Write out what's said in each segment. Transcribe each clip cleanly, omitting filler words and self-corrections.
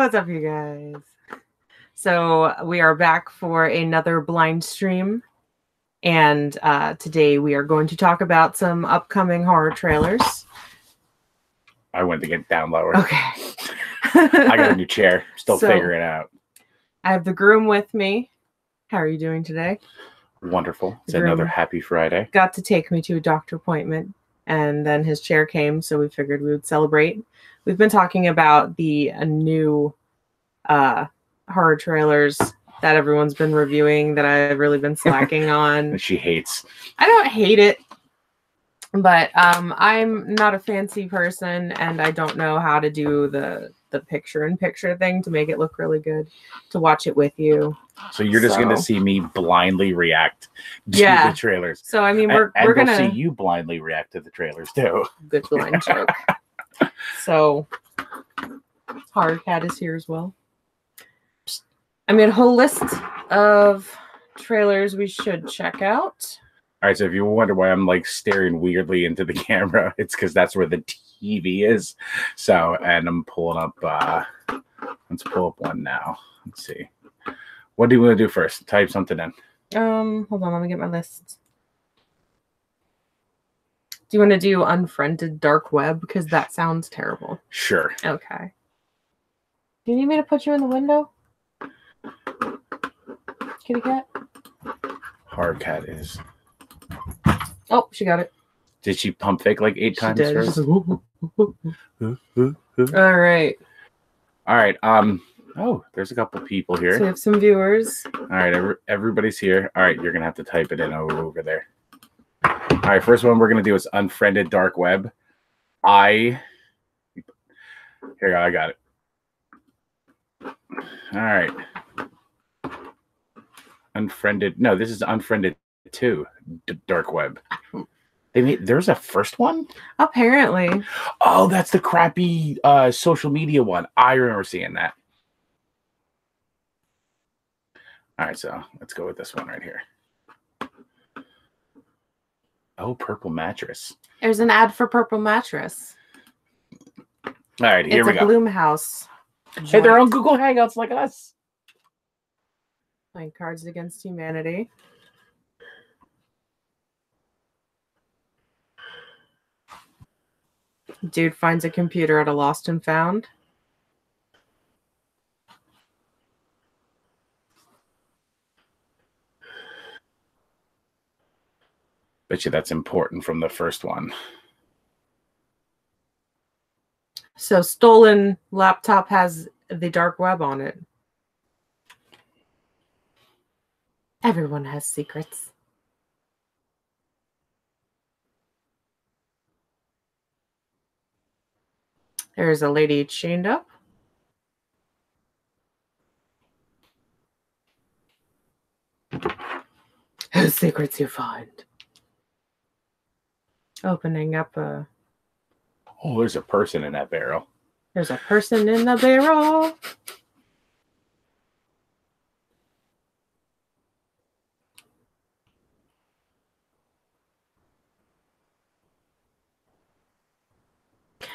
What's up, you guys? So we are back for another blind stream, and today we are going to talk about some upcoming horror trailers. I went to get down lower. Okay. I got a new chair. Still figuring it out. I have the Groom with me. How are you doing today? Wonderful. It's another happy Friday. Got to take me to a doctor appointment, and then his chair came, so we figured we would celebrate. We've been talking about the new horror trailers that everyone's been reviewing that I've really been slacking on. She hates. I don't hate it, but I'm not a fancy person, and I don't know how to do the picture-in-picture thing to make it look really good to watch it with you. So you're just going to see me blindly react to the trailers. So I mean, we're going to see you blindly react to the trailers too. Good blind joke. So Hardcat is here as well. I made a whole list of trailers we should check out. All right, so if you wonder why I'm like staring weirdly into the camera, it's because that's where the TV is. So, and I'm pulling up, let's pull up one now. Let's see. What do you want to do first? Type something in. Hold on, let me get my list. Do you want to do unfriended dark web? Because that sounds terrible. Sure. Okay. Do you need me to put you in the window? Kitty cat? Hardcat is. Oh, she got it. Did she pump fake like 8 times first? All right. All right. Oh, there's a couple people here. So we have some viewers. All right, everybody's here. All right, you're gonna have to type it in over there. All right, first one we're gonna do is unfriended dark web. Here you go. I got it. All right. Unfriended. No, this is unfriended 2. Dark web. There's a first one? Apparently. Oh, that's the crappy social media one. I remember seeing that. All right, so let's go with this one right here. Oh, Purple Mattress. There's an ad for Purple Mattress. All right, here we go. It's a Bloom House. Hey, they're on Google Hangouts like us. Playing Cards Against Humanity. Dude finds a computer at a lost and found. Bet you that's important from the first one. So stolen laptop has the dark web on it. Everyone has secrets. There's a lady chained up. Whose secrets you find? Opening up a... Oh, there's a person in that barrel. There's a person in the barrel.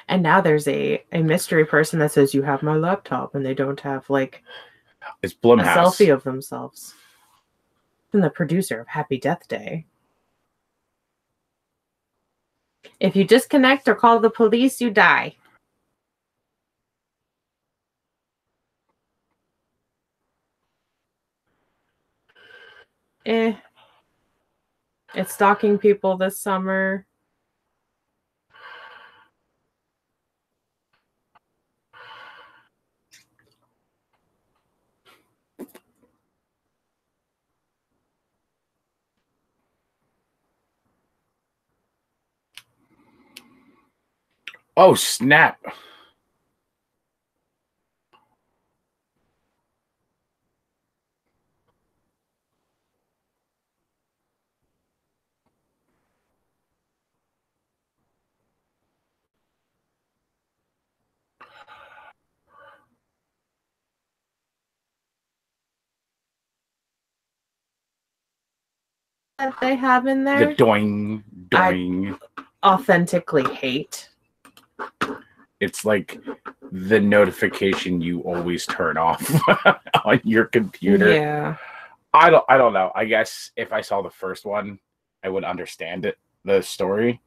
And now there's a mystery person that says, you have my laptop, and they don't have, like, it's Blumhouse. A selfie of themselves. And the producer of Happy Death Day. If you disconnect or call the police, you die. It's stalking people this summer. Oh, snap. That they have in there. The doing. I authentically hate. It's like the notification you always turn off on your computer. Yeah. I don't know. I guess if I saw the first one, I would understand it, the story.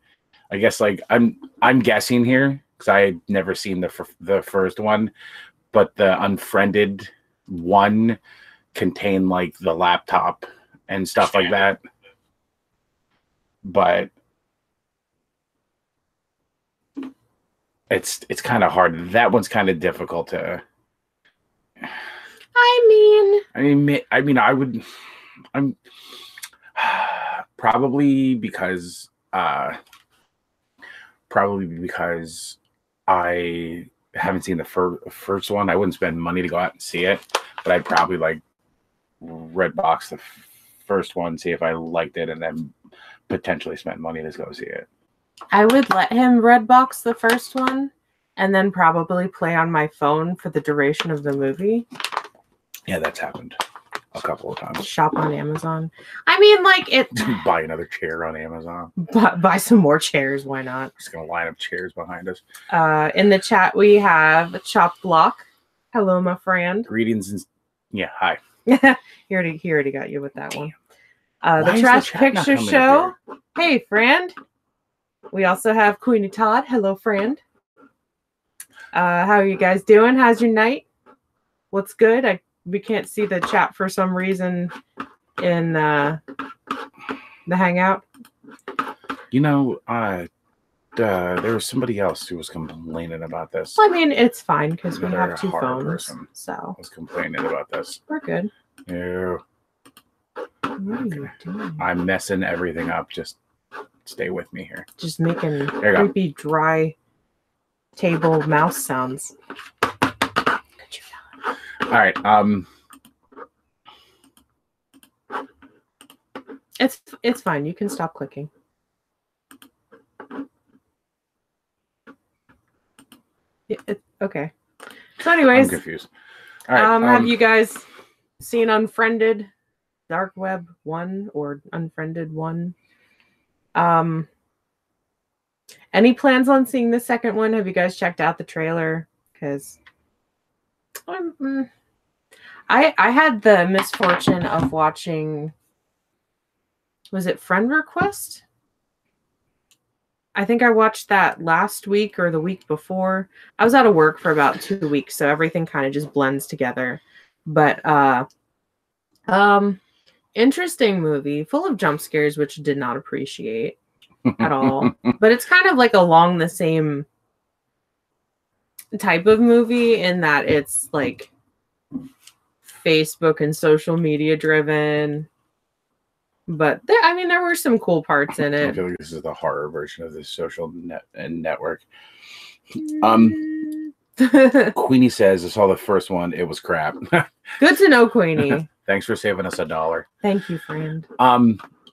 I guess like I'm guessing here because I had never seen the first one, but the unfriended one contained like the laptop and stuff like that. But it's kind of hard. That one's kind of difficult to. I'm probably because I haven't seen the first one. I wouldn't spend money to go out and see it, but I'd probably like Redbox the first one, see if I liked it, and then potentially spend money to go see it. I would let him Redbox the first one and then probably play on my phone for the duration of the movie. Yeah, that's happened a couple of times. Shop on Amazon. I mean, like it. Buy another chair on Amazon. Buy some more chairs. Why not? Just gonna line up chairs behind us. In the chat we have Chop Block. Hello, my friend. Greetings and yeah, hi. he already got you with that one. The Trash Picture Show. Hey, friend. We also have Queenie Todd. Hello, friend. How are you guys doing? How's your night? What's good? We can't see the chat for some reason in the Hangout. You know, there was somebody else who was complaining about this. I mean, it's fine because we have two phones. Person so was complaining about this. We're good. Yeah. What are you doing? I'm messing everything up. Just stay with me here. Just making creepy, dry table mouse sounds. All right. It's fine. You can stop clicking. Okay. So, anyways, I'm confused. All right. Have you guys seen Unfriended Dark Web 1 or Unfriended 1? Any plans on seeing the second one? Have you guys checked out the trailer? Because I had the misfortune of watching, was it Friend Request? I think I watched that last week or the week before. I was out of work for about 2 weeks, so everything kind of just blends together. But interesting movie, full of jump scares, which I did not appreciate at all. But it's kind of like along the same type of movie in that it's like Facebook and social media driven. But there were some cool parts in it. I feel like this is the horror version of the social network. Queenie says, I saw the first one. It was crap. Good to know, Queenie. Thanks for saving us $1. Thank you, friend.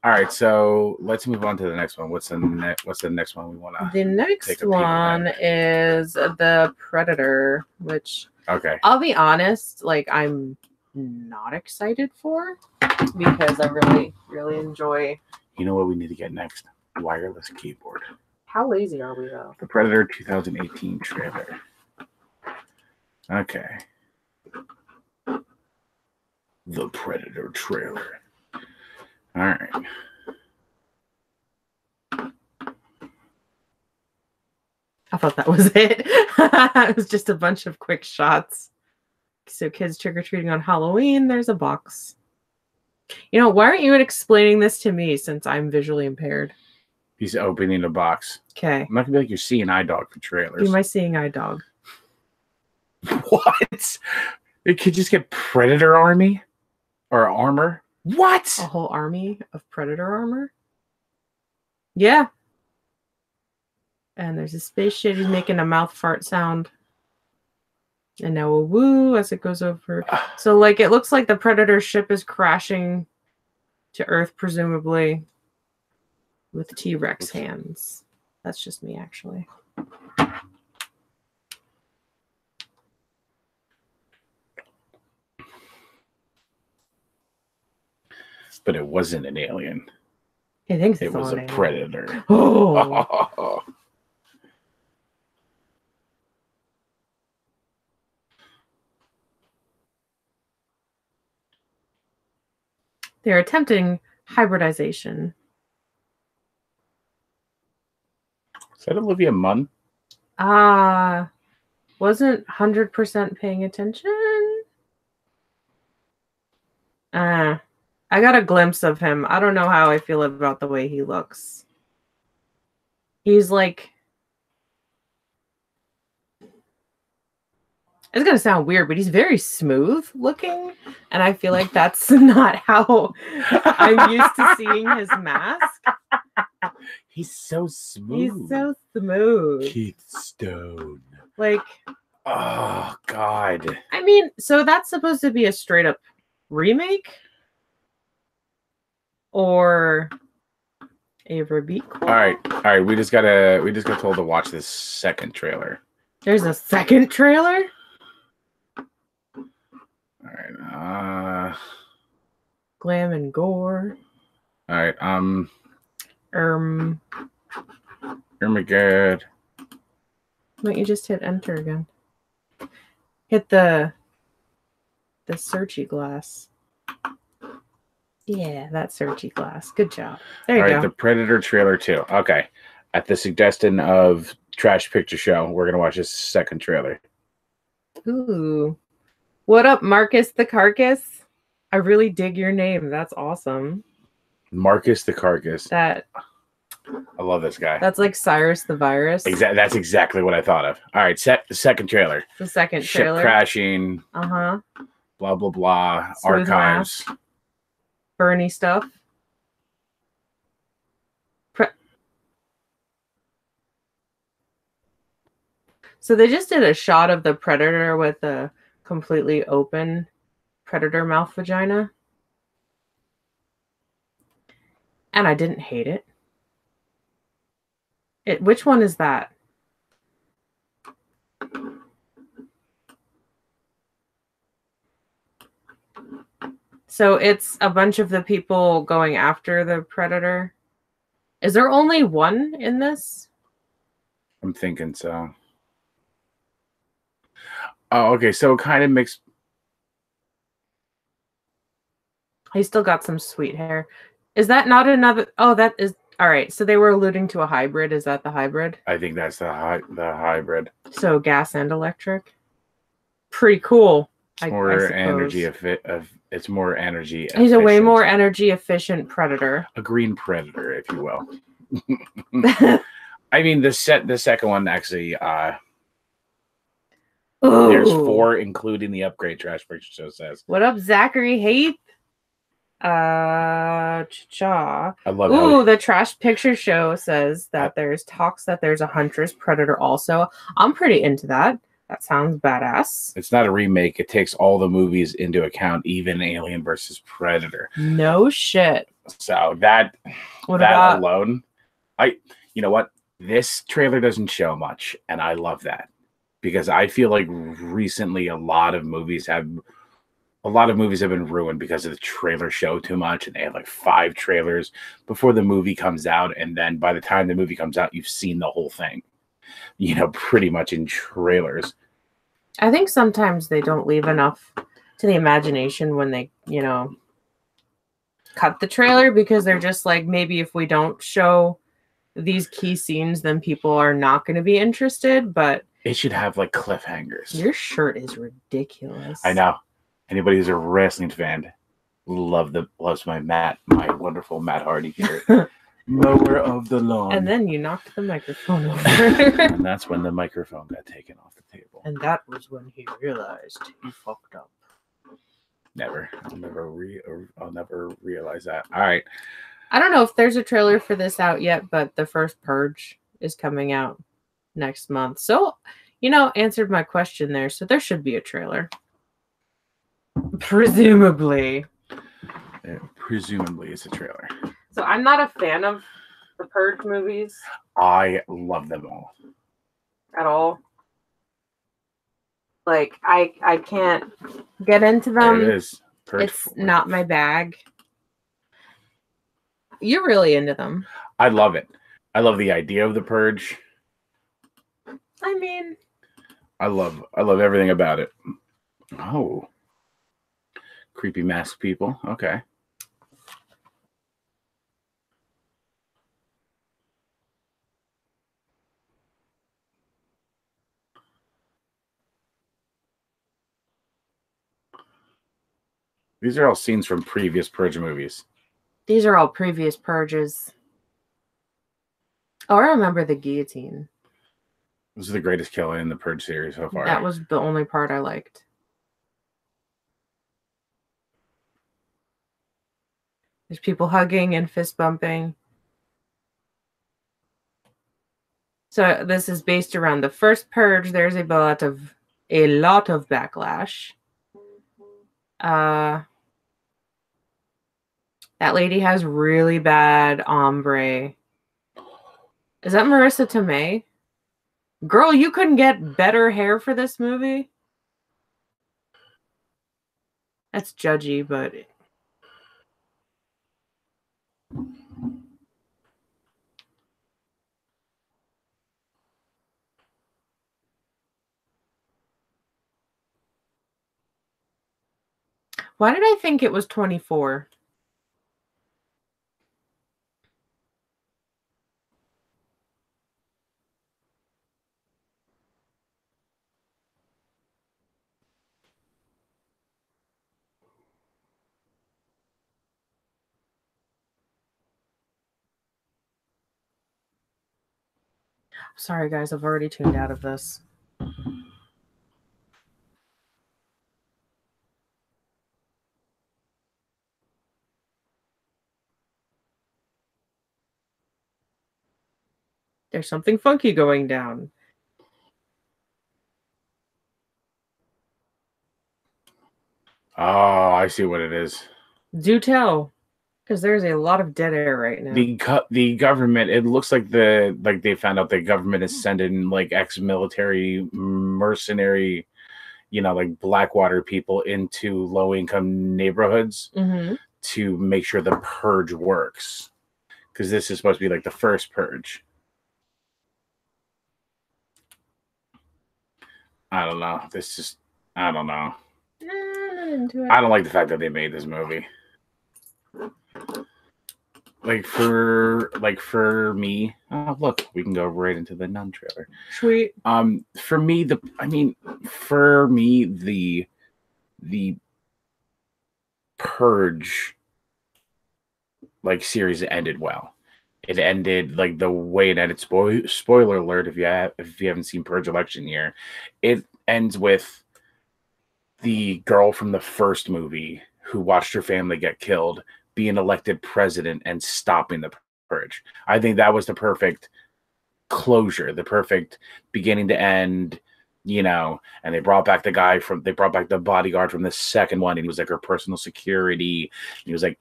All right, so let's move on to the next one. What's the next one we want to? The next one is The Predator, which I'll be honest, like I'm not excited for because I really, really enjoy. You know what we need to get next? Wireless keyboard. How lazy are we though? The Predator 2018 trailer. Okay. The Predator trailer. All right. I thought that was it. It was just a bunch of quick shots. So kids trick-or-treating on Halloween. There's a box. You know, why aren't you explaining this to me since I'm visually impaired? He's opening a box. Okay. I'm not going to be like your seeing eye dog for trailers. Be my seeing eye dog. What? It could just get Predator army? Or armor? What? A whole army of Predator armor? Yeah. And there's a space shit. He's making a mouth fart sound. And now a woo as it goes over. So, like, it looks like the Predator ship is crashing to Earth, presumably, with T-Rex hands. That's just me, actually. But it wasn't an alien. He thinks it was a predator. Oh. They're attempting hybridization. Is that Olivia Munn? Wasn't 100% paying attention. I got a glimpse of him. I don't know how I feel about the way he looks. He's like... It's going to sound weird, but he's very smooth looking. And I feel like that's not how I'm used to seeing his mask. He's so smooth. He's so smooth. Keith Stone. Like... Oh, God. I mean, so that's supposed to be a straight up remake? Or a rebeat? All right. We just got told to watch this second trailer. There's a second trailer? All right. Glam and gore. All right. Good. Why don't you just hit enter again? Hit the searchy glass. Yeah, that searchy glass. Good job. There you go. All right, the Predator trailer 2. Okay. At the suggestion of Trash Picture Show, we're going to watch this second trailer. Ooh. What up, Marcus the Carcass? I really dig your name. That's awesome. Marcus the Carcass. I love this guy. That's like Cyrus the Virus. That's exactly what I thought of. All right, the second trailer. The second trailer. Ship crashing. Uh-huh. Blah, blah, blah. Smooth Archives. mask. Bernie stuff. So they just did a shot of the Predator with a completely open Predator mouth vagina. And I didn't hate it. Which one is that? So it's a bunch of the people going after the Predator. Is there only one in this? I'm thinking so. Oh, okay. So it kind of mixed. He still got some sweet hair. Is that not another? Oh, that is. All right. So they were alluding to a hybrid. Is that the hybrid? I think that's the hybrid. So gas and electric. Pretty cool. It's more energy it's more energy. He's a way more energy efficient Predator. A green Predator, if you will. I mean, the second one actually. There's 4, including the upgrade. Trash Picture Show says. What up, Zachary Haith? I love. Ooh, the Trash Picture Show says that there's talks that there's a Huntress Predator also. I'm pretty into that. That sounds badass. It's not a remake. It takes all the movies into account, even Alien versus Predator. No shit. So that alone, you know what? This trailer doesn't show much, and I love that because I feel like recently a lot of movies have been ruined because of the trailer show too much, and they have like 5 trailers before the movie comes out, and then by the time the movie comes out, you've seen the whole thing. Pretty much in trailers. I think sometimes they don't leave enough to the imagination when they, cut the trailer because they're just like, maybe if we don't show these key scenes, then people are not going to be interested. But it should have like cliffhangers. Your shirt is ridiculous. I know. Anybody who's a wrestling fan loves my wonderful Matt Hardy shirt. Mower of the lawn. And then you knocked the microphone over. And that's when the microphone got taken off the table. And that was when he realized he fucked up. Never. I'll never realize that. All right. I don't know if there's a trailer for this out yet, but the first Purge is coming out next month. So, answered my question there. So there should be a trailer. Presumably. Presumably it's a trailer. So I'm not a fan of the Purge movies. I love them all. At all. Like, I can't get into them. There it is. It's not my bag. You're really into them. I love it. I love the idea of the Purge. I mean, I love everything about it. Oh. Creepy mask people. Okay. These are all scenes from previous Purge movies. These are all previous purges. Oh, I remember the guillotine. This is the greatest kill in the Purge series so far. That was the only part I liked. There's people hugging and fist bumping. So this is based around the first purge. There's a lot of backlash. That lady has really bad ombre. Is that Marissa Tomei? Girl, you couldn't get better hair for this movie? That's judgy, but... Why did I think it was 24? Sorry, guys, I've already tuned out of this. There's something funky going down. Oh, I see what it is. Do tell, because there's a lot of dead air right now. The government, it looks like they found out the government is sending like ex-military mercenary, like Blackwater people into low-income neighborhoods to make sure the purge works. Because this is supposed to be like the first purge. I don't know. I don't know. I don't like the fact that they made this movie. Like for me, oh look, we can go right into the Nun trailer. Sweet. For me, the Purge like series ended well. It ended like the way it ended. Spoiler alert! If you haven't seen Purge Election Year, it ends with the girl from the first movie who watched her family get killed being elected president and stopping the purge. I think that was the perfect closure, the perfect beginning to end, and they brought back the bodyguard from the second one, and he was like her personal security. He was like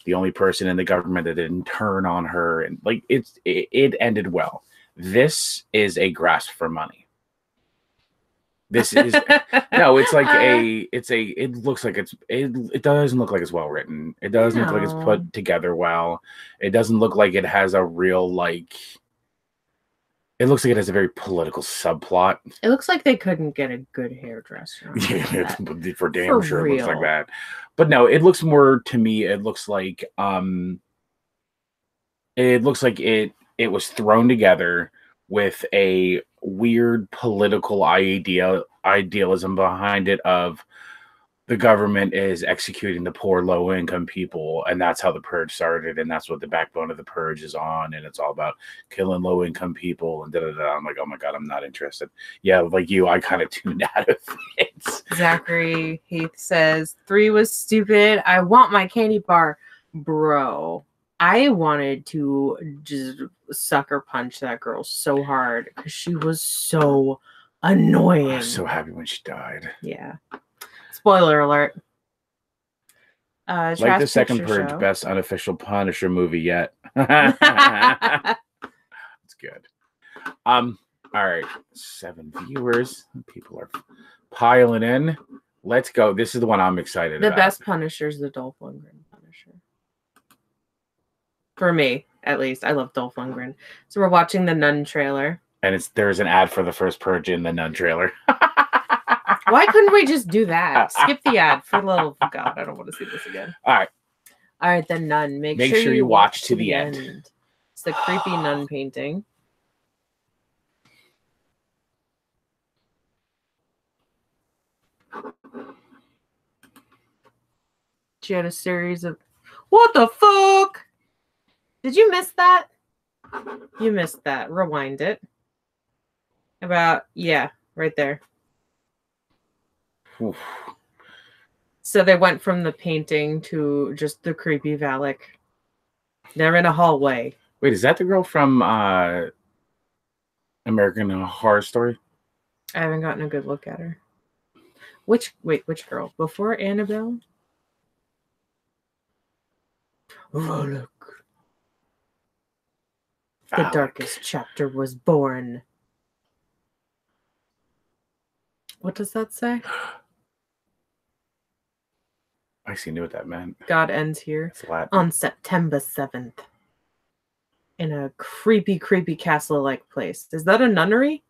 the only person in the government that didn't turn on her, and like it ended well. This is a grasp for money. This is no, it's like it looks like it doesn't look like it's well written. It doesn't look like it's put together well. It doesn't look like it has a real it looks like it has a very political subplot. It looks like they couldn't get a good hairdresser. Yeah, for damn sure it looks like that. But no, it looks more to me, it looks like it was thrown together with a weird political idealism behind it of the government is executing the poor low-income people, and that's how the purge started, and that's what the backbone of the purge is on, and it's all about killing low-income people and da-da-da. I'm like, oh my god, I'm not interested. Yeah, like you, I kind of tuned out of it. Zachary Heath says 3 was stupid. I want my candy bar. Bro, I wanted to just sucker punch that girl so hard because she was so annoying. I was so happy when she died. Yeah. Spoiler alert. Like the second Purge, show. Best unofficial Punisher movie yet. It's good. All right, 7 viewers. People are piling in. Let's go. This is the one I'm excited about. The best Punisher is the Dolph Lundgren Punisher. For me, at least. I love Dolph Lundgren. So we're watching the Nun trailer. And there's an ad for the first Purge in the Nun trailer. Why couldn't we just do that? Skip the ad for a little... God, I don't want to see this again. All right, the Nun. Make sure you watch to the end. It's the creepy nun painting. She had a series of... What the fuck? Did you miss that? You missed that. Rewind it. About, yeah, right there. Oof. So they went from the painting to just the creepy Valak. They're in a hallway. Wait, is that the girl from American Horror Story? I haven't gotten a good look at her. Which girl? Before Annabelle? Valak. The darkest chapter was born. What does that say? I actually knew what that meant. God ends here. It's Latin. On September 7th. In a creepy, creepy castle-like place. Is that a nunnery?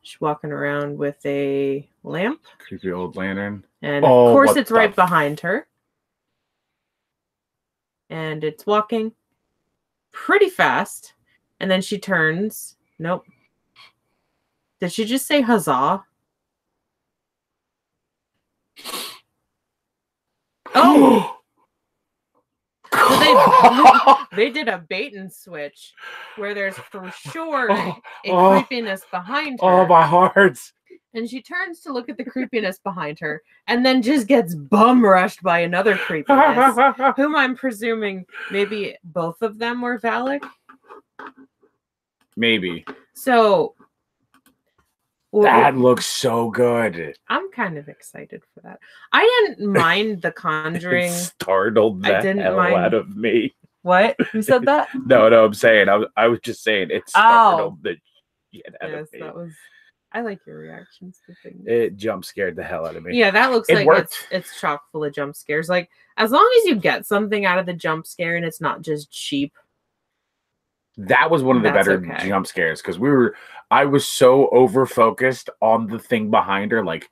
She's walking around with a lamp. Creepy old lantern. And of course it's right behind her. And it's walking pretty fast. And then she turns. Nope. Did she just say huzzah? Oh! So they did a bait and switch where there's for sure a creepiness behind her. Oh, my heart. And she turns to look at the creepiness behind her and then just gets bum rushed by another creepiness, whom I'm presuming maybe both of them were Valak. Maybe. So... that looks so good. I'm kind of excited for that. I didn't mind The Conjuring. It startled the hell out of me. What? Who said that? No, I'm saying. I was just saying it startled the shit out of me. That was... I like your reactions to things. It jump scared the hell out of me. Yeah, that looks like worked. It's chock full of jump scares. Like, as long as you get something out of the jump scare and it's not just cheap. That was one of the better jump scares because I was so over focused on the thing behind her, like,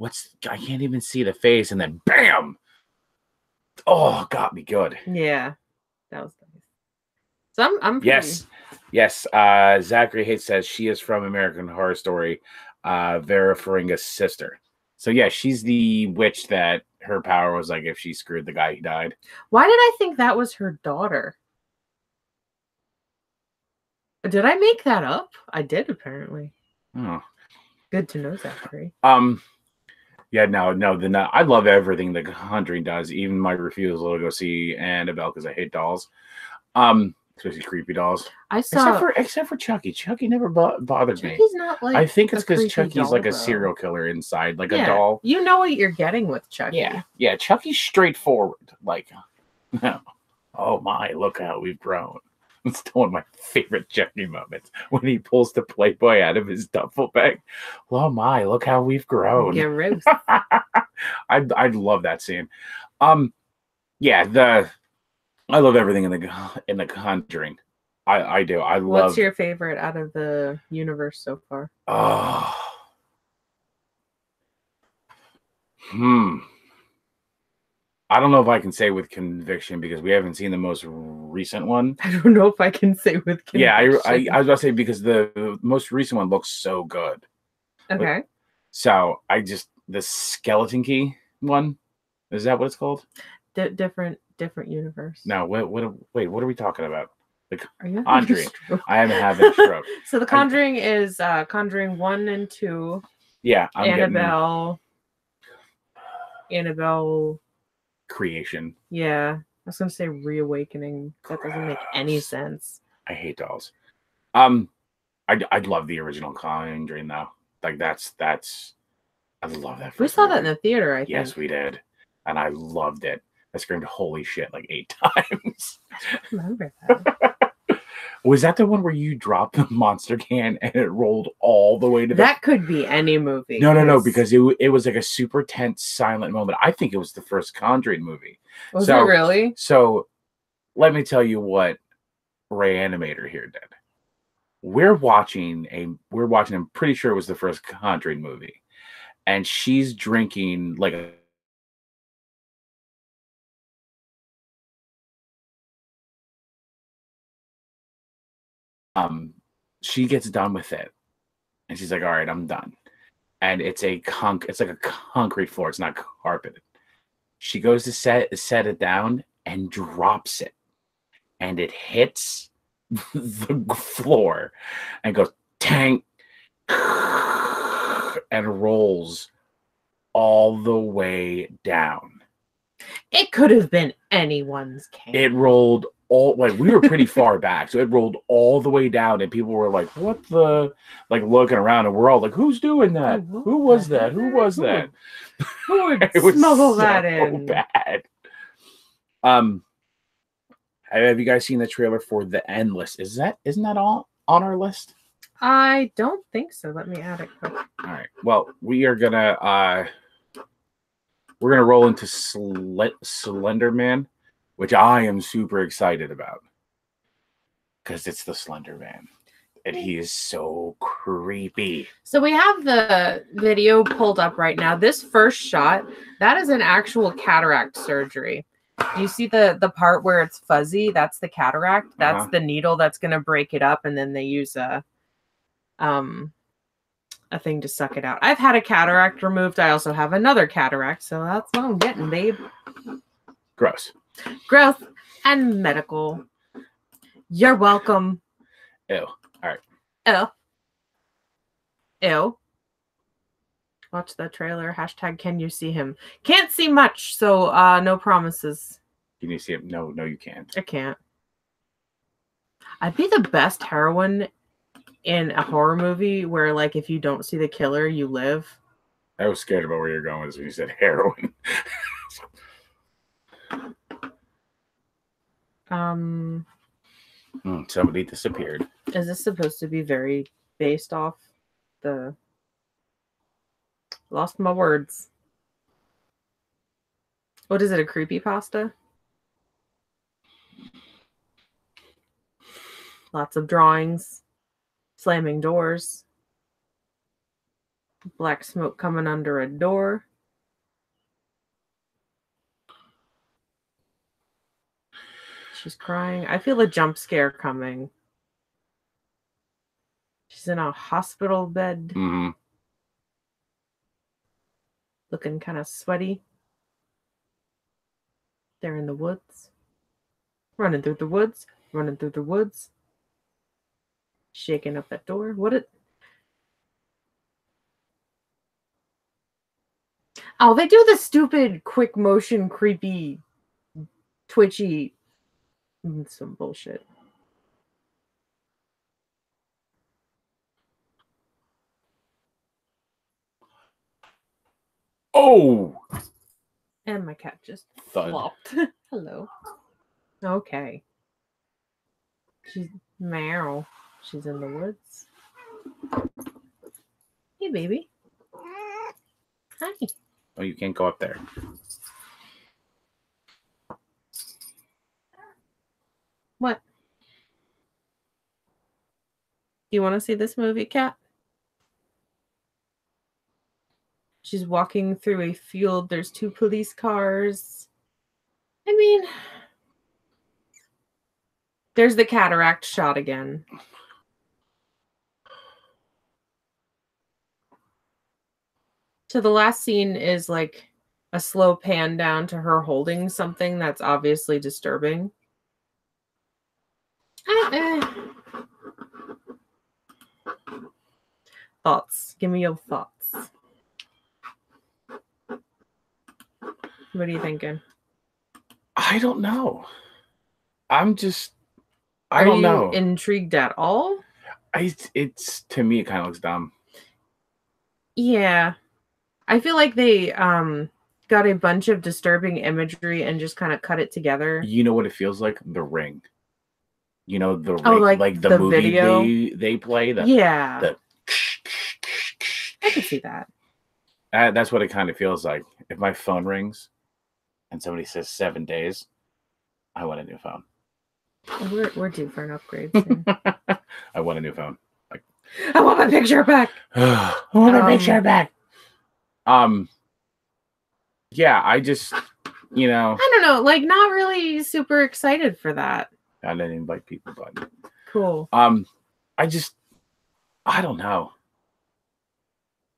I can't even see the face, and then bam! Oh, got me good. Yeah, that was nice. So I'm pretty... Yes. Zachary Haight says she is from American Horror Story, Vera Farmiga's sister. So yeah, she's the witch that her power was like if she screwed the guy, he died. Why did I think that was her daughter? Did I make that up? I did, apparently. Oh. Good to know, Zachary. Yeah, no. I love everything The Conjuring does, even my refusal to go see Annabelle because I hate dolls. Especially creepy dolls. Except for Chucky. Chucky never bothered me. Chucky's not like... I think it's because Chucky's like a serial killer inside, like a doll. You know what you're getting with Chucky. Yeah. Chucky's straightforward. Like, oh my, look how we've grown. It's one of my favorite Chucky moments when he pulls the Playboy out of his duffel bag. Oh my, look how we've grown. Get roast. I love that scene. Yeah, I love everything in the Conjuring. I do. What's your favorite out of the universe so far? I don't know if I can say with conviction because we haven't seen the most recent one. I don't know if I can say with conviction. Yeah, I was about to say because the most recent one looks so good. Okay. So the Skeleton Key one, is that what it's called? Different universe. No, what are we talking about? Are you Conjuring. I haven't had a stroke. So the Conjuring is Conjuring 1 and 2. Yeah, Annabelle Creation. Yeah. I was gonna say Reawakening. That doesn't make any sense. I hate dolls. I'd love the original Conjuring though. Like that's I love that. We saw that in the theater, I think. Yes, we did. And I loved it. I screamed holy shit like 8 times. I remember that. Was that the one where you dropped the monster can and it rolled all the way to That could be any movie. No, because it was like a super tense, silent moment. I think it was the first Conjuring movie. Was it really? So let me tell you what Rayanimator here did. We're watching, I'm pretty sure it was the first Conjuring movie. And she's drinking like a she gets done with it and she's like, all right, I'm done. And it's like a concrete floor. It's not carpeted. She goes to set it down and drops it. And it hits the floor and goes tank and rolls all the way down. It could have been anyone's can. It rolled all, like, we were pretty far back, so it rolled all the way down, and people were like, what the, like, looking around, and we're all like, who's doing that? Who was that? Who was that? Who would It was smuggle so that in? bad. Have you guys seen the trailer for The Endless? Isn't that all on our list? I don't think so. Let me add it quick. All right. Well, we're gonna roll into Slender Man, which I am super excited about because it's the Slender Man, and he is so creepy. So we have the video pulled up right now. This first shot, that is an actual cataract surgery. You see the part where it's fuzzy? That's the cataract. That's the needle that's going to break it up, and then they use a thing to suck it out. I've had a cataract removed. I also have another cataract, so that's what I'm getting, babe. Gross. Growth and medical. You're welcome. Ew. All right. Ew. Ew. Watch the trailer. Hashtag can you see him? Can't see much, so no promises. Can you see him? No, you can't. I can't. I'd be the best heroine in a horror movie where, like, if you don't see the killer, you live. I was scared about where you're going when you said heroin. Somebody disappeared. Is this supposed to be very based off the... Lost my words. What is it, a creepypasta? Lots of drawings. Slamming doors. Black smoke coming under a door. She's crying. I feel a jump scare coming. She's in a hospital bed. Mm-hmm. Looking kind of sweaty. They're in the woods. Running through the woods. Running through the woods. Shaking up that door. Oh, they do the stupid quick motion creepy twitchy some bullshit. Oh! And my cat just Thud. flopped. Hello. Okay. She's meow. She's in the woods. Hey, baby. Hi. Oh, you can't go up there. What? Do you want to see this movie, cat? She's walking through a field. There's 2 police cars. I mean, there's the cataract shot again. So the last scene is like a slow pan down to her holding something that's obviously disturbing. Thoughts. Give me your thoughts. What are you thinking? I don't know. I don't know. Are you intrigued at all? It's to me, it kind of looks dumb. Yeah. I feel like they got a bunch of disturbing imagery and just kind of cut it together. You know what it feels like? The Ring. You know, the Ring, like the movie video? they play. Yeah. I can see that. That's what it kind of feels like. If my phone rings and somebody says 7 days, I want a new phone. We're due for an upgrade soon. I want a new phone. Like, I want my picture back. I want my picture back. Yeah, I just, I don't know, like, not really super excited for that. I didn't invite people, but cool. I don't know.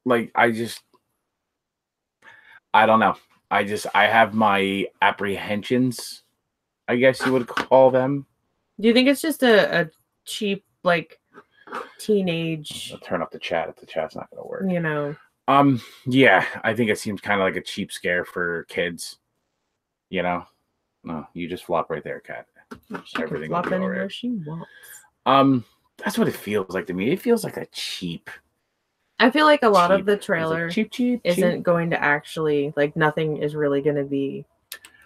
Like, I don't know. I have my apprehensions, I guess you would call them. Do you think it's just a cheap, like, teenage, I'll turn off the chat if the chat's not going to work. you know? Yeah, I think it seems kind of like a cheap scare for kids. You know? No, you just flop right there, Kat. She can flop anywhere she wants. That's what it feels like to me. It feels like a cheap. I feel like a lot of the trailer cheap isn't going to actually, like, nothing is really going to be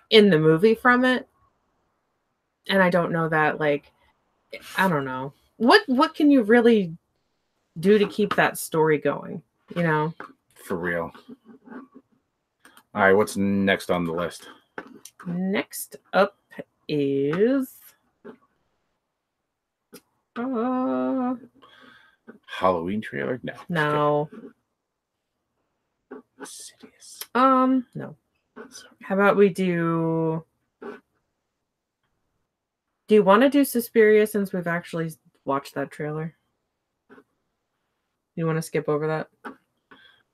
in the movie from it. And I don't know that, like, I don't know. What can you really do to keep that story going, you know? For real. All right, what's next on the list? Next up is Halloween trailer? No. Insidious. No. How about we do you want to do Suspiria since we've actually watched that trailer? You want to skip over that?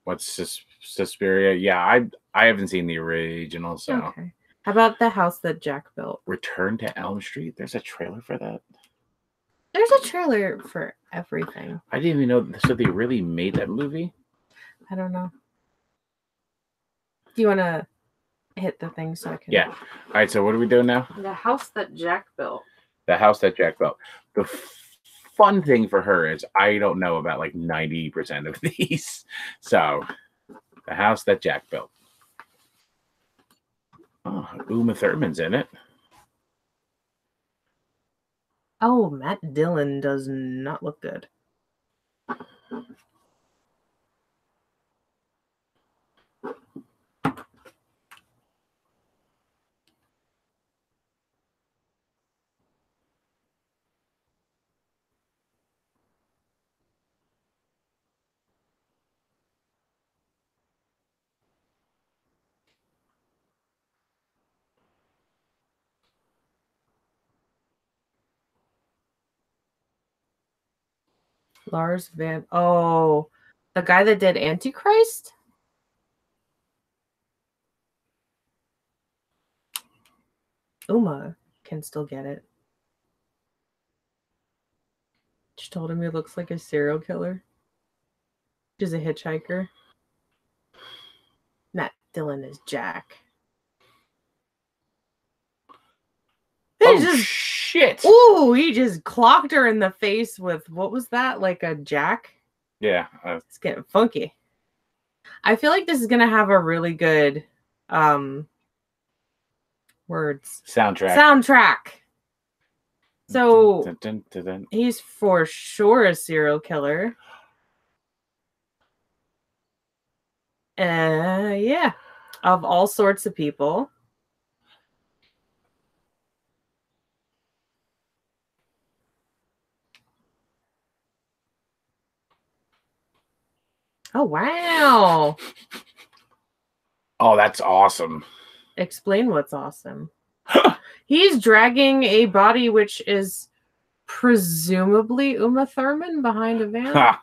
What's Suspiria? Yeah, I haven't seen the original, so. Okay. How about The House That Jack Built? Return to Elm Street? There's a trailer for that? There's a trailer for everything. I didn't even know. So they really made that movie? I don't know. Do you want to hit the thing so I can... Yeah. All right, so what are we doing now? The House That Jack Built. The House That Jack Built. The fun thing for her is I don't know about like 90% of these. So, The House That Jack Built. Oh, Uma Thurman's in it. Oh, Matt Dillon does not look good. Lars Van... Oh, the guy that did Antichrist? Uma can still get it. She told him he looks like a serial killer. She's a hitchhiker. Matt Dillon is Jack. Shit! Ooh, he just clocked her in the face with, what was that? Like a jack? Yeah. It's getting funky. I feel like this is going to have a really good soundtrack. So he's for sure a serial killer. Yeah. Of all sorts of people. Oh, wow. Oh, that's awesome. Explain what's awesome. He's dragging a body which is presumably Uma Thurman behind a van. Ha.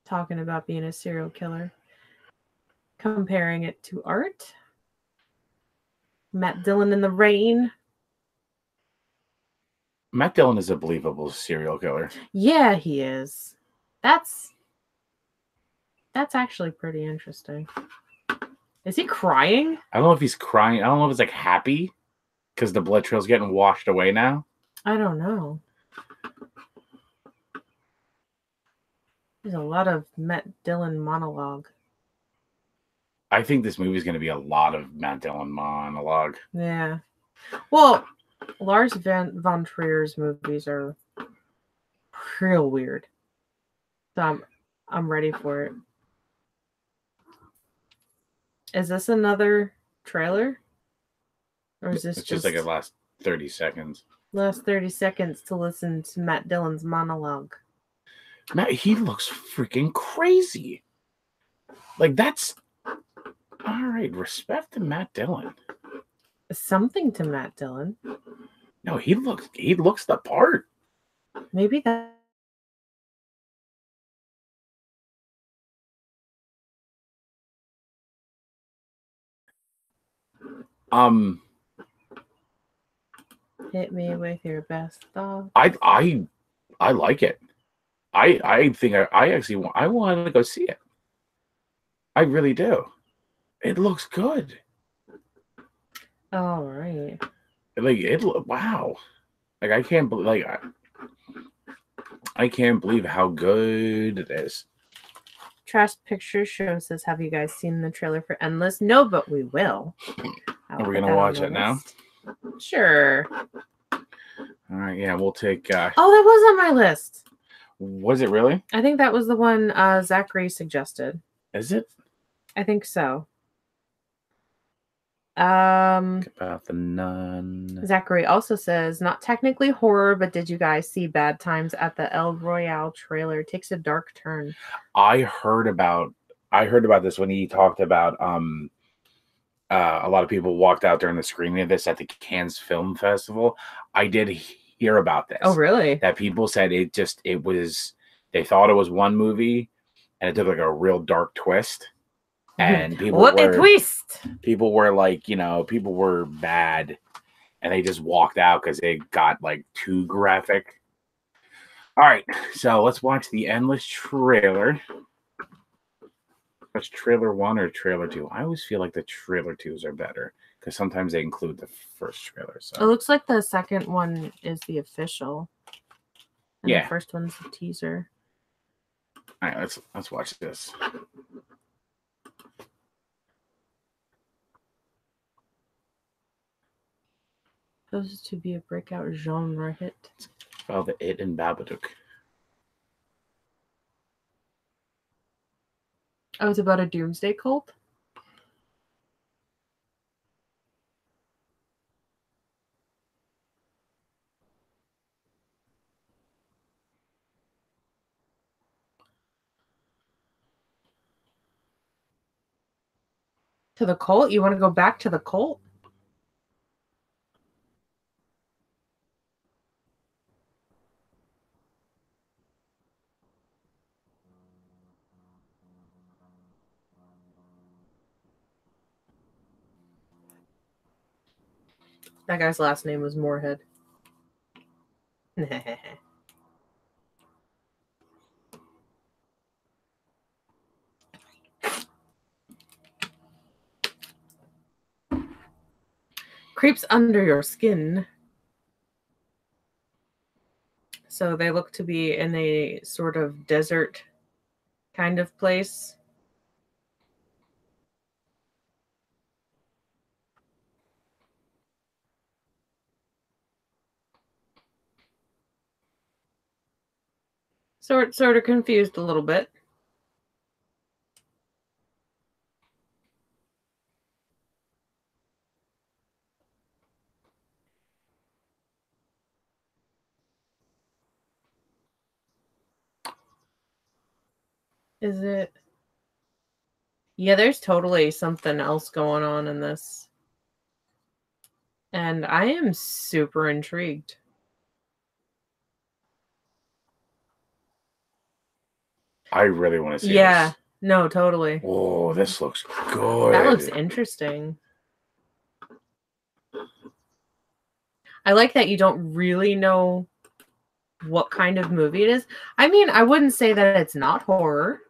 Talking about being a serial killer. Comparing it to art. Matt Dillon in the Rain. Matt Dillon is a believable serial killer. Yeah, he is. That's actually pretty interesting. Is he crying? I don't know if he's crying. I don't know if it's like happy because the blood trail's getting washed away now. I don't know. There's a lot of Matt Dillon monologue. I think this movie is going to be a lot of Matt Dillon monologue. Yeah. Well, Lars von Trier's movies are real weird. So I'm ready for it. Is this another trailer? Or is this it's just like the last 30 seconds? Last 30 seconds to listen to Matt Dillon's monologue. Matt, he looks freaking crazy. Like, that's... All right, respect to Matt Dillon. Something to Matt Dillon. No, he looks the part. Maybe that Hit me with your best thought. I like it. I think I actually I wanted to go see it. I really do. It looks good. All right. Like wow. Like I can't believe I can't believe how good it is. Trash Picture Show says, have you guys seen the trailer for Endless? No, but we will. Are we gonna watch it now? Sure. All right, yeah, we'll take Oh, that was on my list. Was it really? I think that was the one Zachary suggested. Is it? I think so. About the Nun. Zachary also says, not technically horror, but did you guys see Bad Times at the El Royale trailer? It takes a dark turn. I heard about this when he talked about a lot of people walked out during the screening of this at the Cannes Film Festival. I did hear about this. Oh, really? That people said it was they thought it was one movie and it took like a real dark twist. And people what a twist! People were like, people were bad, and they just walked out because it got like too graphic. All right, so let's watch the Endless trailer. That's trailer 1 or trailer 2. I always feel like the trailer 2s are better because sometimes they include the first trailer. So it looks like the second one is the official, and yeah, the first one's the teaser. All right, let's watch this. Supposed to be a breakout genre hit. Oh, the It and Babadook. Oh, it's about a doomsday cult? To the cult? You want to go back to the cult? That guy's last name was Moorhead. Creeps under your skin. So they look to be in a sort of desert kind of place. Sort of confused a little bit. Is it? Yeah, there's totally something else going on in this. And I am super intrigued. I really want to see this. this. No, totally. Oh, this looks good. That looks interesting. I like that you don't really know what kind of movie it is. I mean, I wouldn't say that it's not horror.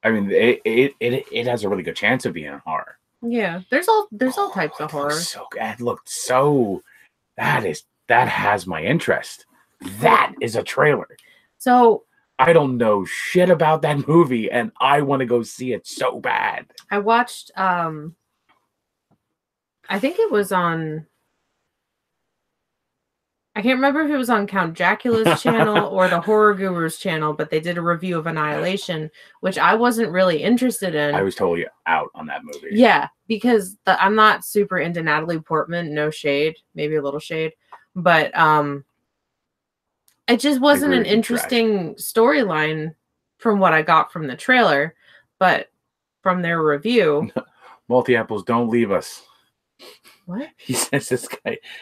I mean, it has a really good chance of being horror. Yeah, there's all types of horror. So it looked so. That has my interest. That is a trailer. So I don't know shit about that movie, and I want to go see it so bad. I watched. I think it was on. I can't remember if it was on Count Dracula's channel or the Horror Guru's channel, but they did a review of Annihilation, which I wasn't really interested in. I was totally out on that movie. Yeah, because I'm not super into Natalie Portman. No shade, maybe a little shade, but it just wasn't an interesting storyline from what I got from the trailer. But from their review, multi apples don't leave us. What? He says this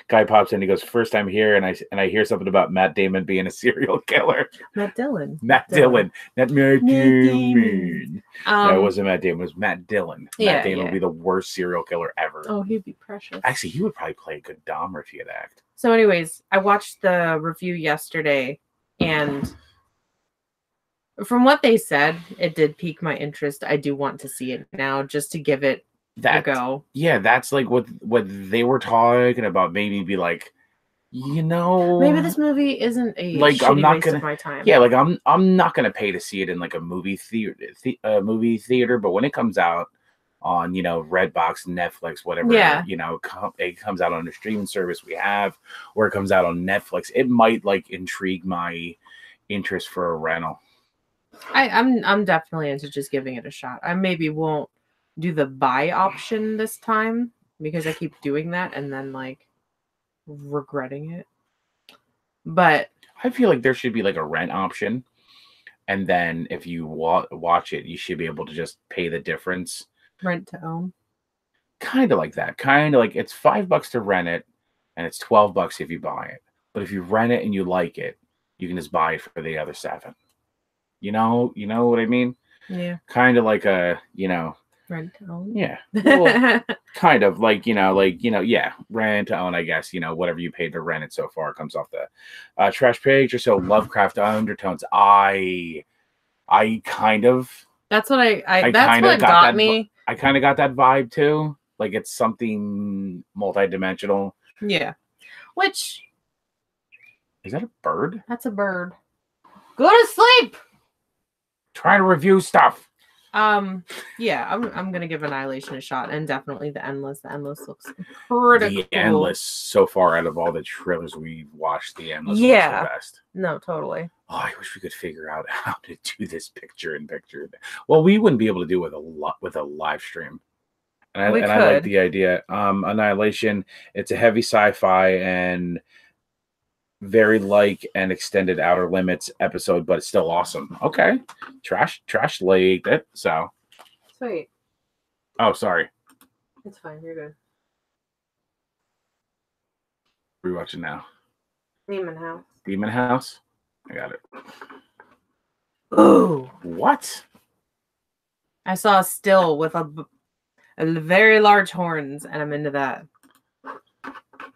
guy pops in. He goes, "First time here," and I hear something about Matt Damon being a serial killer. Matt Dillon. Matt Dillon. Not Matt Damon. No, it wasn't Matt Damon. It was Matt Dillon. Matt Damon would be the worst serial killer ever. Oh, he'd be precious. Actually, he would probably play a good Dahmer if he had acted. So, anyways, I watched the review yesterday, and from what they said, it did pique my interest. I do want to see it now, just to give it a go. Yeah, that's like what they were talking about. Maybe be like, maybe this movie isn't a like I'm not waste of my time. Yeah, like I'm not gonna pay to see it in like a movie theater, but when it comes out on Redbox, Netflix, whatever, it comes out on a streaming service we have, or it comes out on Netflix, it might like intrigue my interest for a rental. I'm definitely into just giving it a shot. I maybe won't do the buy option this time because I keep doing that and then like regretting it. But I feel like there should be like a rent option, and then if you watch it, you should be able to just pay the difference. Rent to own. Kind of like that. Kind of like it's $5 to rent it, and it's $12 if you buy it. But if you rent it and you like it, you can just buy it for the other $7. You know what I mean? Yeah. Kind of like a, rent to own. Yeah. Well, kind of like, yeah, rent to own, I guess, whatever you paid to rent it so far comes off the trash page or so. Lovecraft undertones. I kind of. That's what that's what got me. I kind of got that vibe too. Like it's something multidimensional. Yeah. Which. Is that a bird? That's a bird. Go to sleep. Trying to review stuff. Yeah, I'm gonna give Annihilation a shot, and definitely The Endless. The Endless looks pretty cool. Endless, so far out of all the trailers we've watched, The Endless looks the best. No, totally. Oh, I wish we could figure out how to do this picture-in-picture. Well, we wouldn't be able to do it with a live stream. And I like the idea. Annihilation, it's a heavy sci-fi and very like an extended Outer Limits episode, but it's still awesome. Okay. Trash liked it, so. Sweet. Oh, sorry. It's fine. You're good. Rewatching now. Demon House. I got it. Ooh. What? I saw a still with a very large horns, and I'm into that.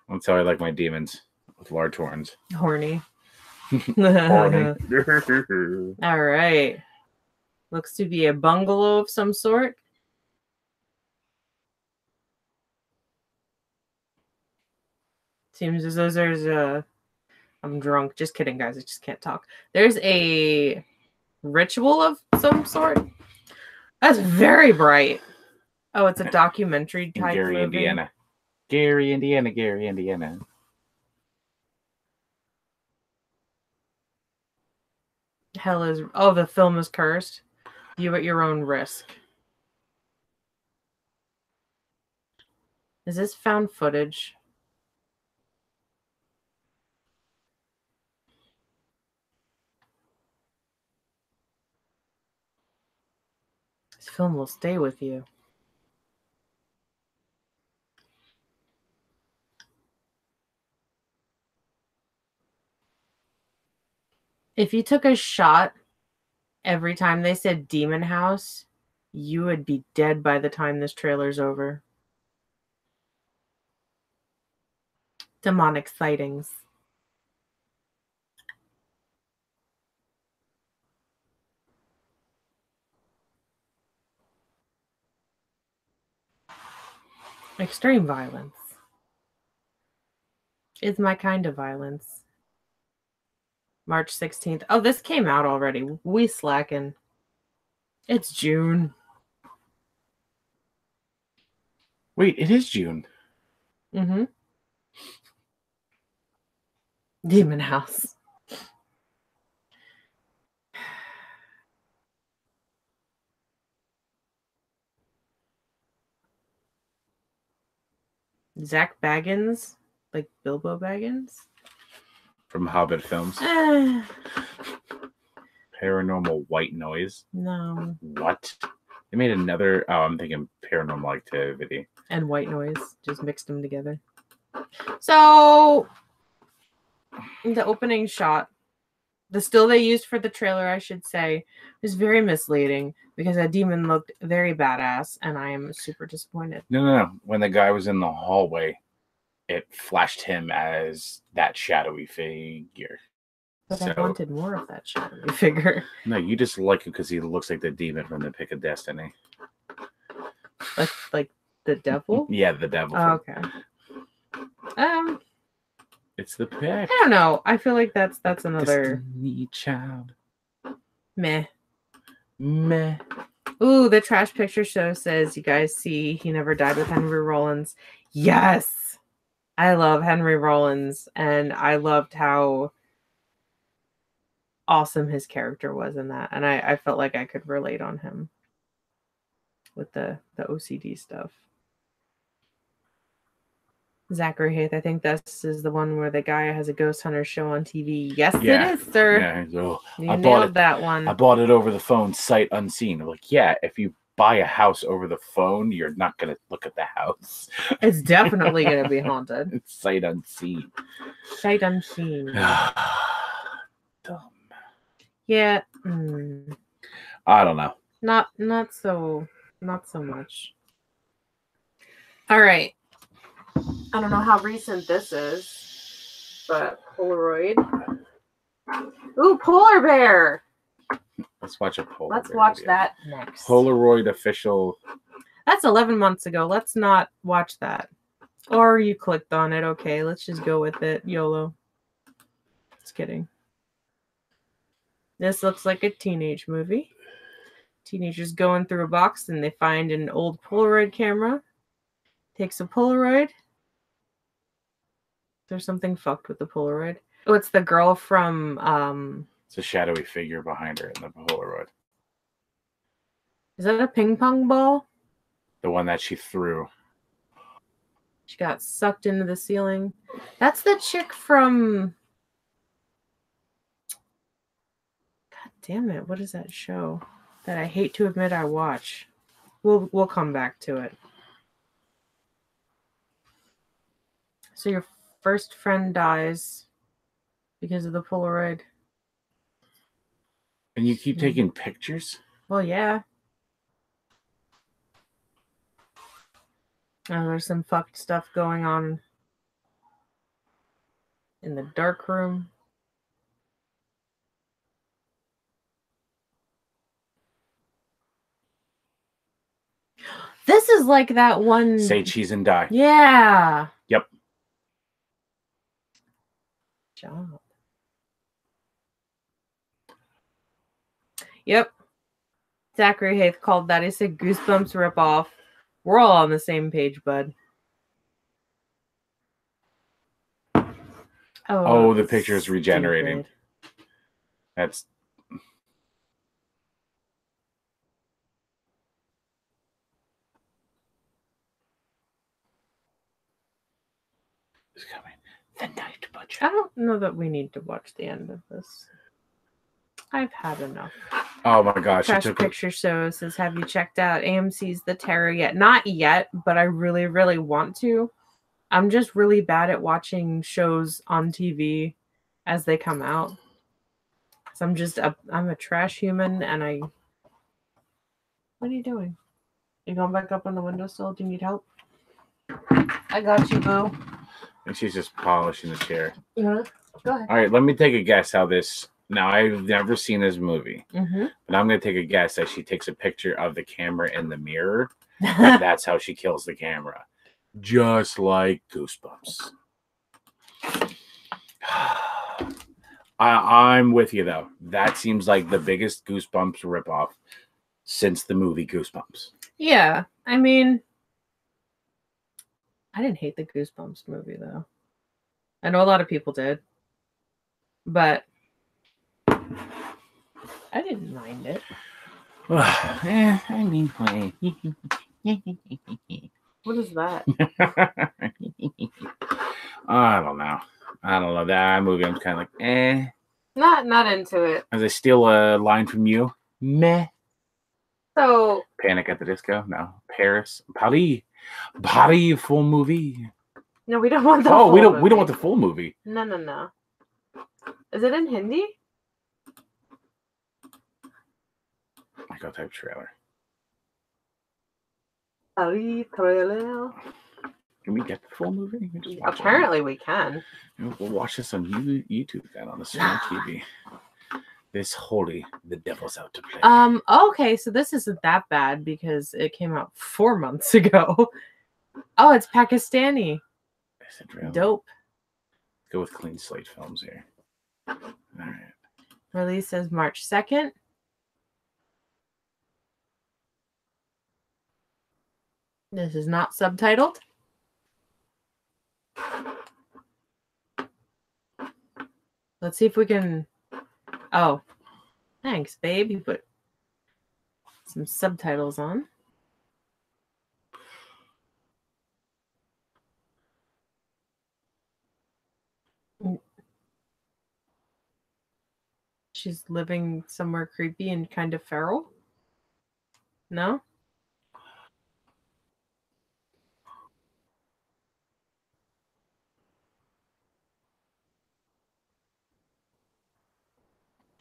That's how I like my demons. With large horns. Horny. Horny. All right. Looks to be a bungalow of some sort. Seems as though there's a... I'm drunk. Just kidding, guys. I just can't talk. There's a ritual of some sort. That's very bright. Oh, it's a documentary type Gary, movie. Indiana. Gary, Indiana. Hell is... Oh, the film is cursed. You at your own risk. Is this found footage? This film will stay with you. If you took a shot every time they said Demon House, you would be dead by the time this trailer's over. Demonic sightings. Extreme violence. It's my kind of violence. March 16th. Oh, this came out already. We slacking. It's June. Wait, it is June. Mm-hmm. Demon House. Zach Baggins? Like Bilbo Baggins? From Hobbit films. Paranormal White Noise. No. What? They made another... Oh, I'm thinking Paranormal Activity. and white noise. Just mixed them together. So the opening shot, the still they used for the trailer, I should say, was very misleading because that demon looked very badass, and I am super disappointed. No. When the guy was in the hallway, it flashed him as that shadowy figure. But I wanted more of that shadowy figure. No, you just like it because he looks like the demon from the Pick of Destiny. Like the devil? Yeah, the devil. Oh, okay. It's the pick. I don't know. I feel like that's another Destiny Child. Meh. Meh. Ooh, the trash picture show says, you guys see He Never Died with Henry Rollins. Yes! I love Henry Rollins, and I loved how awesome his character was in that. And I felt like I could relate on him with the OCD stuff. Zachary Haith, I think this is the one where the guy has a ghost hunter show on TV. Yes, Yeah. it is, sir. Yeah, so You nailed that one. I bought it over the phone, sight unseen. I'm like, yeah, if you buy a house over the phone, you're not going to look at the house. It's definitely going to be haunted. It's sight unseen. Sight unseen. Dumb. Yeah. I don't know. Not so much. All right. I don't know how recent this is, but Polaroid. Ooh, Polar Bear. Let's watch a Polaroid. Let's watch that next. Polaroid official. That's 11 months ago. Let's not watch that. Or you clicked on it. Okay, let's just go with it. YOLO. Just kidding. This looks like a teenage movie. Teenagers going through a box and they find an old Polaroid camera. Takes a Polaroid. There's something fucked with the Polaroid. Oh, it's the girl from It's a shadowy figure behind her in the Polaroid. Is that a ping pong ball? The one that she threw. She got sucked into the ceiling. That's the chick from... God damn it, what is that show that I hate to admit I watch? We'll come back to it. So your first friend dies because of the Polaroid. And you keep taking pictures? Well, yeah. Oh, there's some fucked stuff going on in the dark room. This is like that one... Say cheese and die. Yeah. Yep. Job. Yep. Zachary Haith called that. He said Goosebumps ripoff. We're all on the same page, bud. Oh, the picture is regenerating. That's... It's coming. The night budget. I don't know that we need to watch the end of this. I've had enough. Oh my gosh. Trash Picture Show says, have you checked out AMC's The Terror yet? Not yet, but I really, really want to. I'm just really bad at watching shows on TV as they come out. So I'm a trash human, and I... What are you doing? You going back up on the windowsill? Do you need help? I got you, boo. And she's just polishing the chair. Yeah. Go ahead. All right, let me take a guess how this... Now, I've never seen this movie, but I'm going to take a guess that she takes a picture of the camera in the mirror. And that's how she kills the camera. Just like Goosebumps. I'm with you, though. That seems like the biggest Goosebumps ripoff since the movie Goosebumps. Yeah, I mean... I didn't hate the Goosebumps movie, though. I know a lot of people did. But... I didn't mind it. I mean, what is that? I don't know. That movie, I'm kind of like, eh. Not into it. As I steal a line from you, meh. So... Panic at the Disco? No. Paris? Paris? Body full movie. No, we don't want the Oh, full we don't movie. want the full movie. No. Is it in Hindi? I got type trailer. Trailer. Can we get the full movie? Apparently we can. We'll watch this on YouTube then on the smart TV. This holy, the devil's out to play. Okay, so this isn't that bad because it came out 4 months ago. Oh, it's Pakistani. Is it really? Dope. Go with Clean Slate Films here. All right. Release is March 2nd. This is not subtitled. Let's see if we can... Oh, thanks, babe. You put some subtitles on. She's living somewhere creepy and kind of feral. No?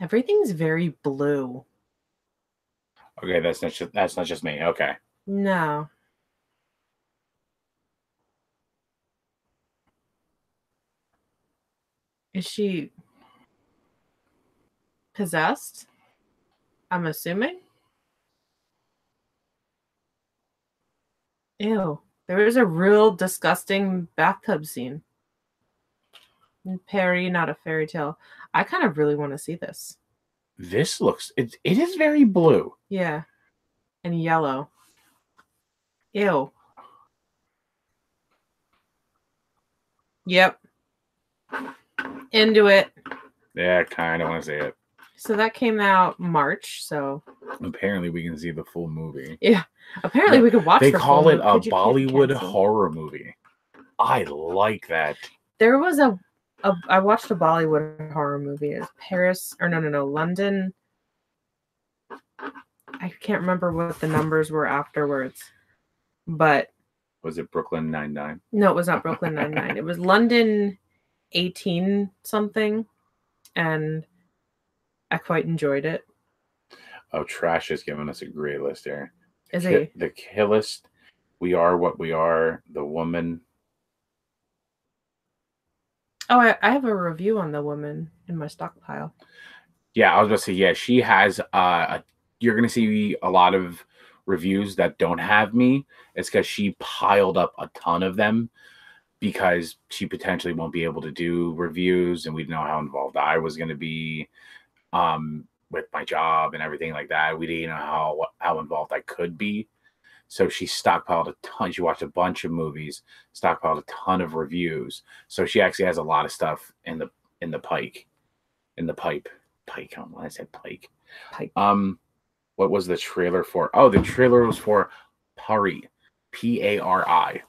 Everything's very blue. Okay, that's not just me. Okay. No. Is she possessed? I'm assuming. Ew. There is a real disgusting bathtub scene. Perry, not a fairy tale. I kind of really want to see this. This looks... It is very blue. Yeah. And yellow. Ew. Yep. Into it. Yeah, I kind of want to see it. So that came out March, so... Apparently we can see the full movie. Yeah. Apparently we could watch They the call full it a movie. Bollywood horror movie. I like that. There was I watched a Bollywood horror movie. It's Paris, or no, London. I can't remember what the numbers were afterwards, but was it Brooklyn Nine-Nine? No, it was not Brooklyn Nine-Nine. It was London 18 something, and I quite enjoyed it. Oh, Trash is giving us a great list here. Is he? The Kill List, We Are What We Are, The Woman. Oh, I have a review on The Woman in my stockpile. Yeah, I was going to say, yeah, she has, you're going to see a lot of reviews that don't have me. It's because she piled up a ton of them because she potentially won't be able to do reviews, and we didn't know how involved I was going to be with my job and everything like that. We didn't know how involved I could be. So she stockpiled a ton. She watched a bunch of movies, stockpiled a ton of reviews. So she actually has a lot of stuff in the pipe. I don't know, I said pike. What was the trailer for? Oh, the trailer was for Pari, Pari. I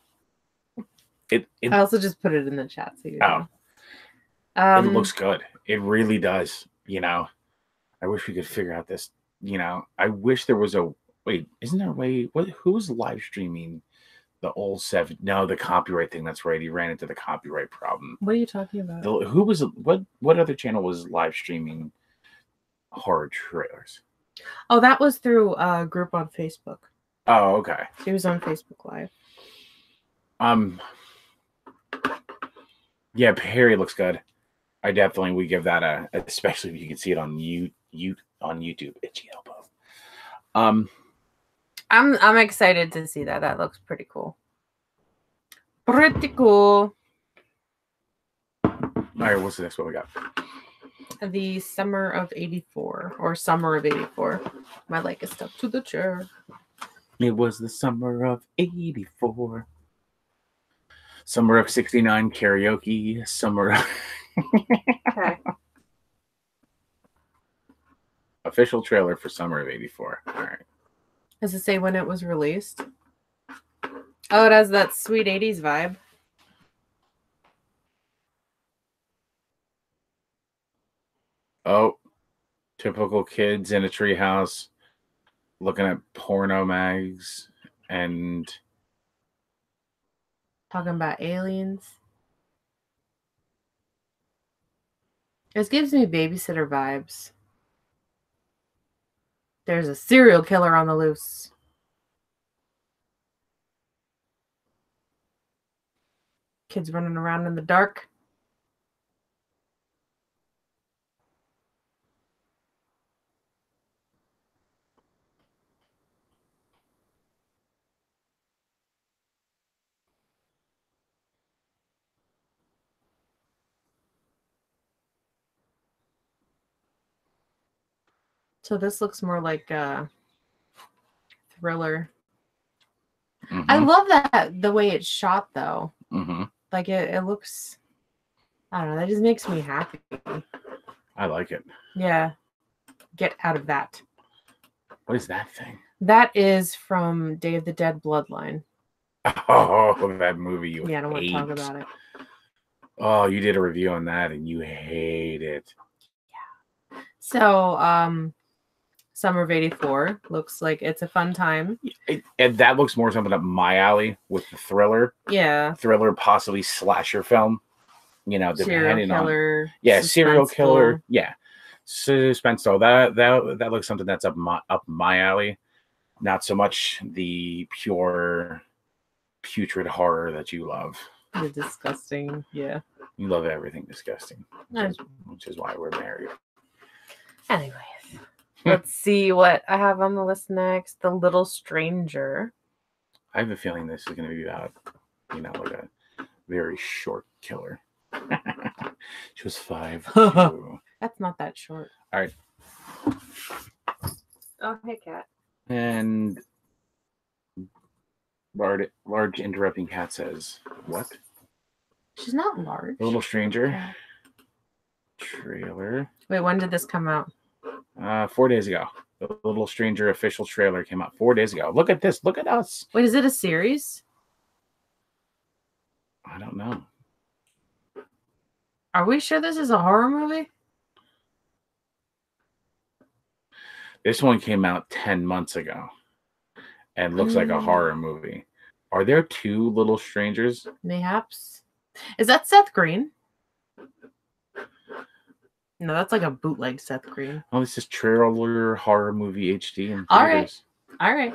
also just put it in the chat so you know. It looks good. It really does. You know, I wish we could figure out this. You know, I wish there was a wait. Isn't there a way? Who's live streaming the old seven? No, the copyright thing. That's right. He ran into the copyright problem. What are you talking about? Who was what other channel was live streaming horror trailers? Oh, that was through a group on Facebook. Oh, okay. She was on Facebook Live. Yeah, Perry looks good. I definitely would give that especially if you can see it on YouTube. Itchy elbow. I'm excited to see that. That looks pretty cool. Pretty cool. All right, what's the next one we got? The Summer of 84 or Summer of 84. My leg is stuck to the chair. It was the summer of 84. Summer of 69 karaoke. Summer of... Okay. Official trailer for Summer of 84. All right. Does it say when it was released? Oh, it has that sweet 80s vibe. Oh, typical kids in a treehouse looking at porno mags and Talking about aliens. This gives me babysitter vibes. There's a serial killer on the loose. Kids running around in the dark. So this looks more like a thriller. Mm-hmm. I love that the way it's shot though. Mm-hmm. Like it looks, I don't know, that just makes me happy. I like it. Yeah. Get out of that. What is that thing? That is from Day of the Dead Bloodline. Oh, that movie you hate. Yeah, I don't want to talk about it. Oh, you did a review on that and you hate it. Yeah. So, Summer of '84 looks like it's a fun time. And that looks more something up my alley with the thriller. Yeah. Thriller, possibly slasher film. You know, depending serial killer. on serial killer. Yeah. Suspense. So that looks something that's up my alley. Not so much the pure putrid horror that you love. The disgusting, yeah. You love everything disgusting, which is why we're married. Anyways, let's see what I have on the list next. The Little Stranger. I have a feeling this is going to be about, like a very short killer. She was 5'2". That's not that short. All right. Oh, hey, cat. And large interrupting cat says, "What? She's not large." The Little Stranger trailer. Wait, when did this come out? 4 days ago. The Little Stranger official trailer came out 4 days ago. Look at this. Look at us. Wait, is it a series? I don't know. Are we sure this is a horror movie? This one came out 10 months ago and looks like a horror movie. Are there 2 Little Strangers? Mayhaps. Is that Seth Green? No, that's like a bootleg Seth Green. Oh, this is trailer horror movie HD in theaters. All right.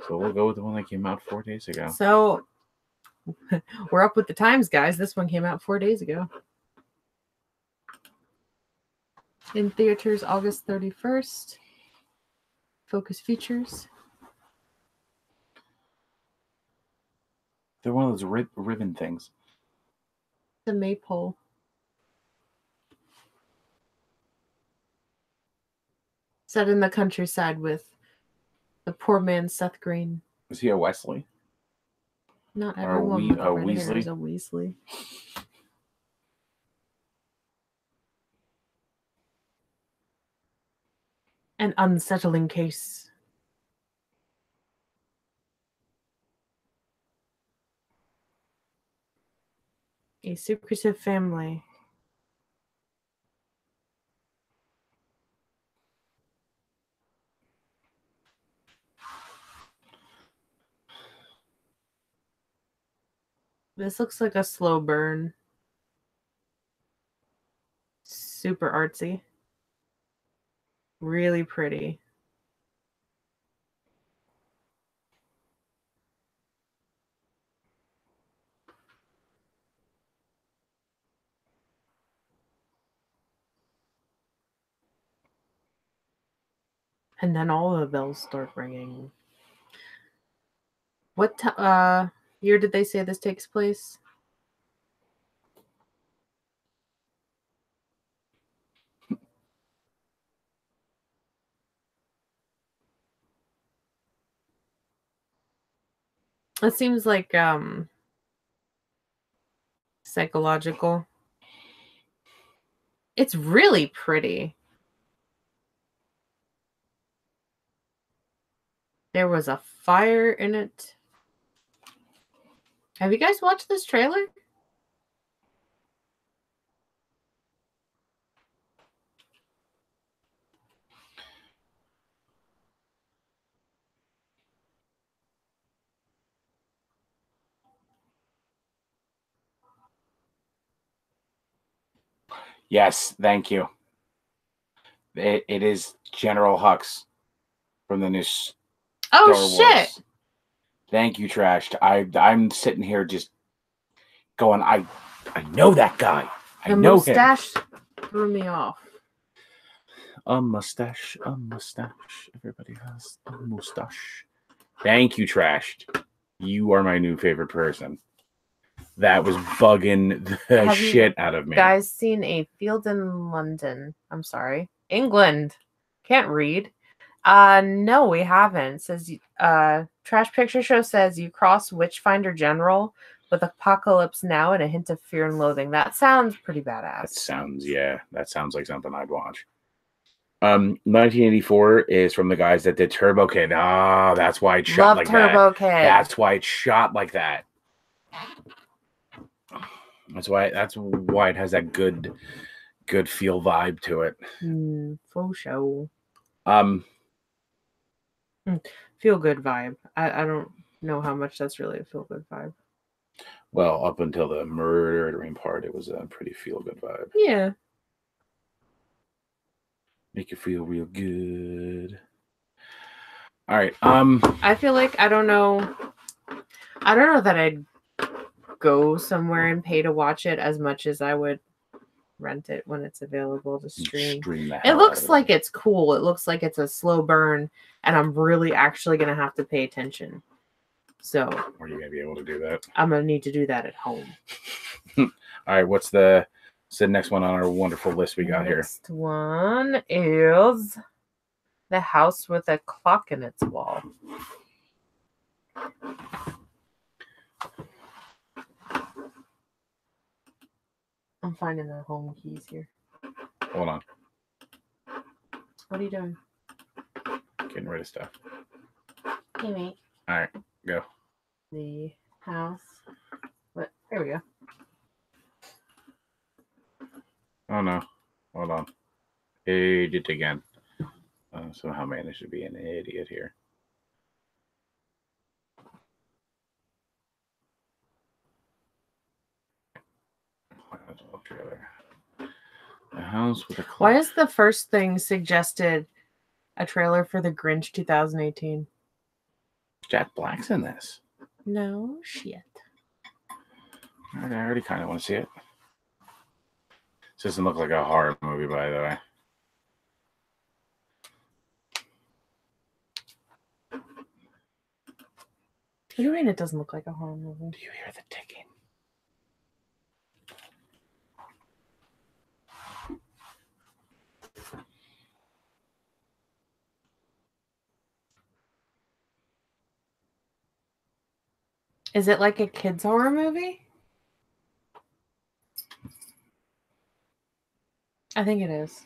So we'll go with the one that came out 4 days ago. So we're up with the times, guys. This one came out 4 days ago. In theaters, August 31st. Focus Features. They're one of those ribbon things. The Maypole. Set in the countryside with the poor man Seth Green. Is he a Wesley? Not everyone with red hair is a Weasley. An unsettling case. A secretive family. This looks like a slow burn. Super artsy. Really pretty. And then all the bells start ringing. What year did they say this takes place? It seems like psychological. It's really pretty. There was a fire in it. Have you guys watched this trailer? Yes, thank you. It is General Hux from the new Star Oh shit! Wars. Thank you, Trashed. I'm sitting here just going, I know that guy. I know him. The mustache threw me off. A mustache, a mustache. Everybody has a mustache. Thank you, Trashed. You are my new favorite person. That was bugging the shit out of me. Guys, seen a field in London? I'm sorry, England. Can't read. No, we haven't. It says Trash Picture Show says you cross Witchfinder General with Apocalypse Now and a hint of Fear and Loathing. That sounds pretty badass. That sounds like something I'd watch. 1984 is from the guys that did Turbo Kid. Ah, that's why it shot like that. Love Turbo Kid. That's why it shot like that. That's why it has that good feel vibe to it. For sure. Feel good vibe. I don't know how much that's really a feel good vibe. Well, up until the murdering part, it was a pretty feel good vibe. Yeah. Make you feel real good. All right. I feel like I don't know that I'd go somewhere and pay to watch it as much as I would rent it when it's available to stream. It looks like it's cool. It looks like it's a slow burn, and I'm really actually gonna have to pay attention. So are you gonna be able to do that? I'm gonna need to do that at home. All right, what's the next one on our wonderful list we got here? Next one is The House with a Clock in Its Wall. I'm finding the home keys here. Hold on. What are you doing? Getting rid of stuff. Hey, mate. All right, go. The house. What? There we go. Oh no. Hold on. Page it again. Somehow managed to be an idiot here. The House with a Clock. Why is the first thing suggested a trailer for The Grinch 2018? Jack Black's in this. No shit. I already kind of want to see it. This doesn't look like a horror movie, by the way. What do you mean it doesn't look like a horror movie? Do you hear the ticking? Is it like a kid's horror movie? I think it is.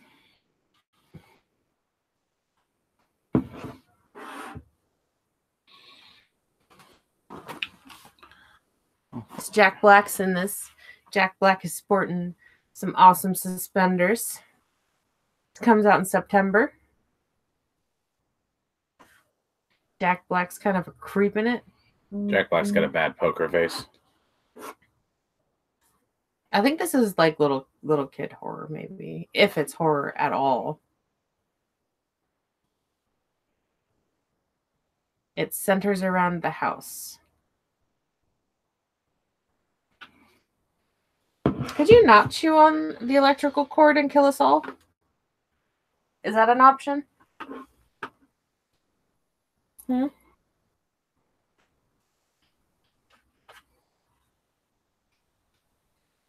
It's Jack Black's in this. Jack Black is sporting some awesome suspenders. It comes out in September. Jack Black's kind of a creep in it. Jack Black's got a bad poker face. I think this is like little kid horror, maybe, if it's horror at all. It centers around the house. Could you not chew on the electrical cord and kill us all? Is that an option? Hmm?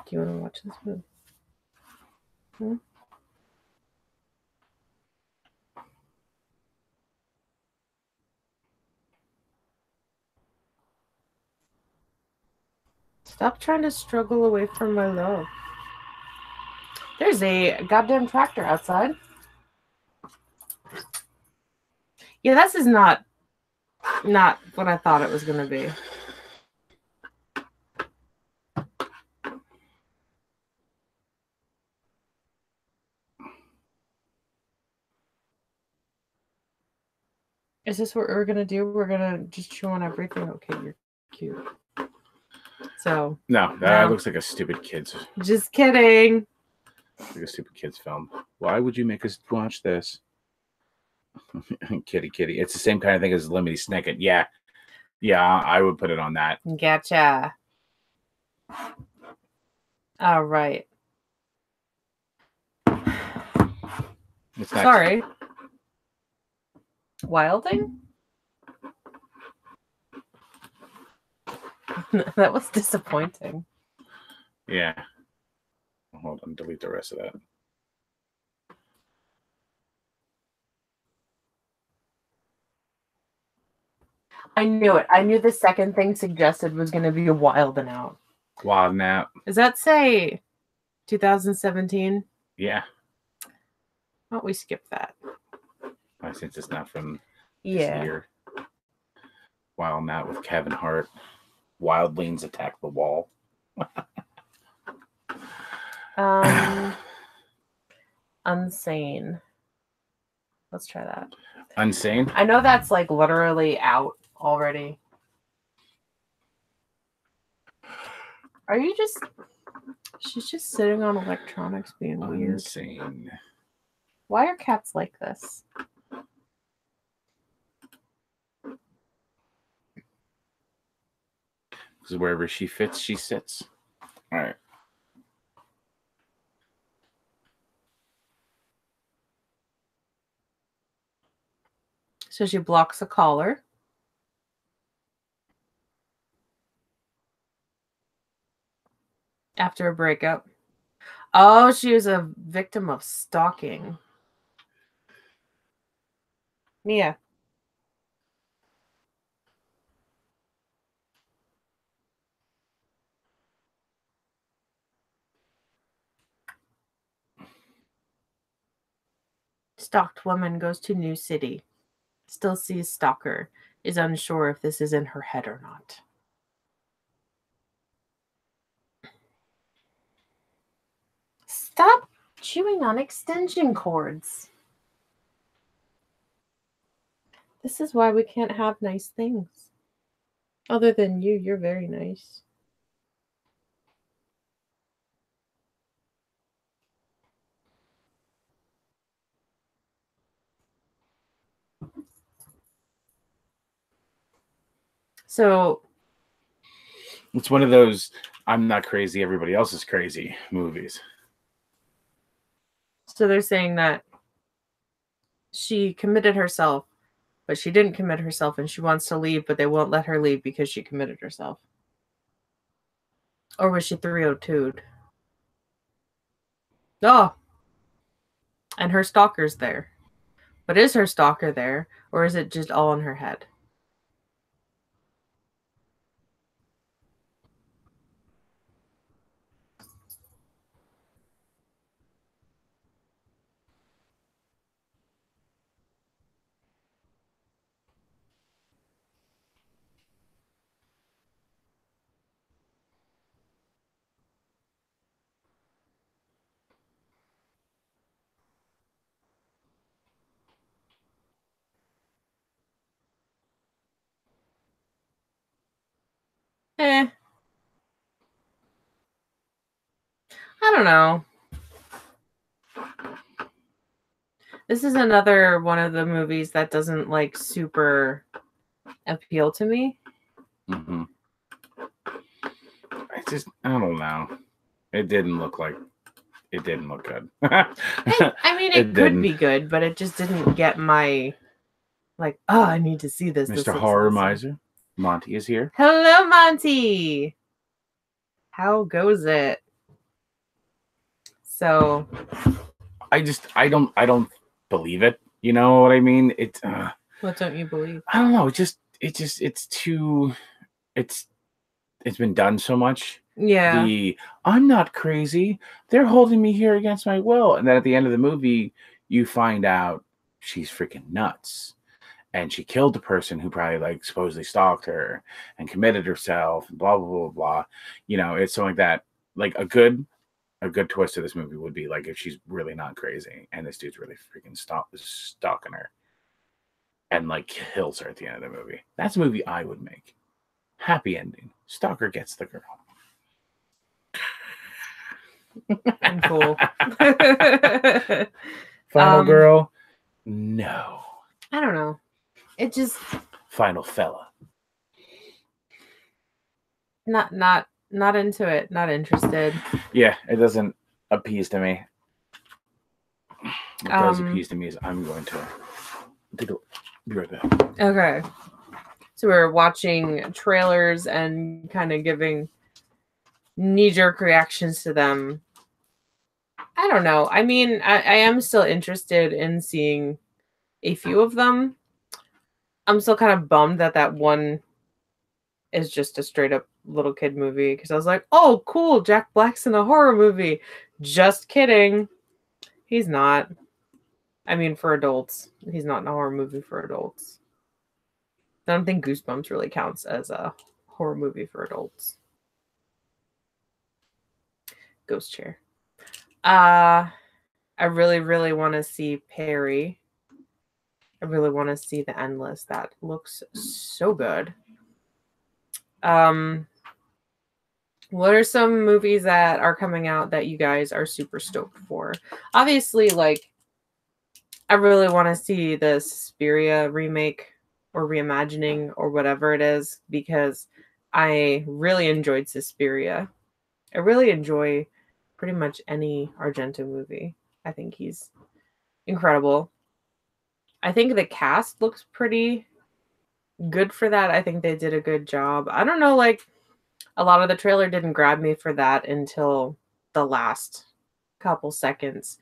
Do you want to watch this movie? Hmm? Stop trying to struggle away from my love. There's a goddamn tractor outside. Yeah, this is not what I thought it was going to be. Is this what we're going to do? We're going to just chew on everything? Okay, you're cute. So. No, that looks like a stupid kid's. Just kidding. Like a stupid kids film. Why would you make us watch this? Kitty. It's the same kind of thing as Lemony Snicket. Yeah. Yeah, I would put it on that. Gotcha. All right. It's not Sorry. Wilding? That was disappointing. Yeah. Hold on, delete the rest of that. I knew it. I knew the second thing suggested was going to be a Wild and Out. Wild and Out. Does that say 2017? Yeah. Why don't we skip that? Since it's not from this year. Wild and Out with Kevin Hart. Wildlings attack the wall. Unsane. Let's try that. Unsane? I know that's like literally out already. Are you just... She's just sitting on electronics being weird. Insane. Why are cats like this? Because wherever she fits, she sits. All right. So she blocks a caller. After a breakup. Oh, she was a victim of stalking. Mia. Stalked woman goes to new city. Still sees stalker. Is unsure if this is in her head or not. Stop chewing on extension cords. This is why we can't have nice things. Other than you, you're very nice. So it's one of those I'm not crazy, everybody else is crazy movies. So they're saying that she committed herself, but she didn't commit herself and she wants to leave, but they won't let her leave because she committed herself. Or was she 302'd? Oh. And her stalker's there. But is her stalker there, or is it just all in her head? I don't know. This is another one of the movies that doesn't like super appeal to me. Mm-hmm. I don't know. It didn't look good. I mean, it could be good, but it just didn't get my, like, oh, I need to see this. Mr. Horror Miser, Monty is here. Hello, Monty. How goes it? So, I don't believe it. You know what I mean? what don't you believe? I don't know. It's been done so much. Yeah. I'm not crazy. They're holding me here against my will. And then at the end of the movie, you find out she's freaking nuts. And she killed the person who probably like supposedly stalked her and committed herself, and blah, blah, blah, blah. You know, it's something like that. Like a good twist to this movie would be like if she's really not crazy and this dude's really freaking stalking her and like kills her at the end of the movie. That's a movie I would make. Happy ending. Stalker gets the girl. I'm cool. Final girl? No. I don't know. It just Final fella. not into it. Not interested. Yeah, it doesn't appease to me. What does appease to me is I'm going to be right back. Okay. So we're watching trailers and kind of giving knee-jerk reactions to them. I don't know. I mean, I am still interested in seeing a few of them. I'm still kind of bummed that one is just a straight up little kid movie because I was like, oh, cool, Jack Black's in a horror movie. Just kidding. He's not. I mean, for adults. He's not in a horror movie for adults. I don't think Goosebumps really counts as a horror movie for adults. Ghost chair. I really, really want to see Perry. I really want to see The Endless. That looks so good. What are some movies that are coming out that you guys are super stoked for? Obviously, like, I really want to see the Suspiria remake or reimagining or whatever it is because I really enjoyed Suspiria. I really enjoy pretty much any Argento movie. I think he's incredible. I think the cast looks pretty good for that. I think they did a good job. I don't know, like, a lot of the trailer didn't grab me for that until the last couple seconds,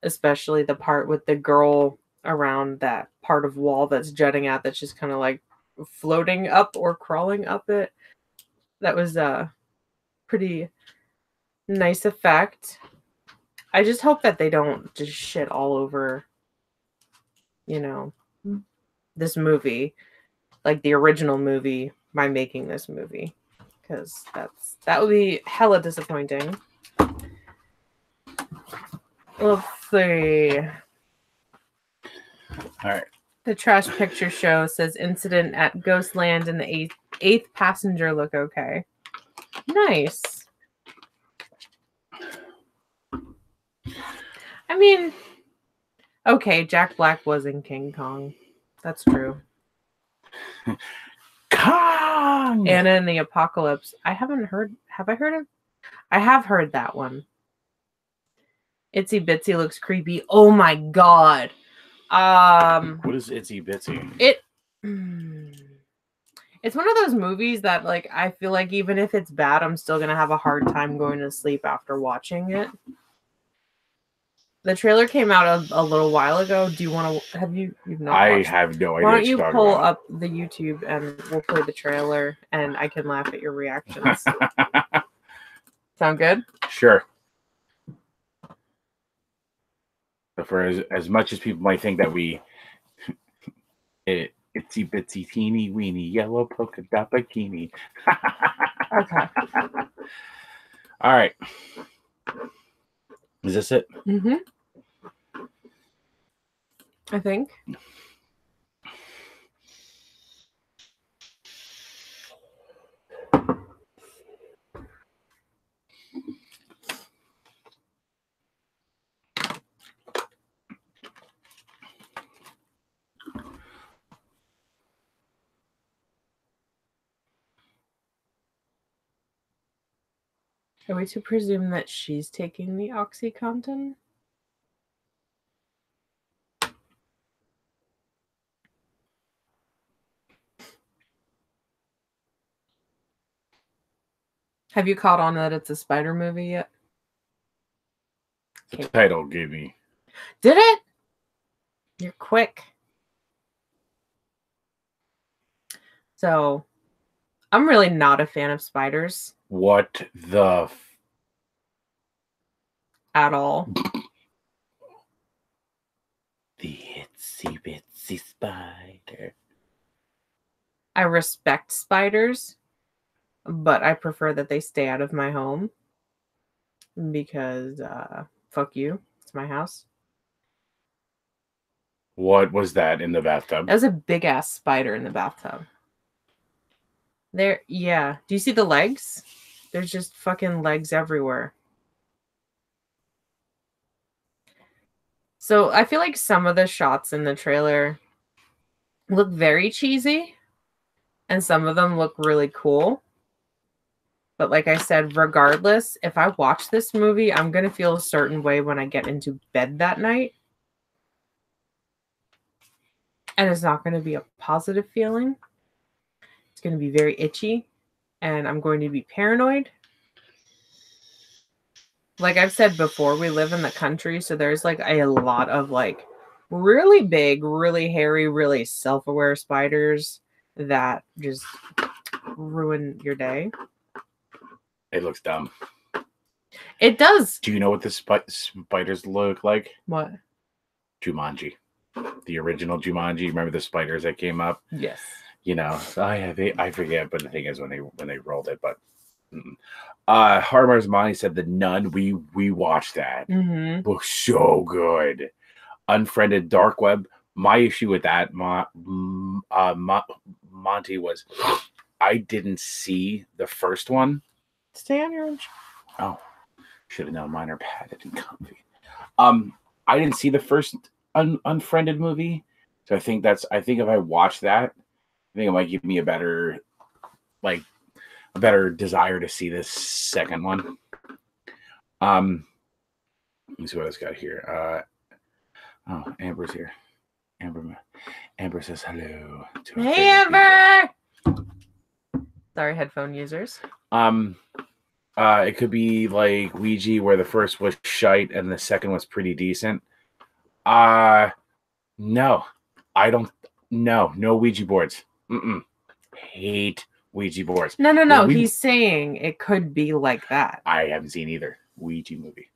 especially the part with the girl around that part of wall that's jutting out that's just kind of like floating up or crawling up it. That was a pretty nice effect. I just hope that they don't just shit all over, you know, this movie, like the original movie, by making this movie, because that would be hella disappointing. Let's see. All right. The Trash Picture Show says incident at Ghostland and the eighth passenger look okay. Nice. I mean, okay, Jack Black was in King Kong. That's true. Kong! Anna and the Apocalypse. I haven't heard. Have I heard of? I have heard that one. Itsy Bitsy looks creepy. Oh my god. What is Itsy Bitsy? It's one of those movies that, like, I feel like even if it's bad, I'm still gonna have a hard time going to sleep after watching it. The trailer came out a little while ago. Do you want to? Have you? You've not. I have no idea. Why don't you pull up the YouTube and we'll play the trailer, and I can laugh at your reactions. Sound good? Sure. But for as much as people might think that we itsy bitsy teeny weeny yellow polka dot bikini. Okay. All right. Is this it? Mm-hmm. I think. Are we to presume that she's taking the OxyContin? Have you caught on that it's a spider movie yet? The title gave me. Did it? You're quick. So, I'm really not a fan of spiders. What the at all. The itsy bitsy spider. I respect spiders, but I prefer that they stay out of my home because fuck you. It's my house. What was that in the bathtub? That was a big ass spider in the bathtub. There, yeah. Do you see the legs? There's just fucking legs everywhere. So I feel like some of the shots in the trailer look very cheesy, and some of them look really cool. But like I said, regardless, if I watch this movie, I'm going to feel a certain way when I get into bed that night. And it's not going to be a positive feeling. It's going to be very itchy, and I'm going to be paranoid. Like I've said before, we live in the country, so there's like a lot of like really big, really hairy, really self-aware spiders that just ruin your day. It looks dumb. It does. Do you know what the spiders look like? What? Jumanji. The original Jumanji. Remember the spiders that came up? Yes. You know, I forget, but the thing is when they rolled it, but Harmar's Monty said The Nun. We watched that. Mm-hmm. Looks so good. Unfriended Dark Web. My issue with that, Monty, was I didn't see the first one. Stay on your own. Oh, should have known mine are padded and comfy. I didn't see the first Unfriended movie, so I think if I watch that, I think it might give me a better desire to see this second one. Let me see what it's got here. Oh, Amber's here. Amber says hello. Hey, Amber. Sorry, headphone users. It could be like Ouija, where the first was shite and the second was pretty decent. No, I don't. No Ouija boards. Hate Ouija boards. No. He's saying it could be like that. I haven't seen either Ouija movie.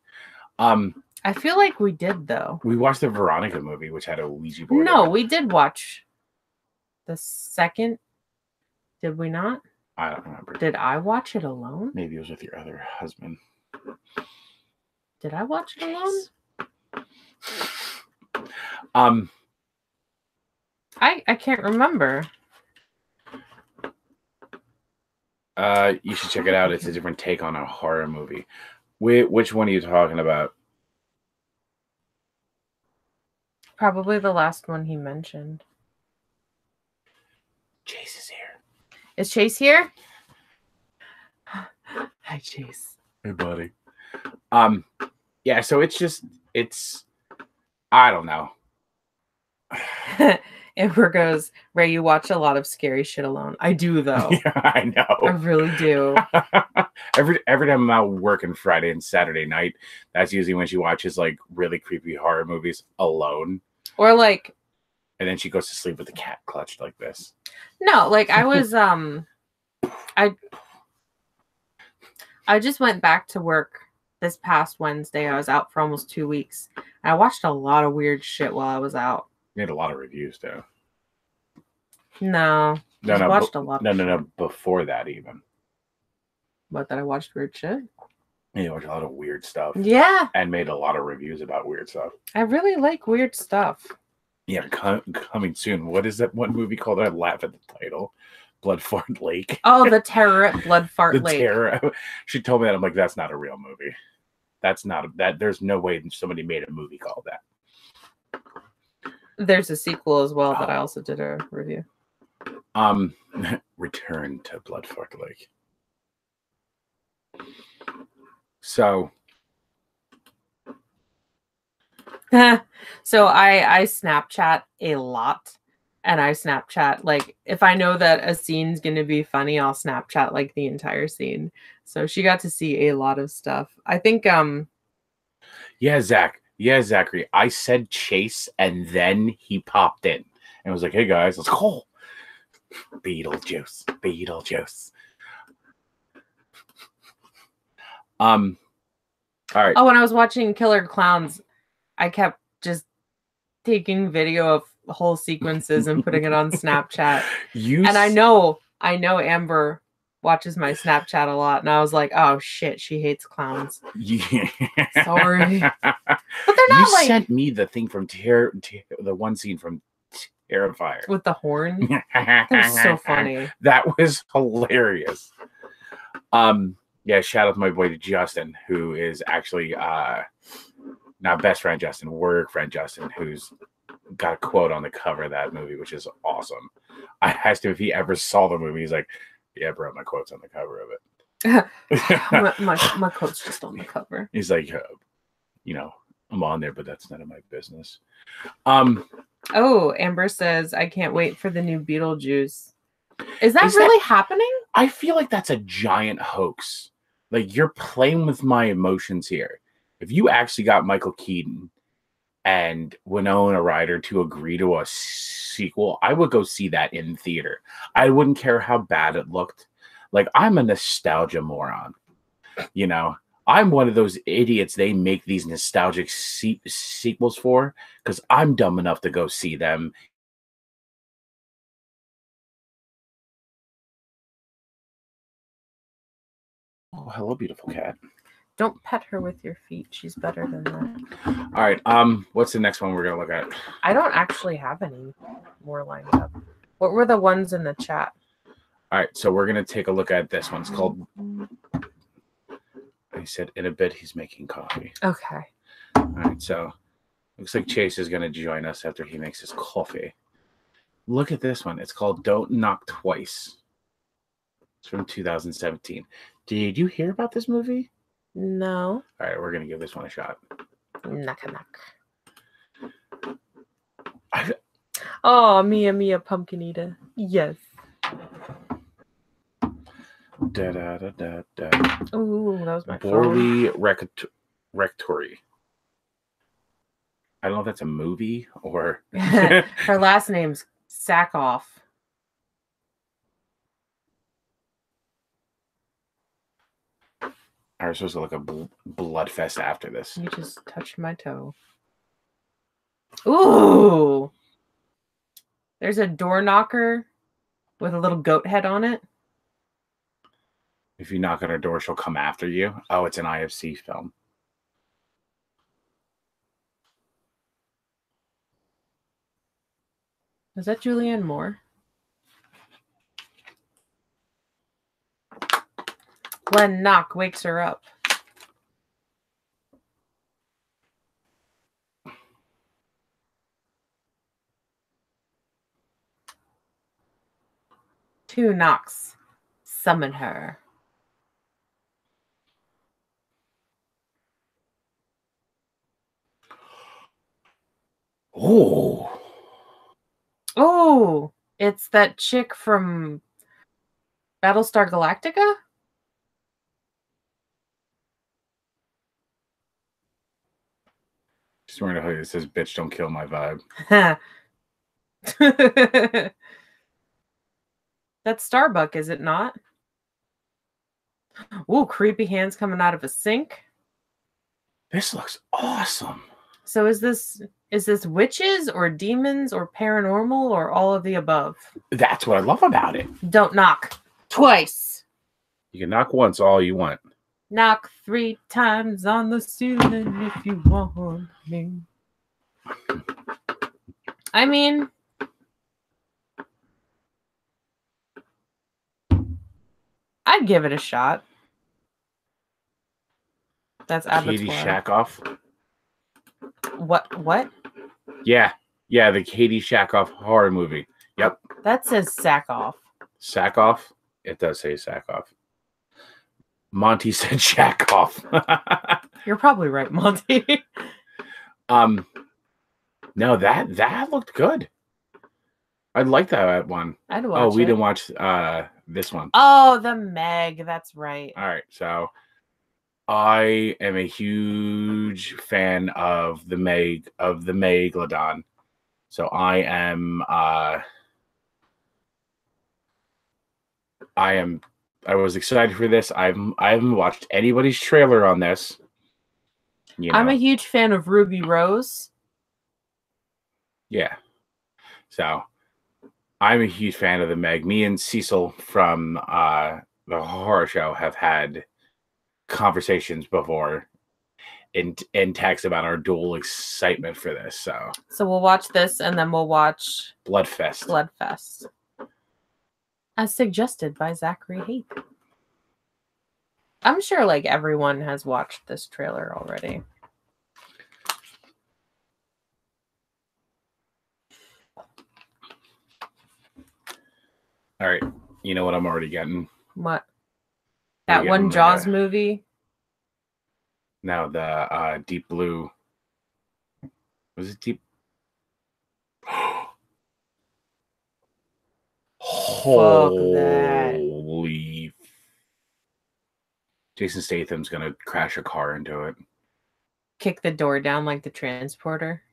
I feel like we did though. We watched the Veronica movie, which had a Ouija board. No, we did watch the second. Did we not? I don't remember. Did I watch it alone? Maybe it was with your other husband. Did I watch it alone? I can't remember. You should check it out. It's a different take on a horror movie. Which one are you talking about? Probably the last one he mentioned. Chase is here. Is Chase here? Hi, Chase. Hey, buddy. Yeah, so it's I don't know. Amber goes, Ray, you watch a lot of scary shit alone. I do, though. Yeah, I know. I really do. Every time I'm out working Friday and Saturday night, that's usually when she watches like really creepy horror movies alone. Or like, and then she goes to sleep with the cat clutched like this. No, like I was I just went back to work this past Wednesday. I was out for almost 2 weeks. I watched a lot of weird shit while I was out. You had a lot of reviews though. No. Watched a lot. No. Before that, even. What, that I watched weird shit? Yeah, you watched a lot of weird stuff. Yeah. And made a lot of reviews about weird stuff. I really like weird stuff. Yeah, coming soon. What is that one movie called? I laugh at the title. Blood Fart Lake. Oh, The Terror at Blood Fart The Lake. Terror. She told me that. I'm like, that's not a real movie. That's not that. There's no way somebody made a movie called that. There's a sequel as well that I also did a review. Return to Blood Fart Lake. So I Snapchat a lot, and I Snapchat like if I know that a scene's gonna be funny, I'll Snapchat like the entire scene. So she got to see a lot of stuff. I think yeah, Zachary. I said Chase, and then he popped in and was like, "Hey guys, let's go." Beetlejuice. All right. Oh, when I was watching Killer Clowns, I kept just taking video of whole sequences and putting it on Snapchat. And I know Amber watches my Snapchat a lot, and I was like, oh shit, she hates clowns. Yeah. Sorry. But they're not you sent me the thing from the one scene from Terrifier. With the horn. They're so funny. That was hilarious. Yeah, shout out to my boy Justin, who is actually not best friend Justin, work friend Justin, who's got a quote on the cover of that movie, which is awesome. I asked him if he ever saw the movie. He's like, yeah, bro, my quote's on the cover of it. my quote's just on the cover. He's like, you know, I'm on there, but that's none of my business. Oh, Amber says, I can't wait for the new Beetlejuice. Is that really happening? I feel like that's a giant hoax. Like, you're playing with my emotions here. If you actually got Michael Keaton and Winona Ryder to agree to a sequel, I would go see that in theater. I wouldn't care how bad it looked. Like, I'm a nostalgia moron. You know, I'm one of those idiots they make these nostalgic sequels for, because I'm dumb enough to go see them. Oh, hello, beautiful cat. Don't pet her with your feet. She's better than that. All right. What's the next one we're gonna look at? I don't actually have any more lined up. What were the ones in the chat? All right, so we're gonna take a look at this one. It's called. He said in a bit he's making coffee. Okay. All right, so looks like Chase is gonna join us after he makes his coffee. Look at this one. It's called "Don't Knock Twice." It's from 2017. Did you hear about this movie? No. All right, we're gonna give this one a shot. Knock. Oh, Mia Pumpkin Eater. Yes. Da da da da da. Ooh, that was my Borley Rectory. I don't know if that's a movie or. Her last name's Sackoff. I was supposed to look a blood fest after this. You just touched my toe. Ooh. There's a door knocker with a little goat head on it. If you knock on her door, she'll come after you. Oh, it's an IFC film. Is that Julianne Moore? Glenn knock wakes her up. Two knocks summon her. Oh, it's that chick from Battlestar Galactica? Just wearing a hoodie that says, "Bitch, don't kill my vibe." That's Starbuck, is it not? Ooh, creepy hands coming out of a sink. This looks awesome. So is this witches or demons or paranormal or all of the above? That's what I love about it. Don't knock twice. You can knock once all you want. Knock 3 times on the ceiling if you want me. I mean, I'd give it a shot. That's Abattoir. Katie Shackoff. What? Yeah, the Katie Shackoff horror movie. Yep. That says Sackoff. Sackoff? It does say Sackoff. Monty said Shackoff. You're probably right, Monty. No, that looked good. I like that one. I'd watch we it. didn't watch this one. Oh, the Meg. That's right. All right, so I am a huge fan of the Megalodon. So I was excited for this. I haven't watched anybody's trailer on this. You know. I'm a huge fan of Ruby Rose. Yeah. So I'm a huge fan of the Meg. Me and Cecil from the horror show have had conversations before in text about our dual excitement for this. So we'll watch this and then we'll watch Bloodfest. As suggested by Zachary Heath. I'm sure like everyone has watched this trailer already. All right. You know what I'm already getting? What? Already That one getting, Jaws movie? now the Deep Blue. Was it Deep? Fuck that. Holy. Jason Statham's going to crash a car into it. Kick the door down like the transporter.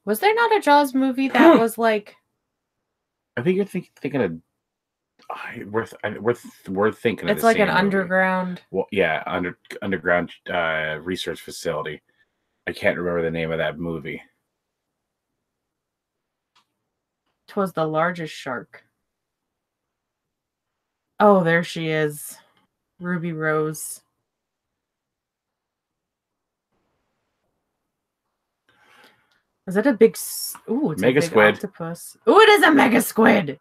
Was there not a Jaws movie that was like... I think you're thinking of... We're thinking of It's the like same an movie. underground... Well, yeah, underground research facility. I can't remember the name of that movie. 'Twas the largest shark. Oh, there she is. Ruby Rose. Is that a big... Ooh, it's Mega a big squid. octopus. Ooh, it is a mega squid!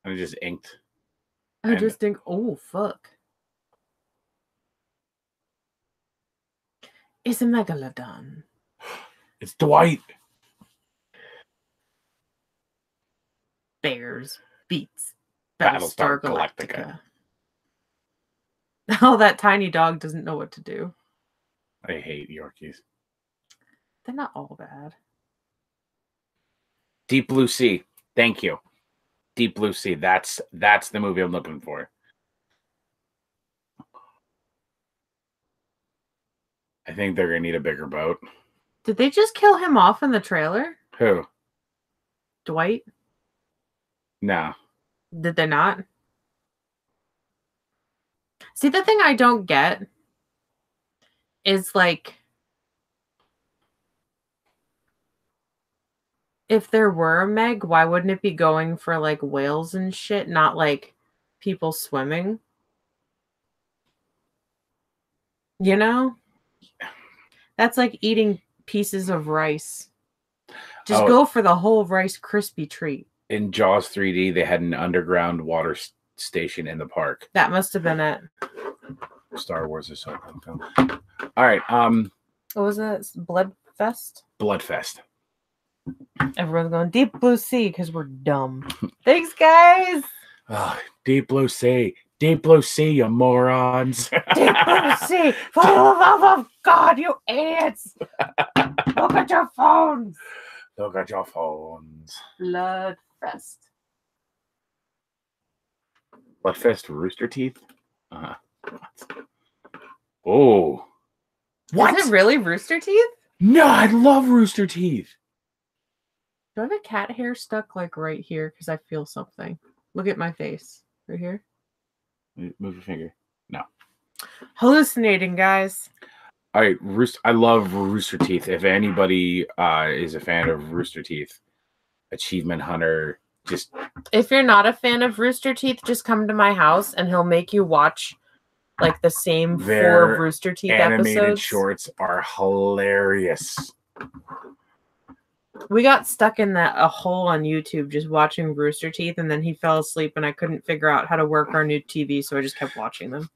And it just inked. I just think, oh, fuck. It's a megalodon. It's Dwight. Bears beats Battlestar Battlestar Galactica. Galactica. Oh, that tiny dog doesn't know what to do. I hate Yorkies. They're not all bad. Deep Blue Sea. Thank you. Deep Blue Sea. That's the movie I'm looking for. I think they're gonna need a bigger boat. Did they just kill him off in the trailer? Who? Dwight? No. Did they not? See, the thing I don't get is like, if there were a Meg, why wouldn't it be going for like whales and shit, not like people swimming? You know? That's like eating pieces of rice. Just go for the whole Rice Krispie treat. In Jaws 3D, they had an underground water station in the park. That must have been it. Star Wars is so cool. All right. What was it? Bloodfest? Bloodfest. Everyone's going Deep Blue Sea because we're dumb. Thanks, guys. Deep Blue Sea. Deep Blue Sea, you morons. Deep Blue Sea. For the love of God, you idiots. Look at your phones. Look at your phones. Bloodfest. Bloodfest Rooster Teeth? Oh. What? Is it really Rooster Teeth? No, I love Rooster Teeth. Do I have a cat hair stuck like right here? Because I feel something. Look at my face. Right here. Move your finger. No. Hallucinating, guys. All right, I love Rooster Teeth. If anybody is a fan of Rooster Teeth, Achievement Hunter, just... If you're not a fan of Rooster Teeth, just come to my house and he'll make you watch like the same 4 Rooster Teeth animated episodes. Shorts are hilarious. We got stuck in a hole on YouTube just watching Rooster Teeth, and then he fell asleep and I couldn't figure out how to work our new TV, so I just kept watching them.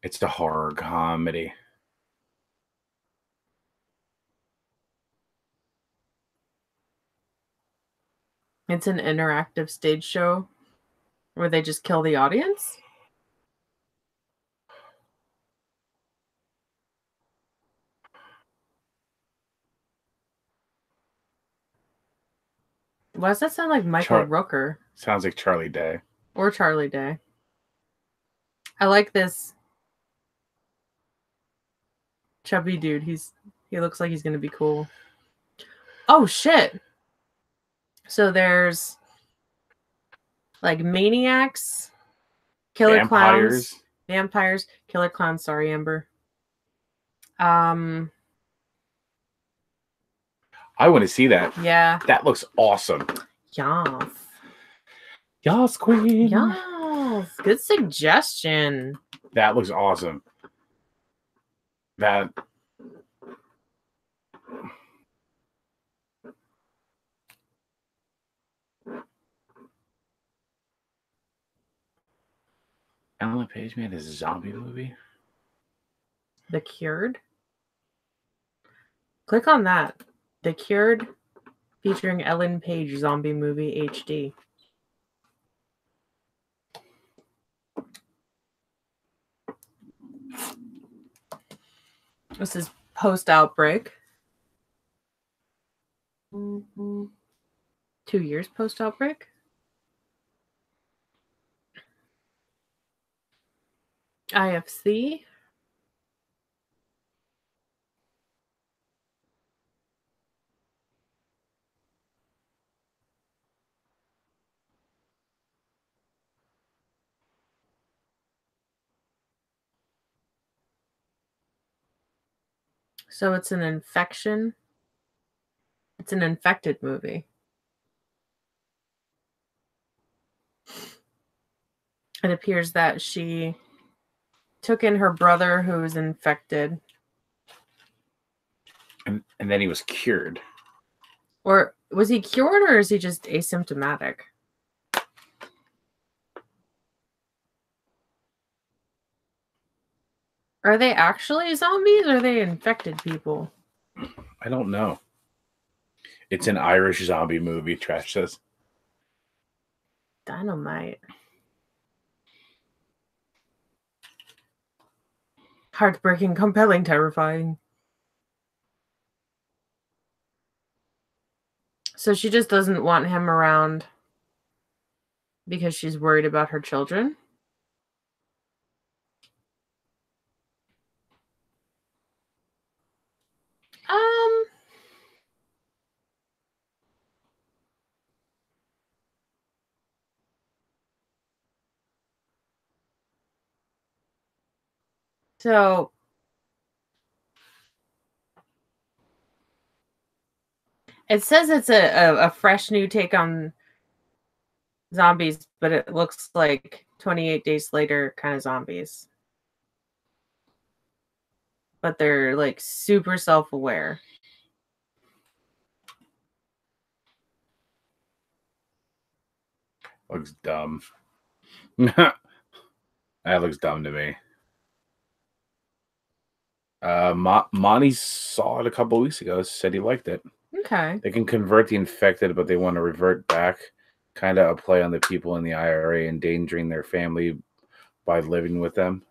It's a horror comedy. It's an interactive stage show where they just kill the audience? Why does that sound like Michael Rooker? Sounds like Charlie Day. Or Charlie Day. I like this chubby dude. He looks like he's gonna be cool. Oh shit. So there's like maniacs, killer clowns, vampires, killer clowns. Sorry, Amber. I want to see that. Yeah. That looks awesome. Yes. Yes, queen. Yes. Good suggestion. That looks awesome. That... Ellen Page made a zombie movie? The Cured? Click on that. The Cured featuring Ellen Page zombie movie HD. This is post-outbreak. 2 years post-outbreak. IFC. So it's an infection. It's an infected movie. It appears that she took in her brother who was infected. And then he was cured. Or was he cured, or is he just asymptomatic? Are they actually zombies, or are they infected people? I don't know. It's an Irish zombie movie, Trash says. Dynamite. Heartbreaking, compelling, terrifying. So she just doesn't want him around because she's worried about her children? So it says it's a fresh new take on zombies, but it looks like 28 Days Later kind of zombies. But they're like super self-aware. Looks dumb. That looks dumb to me. Monty saw it a couple weeks ago. Said he liked it. Okay. They can convert the infected, but they want to revert back. Kind of a play on the people in the IRA endangering their family by living with them.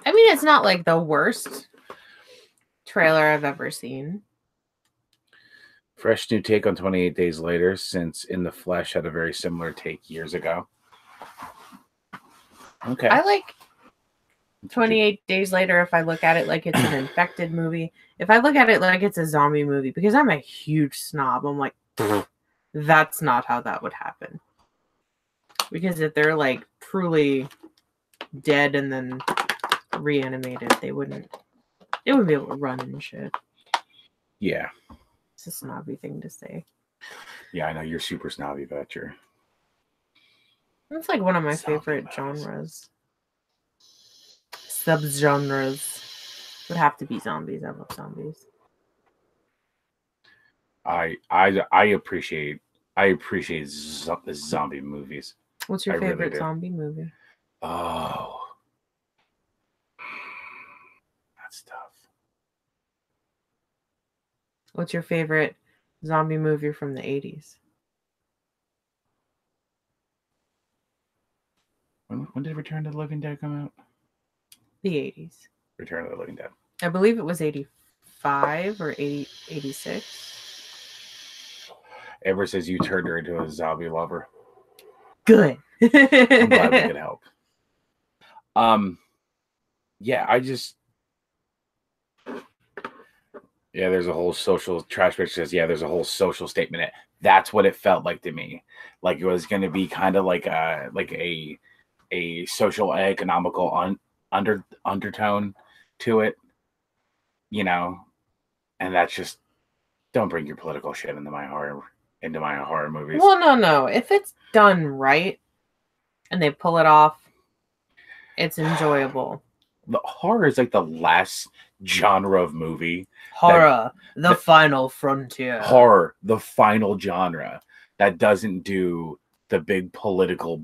I mean, it's not like the worst trailer I've ever seen. Fresh new take on 28 Days Later, since In the Flesh had a very similar take years ago. Okay. I like 28 Days Later if I look at it like it's an infected movie. If I look at it like it's a zombie movie, because I'm a huge snob, I'm like, that's not how that would happen. Because if they're like truly dead and then reanimated, they wouldn't be able to run and shit. Yeah. It's a snobby thing to say. Yeah, I know you're super snobby about your. It's like one of my favorite genres. Subgenres would have to be zombies. I love zombies. I appreciate zombie movies. What's your favorite zombie movie? Oh, that's tough. What's your favorite zombie movie from the 80s? When did Return of the Living Dead come out? The 80s. Return of the Living Dead. I believe it was 85 or 86. Ever says you turned her into a zombie lover. Good. I'm glad we could help. Yeah, there's a whole social trash bitch says, there's a whole social statement. That's what it felt like to me. Like it was going to be kind of like a social economical undertone to it, and that's just, don't bring your political shit into my horror movies. Well, no. If it's done right and they pull it off, it's enjoyable. The horror is like the last genre of movie. Horror, the final frontier. Horror, the final genre that doesn't do the big political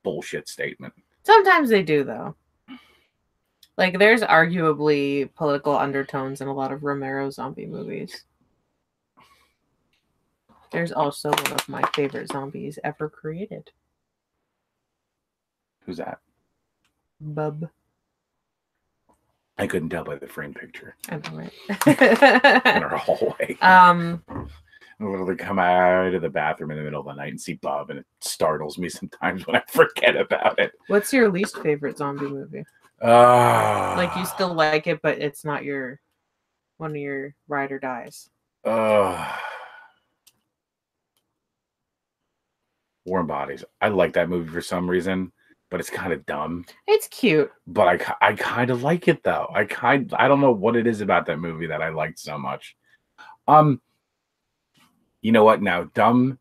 bullshit statement. Sometimes they do, though. Like, there's arguably political undertones in a lot of Romero zombie movies. There's also one of my favorite zombies ever created. Who's that? Bub. I couldn't tell by the frame picture. I know, right? In our hallway. I literally come out of the bathroom in the middle of the night and see Bob, and it startles me sometimes when I forget about it. What's your least favorite zombie movie? Like, you still like it, but it's not one of your ride or dies. Warm Bodies. I like that movie for some reason, but it's kind of dumb. It's cute. But I kind of like it, though. I don't know what it is about that movie that I liked so much. You know what? Now, dumb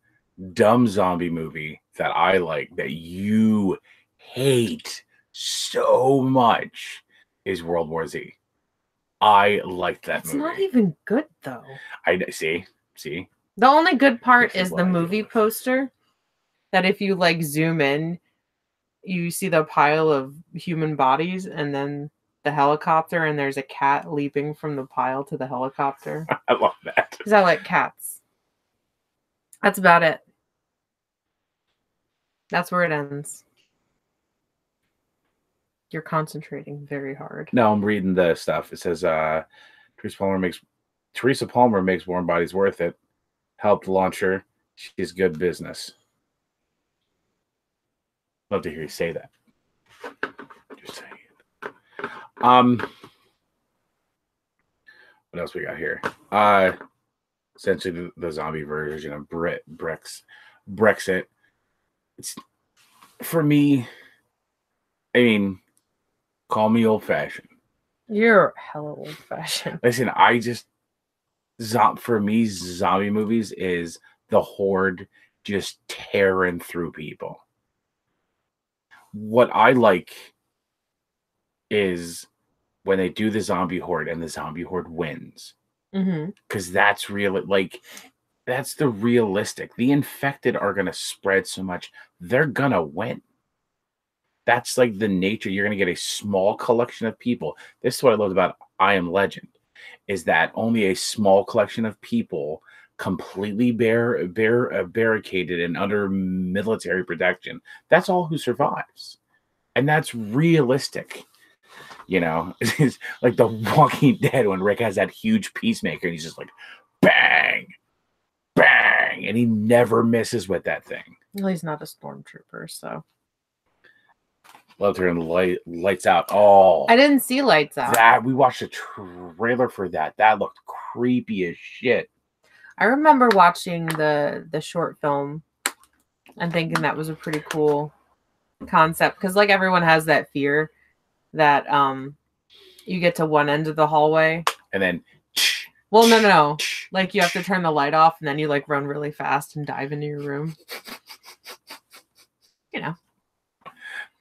zombie movie that I like that you hate so much is World War Z. I like that movie. It's not even good, though. I see. The only good part is the movie poster. That if you like zoom in, you see the pile of human bodies, and then the helicopter, and there's a cat leaping from the pile to the helicopter. I love that because I like cats. That's about it. That's where it ends. You're concentrating very hard. No, I'm reading the stuff. It says Teresa Palmer makes Warm Bodies worth it. Helped launch her. She's good business. Love to hear you say that. Just saying it. What else we got here? Essentially the zombie version of Brexit. It's for me. I mean, call me old-fashioned. You're hella old-fashioned. Listen, for me, zombie movies is the horde just tearing through people. What I like is when they do the zombie horde and the zombie horde wins. Because that's real. Like, that's the realistic. The infected are going to spread so much. They're going to win. That's like the nature. You're going to get a small collection of people. This is what I loved about I Am Legend, is that only a small collection of people completely barricaded and under military protection. That's all who survives. And that's realistic. You know, it's like The Walking Dead when Rick has that huge peacemaker and he's just like, bang, bang, and he never misses with that thing. Well, he's not a stormtrooper, so. Loved her in Lights Out. Oh, I didn't see Lights Out. That we watched a trailer for that. That looked creepy as shit. I remember watching the short film and thinking that was a pretty cool concept because, like, everyone has that fear that you get to one end of the hallway and then. Well, no. Like, you have to turn the light off and then you like run really fast and dive into your room. You know.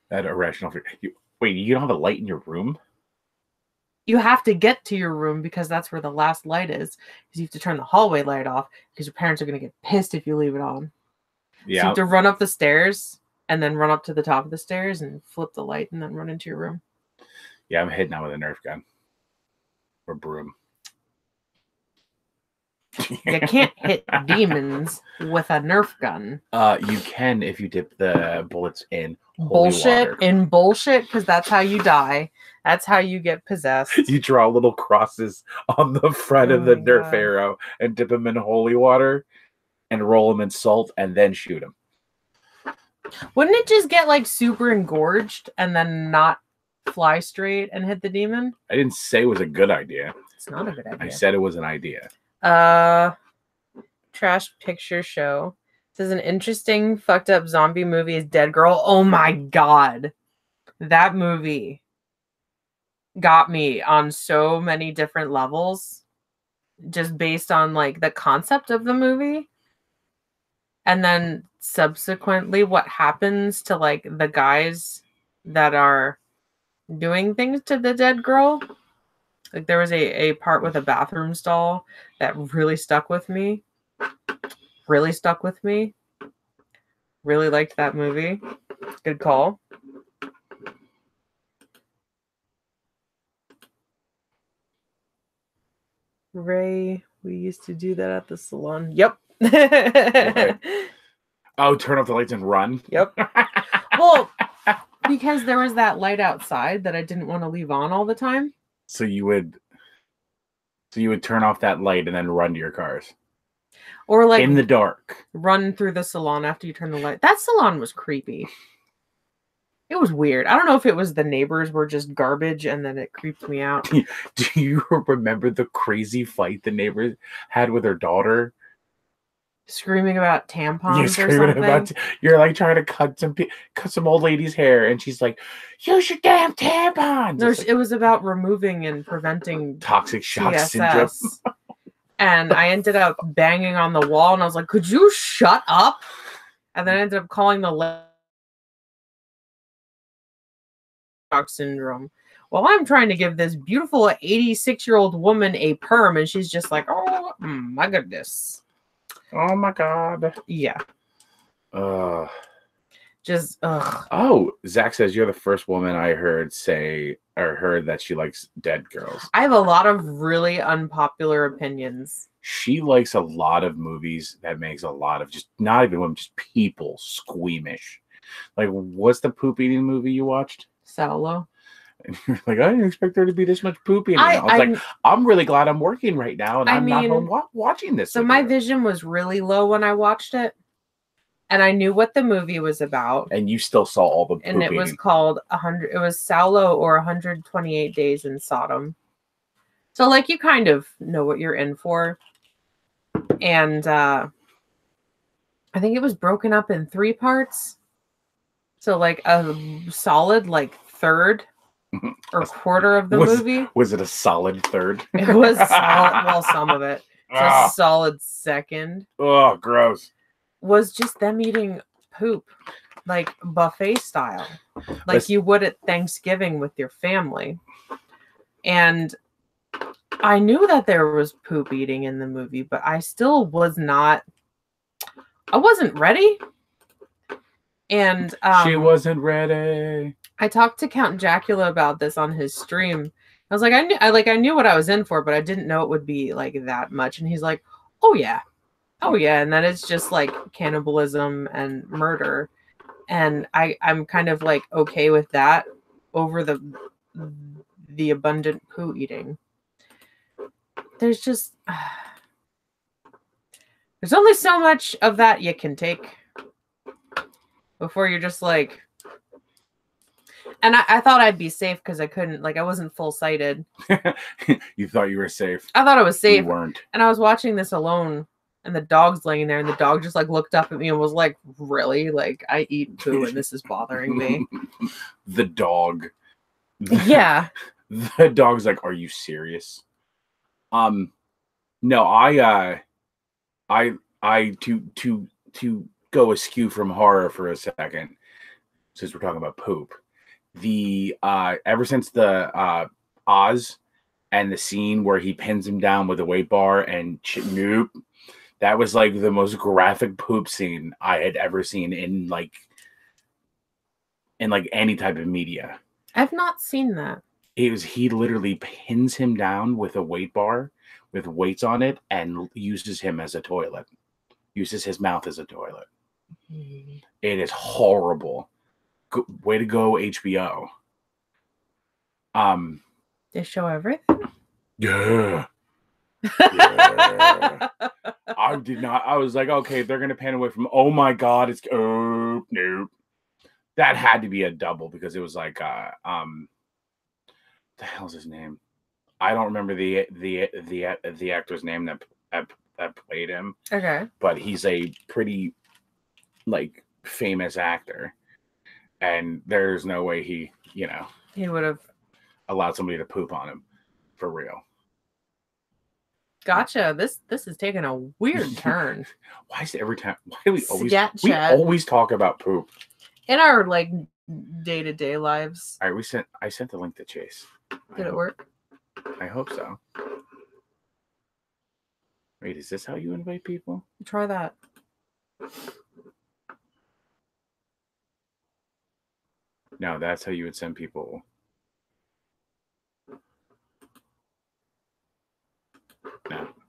That irrational fear. Wait, you don't have a light in your room? You have to get to your room because that's where the last light is. Because you have to turn the hallway light off because your parents are going to get pissed if you leave it on. Yeah. So you have to run up the stairs and then run up to the top of the stairs and flip the light and then run into your room. Yeah, I'm hitting that with a Nerf gun. Or broom. You can't hit demons with a Nerf gun. You can if you dip the bullets in bullshit because that's how you die. That's how you get possessed. You draw little crosses on the front of the Nerf arrow and dip them in holy water and roll them in salt and then shoot them. Wouldn't it just get like super engorged and then not fly straight and hit the demon? I didn't say it was a good idea. It's not a good idea. I said it was an idea. Trash picture show. This is an interesting fucked up zombie movie is Dead Girl. Oh my god. That movie got me on so many different levels just based on like the concept of the movie. And then subsequently what happens to like the guys that are doing things to the dead girl. Like there was a part with a bathroom stall that really stuck with me. really stuck with me. Really liked that movie. Good call. Ray, we used to do that at the salon. Yep. Oh, turn off the lights and run? Yep. Well, because there was that light outside that I didn't want to leave on all the time. So you would turn off that light and then run to your cars. Or like in the dark. Run through the salon after you turn the light. That salon was creepy. It was weird. I don't know if it was the neighbors were just garbage and then it creeped me out. Do you remember the crazy fight the neighbor had with her daughter? Screaming about tampons or something. You're like trying to cut some old lady's hair, and she's like, "Use your damn tampons." No, it was about removing and preventing toxic shock TSS. syndrome. And I ended up banging on the wall, and I was like, "Could you shut up?" And then I ended up calling the shock syndrome. Well, I'm trying to give this beautiful 86-year-old woman a perm, and she's just like, "Oh my goodness." Oh my god. Yeah. Just Oh, Zach says you're the first woman I heard that she likes dead girls. I have a lot of really unpopular opinions. She likes a lot of movies that makes a lot of just not even women, just people squeamish. Like, what's the poop eating movie you watched? Sallow. And you're like, I didn't expect there to be this much pooping. I was like, I'm really glad I'm working right now, and I'm not home watching this. So my vision was really low when I watched it, and I knew what the movie was about. And you still saw all the pooping. And it was called 100. It was Sallow or 128 Days in Sodom. So like you kind of know what you're in for, and I think it was broken up in 3 parts. So like a solid like third or quarter of the movie. Was it a solid third? It was solid. Well, some of it. A solid second. Oh, gross. Was just them eating poop, like buffet style, like you would at Thanksgiving with your family. And I knew that there was poop eating in the movie, but I still wasn't ready. And she wasn't ready. I talked to Count Jacula about this on his stream. I was like, I knew what I was in for, but I didn't know it would be like that much. And he's like, oh yeah. And then it's just like cannibalism and murder. And I'm kind of like okay with that over the abundant poo eating. There's just there's only so much of that you can take before you're just like. And I thought I'd be safe because I wasn't full sighted. You thought you were safe. I thought I was safe. You weren't. And I was watching this alone, and the dog's laying there, and the dog just like looked up at me and was like, really? Like, I eat poo and this is bothering me. The dog. Yeah. The dog's like, are you serious? No, to go askew from horror for a second, since we're talking about poop. Ever since the Oz and the scene where he pins him down with a weight bar and nope, that was like the most graphic poop scene I had ever seen in any type of media. I've not seen that. He literally pins him down with a weight bar with weights on it and uses him as a toilet. Uses his mouth as a toilet. Mm. It is horrible. Way to go, HBO. They show everything? Yeah. Yeah. I did not. I was like, okay, they're going to pan away from, oh my God, it's, oh, nope. That had to be a double because it was like, the hell's his name? I don't remember the actor's name that played him. Okay. But he's a pretty, like, famous actor. And there's no way he would have allowed somebody to poop on him for real. Gotcha. This is taking a weird turn. Why is it every time? Why do we always talk about poop in our like day-to-day lives? All right, I sent the link to Chase. Did it work? I hope so. Wait, is this how you invite people? Try that. No, that's how you would send people.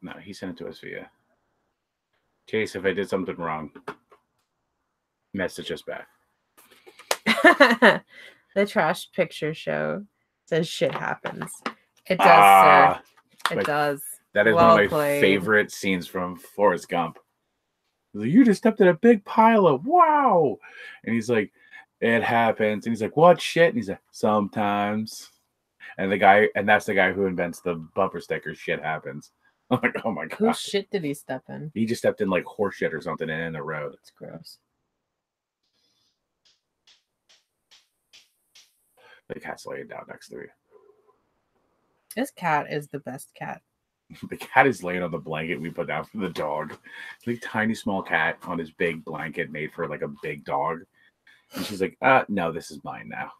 No, he sent it to us via. Chase, if I did something wrong, message us back. The trash picture show says shit happens. It does, sir. It does. That is one of my favorite scenes from Forrest Gump. You just stepped in a big pile of wow. And he's like, it happens. And he's like, what shit? And he's like, sometimes. And that's the guy who invents the bumper sticker, shit happens. I'm like, oh my God. Whose shit did he step in? He just stepped in like horse shit or something in the road. It's gross. The cat's laying down next to me. This cat is the best cat. The cat is laying on the blanket we put down for the dog. Like tiny small cat on his big blanket made for like a big dog. And she's like, no, this is mine now.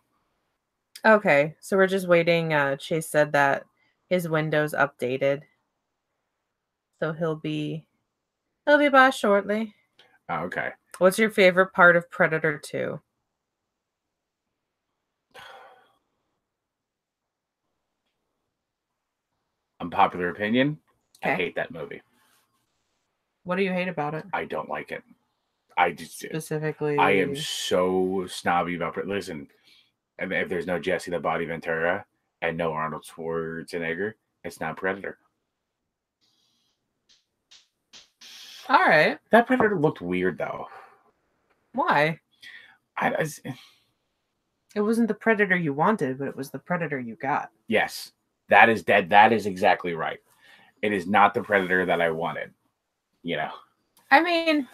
Okay, so we're just waiting. Chase said that his window's updated. So he'll be by shortly. Oh, okay. What's your favorite part of Predator 2? Unpopular opinion. Okay. I hate that movie. What do you hate about it? I don't like it. I just specifically. I am so snobby about it. Listen, if there's no Jesse the Body Ventura and no Arnold Schwarzenegger, it's not Predator. All right. That Predator looked weird though. Why? It wasn't the Predator you wanted, but it was the Predator you got. Yes. That is dead. That is exactly right. It is not the Predator that I wanted. You know. I mean,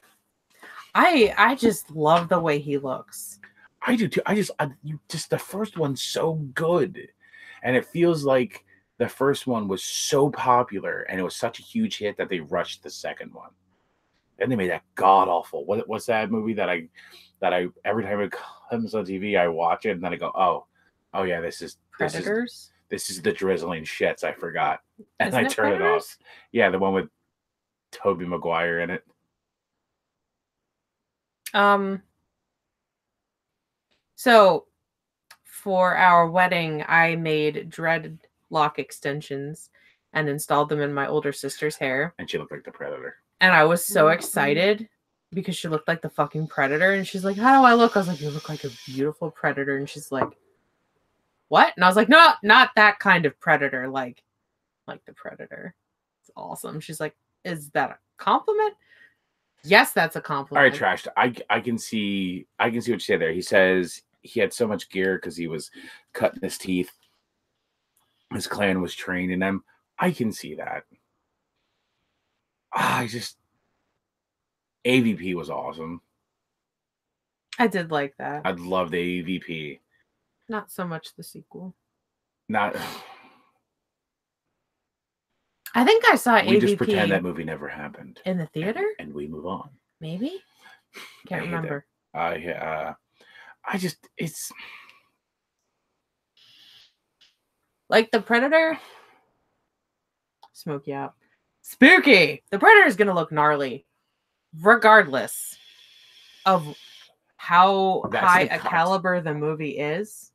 I just love the way he looks. I do too. Just the first one's so good. And it feels like the first one was so popular and it was such a huge hit that they rushed the second one. And they made that god awful. What's that movie that I every time it comes on TV I watch it and then I go, oh yeah, this is Predators. This is the drizzling shits. I forgot, and Isn't I turn it off. Yeah, the one with Tobey Maguire in it. So for our wedding, I made dreadlock extensions and installed them in my older sister's hair. And she looked like the Predator. And I was so excited because she looked like the fucking Predator. And she's like, how do I look? I was like, you look like a beautiful Predator. And she's like, what? And I was like, no, not that kind of Predator. Like the Predator. It's awesome. She's like, is that a compliment? Yes, that's a compliment. All right, Trashed. I can see what you say there. He says he had so much gear because he was cutting his teeth. His clan was training him. I can see that. AVP was awesome. I did like that. I'd love the AVP. Not so much the sequel. Not. I think I saw AVP. We just pretend that movie never happened in the theater, and we move on. Maybe. Can't remember. It's like the Predator. Smoke you out. Spooky. The Predator is gonna look gnarly, regardless of how high a caliber the movie is.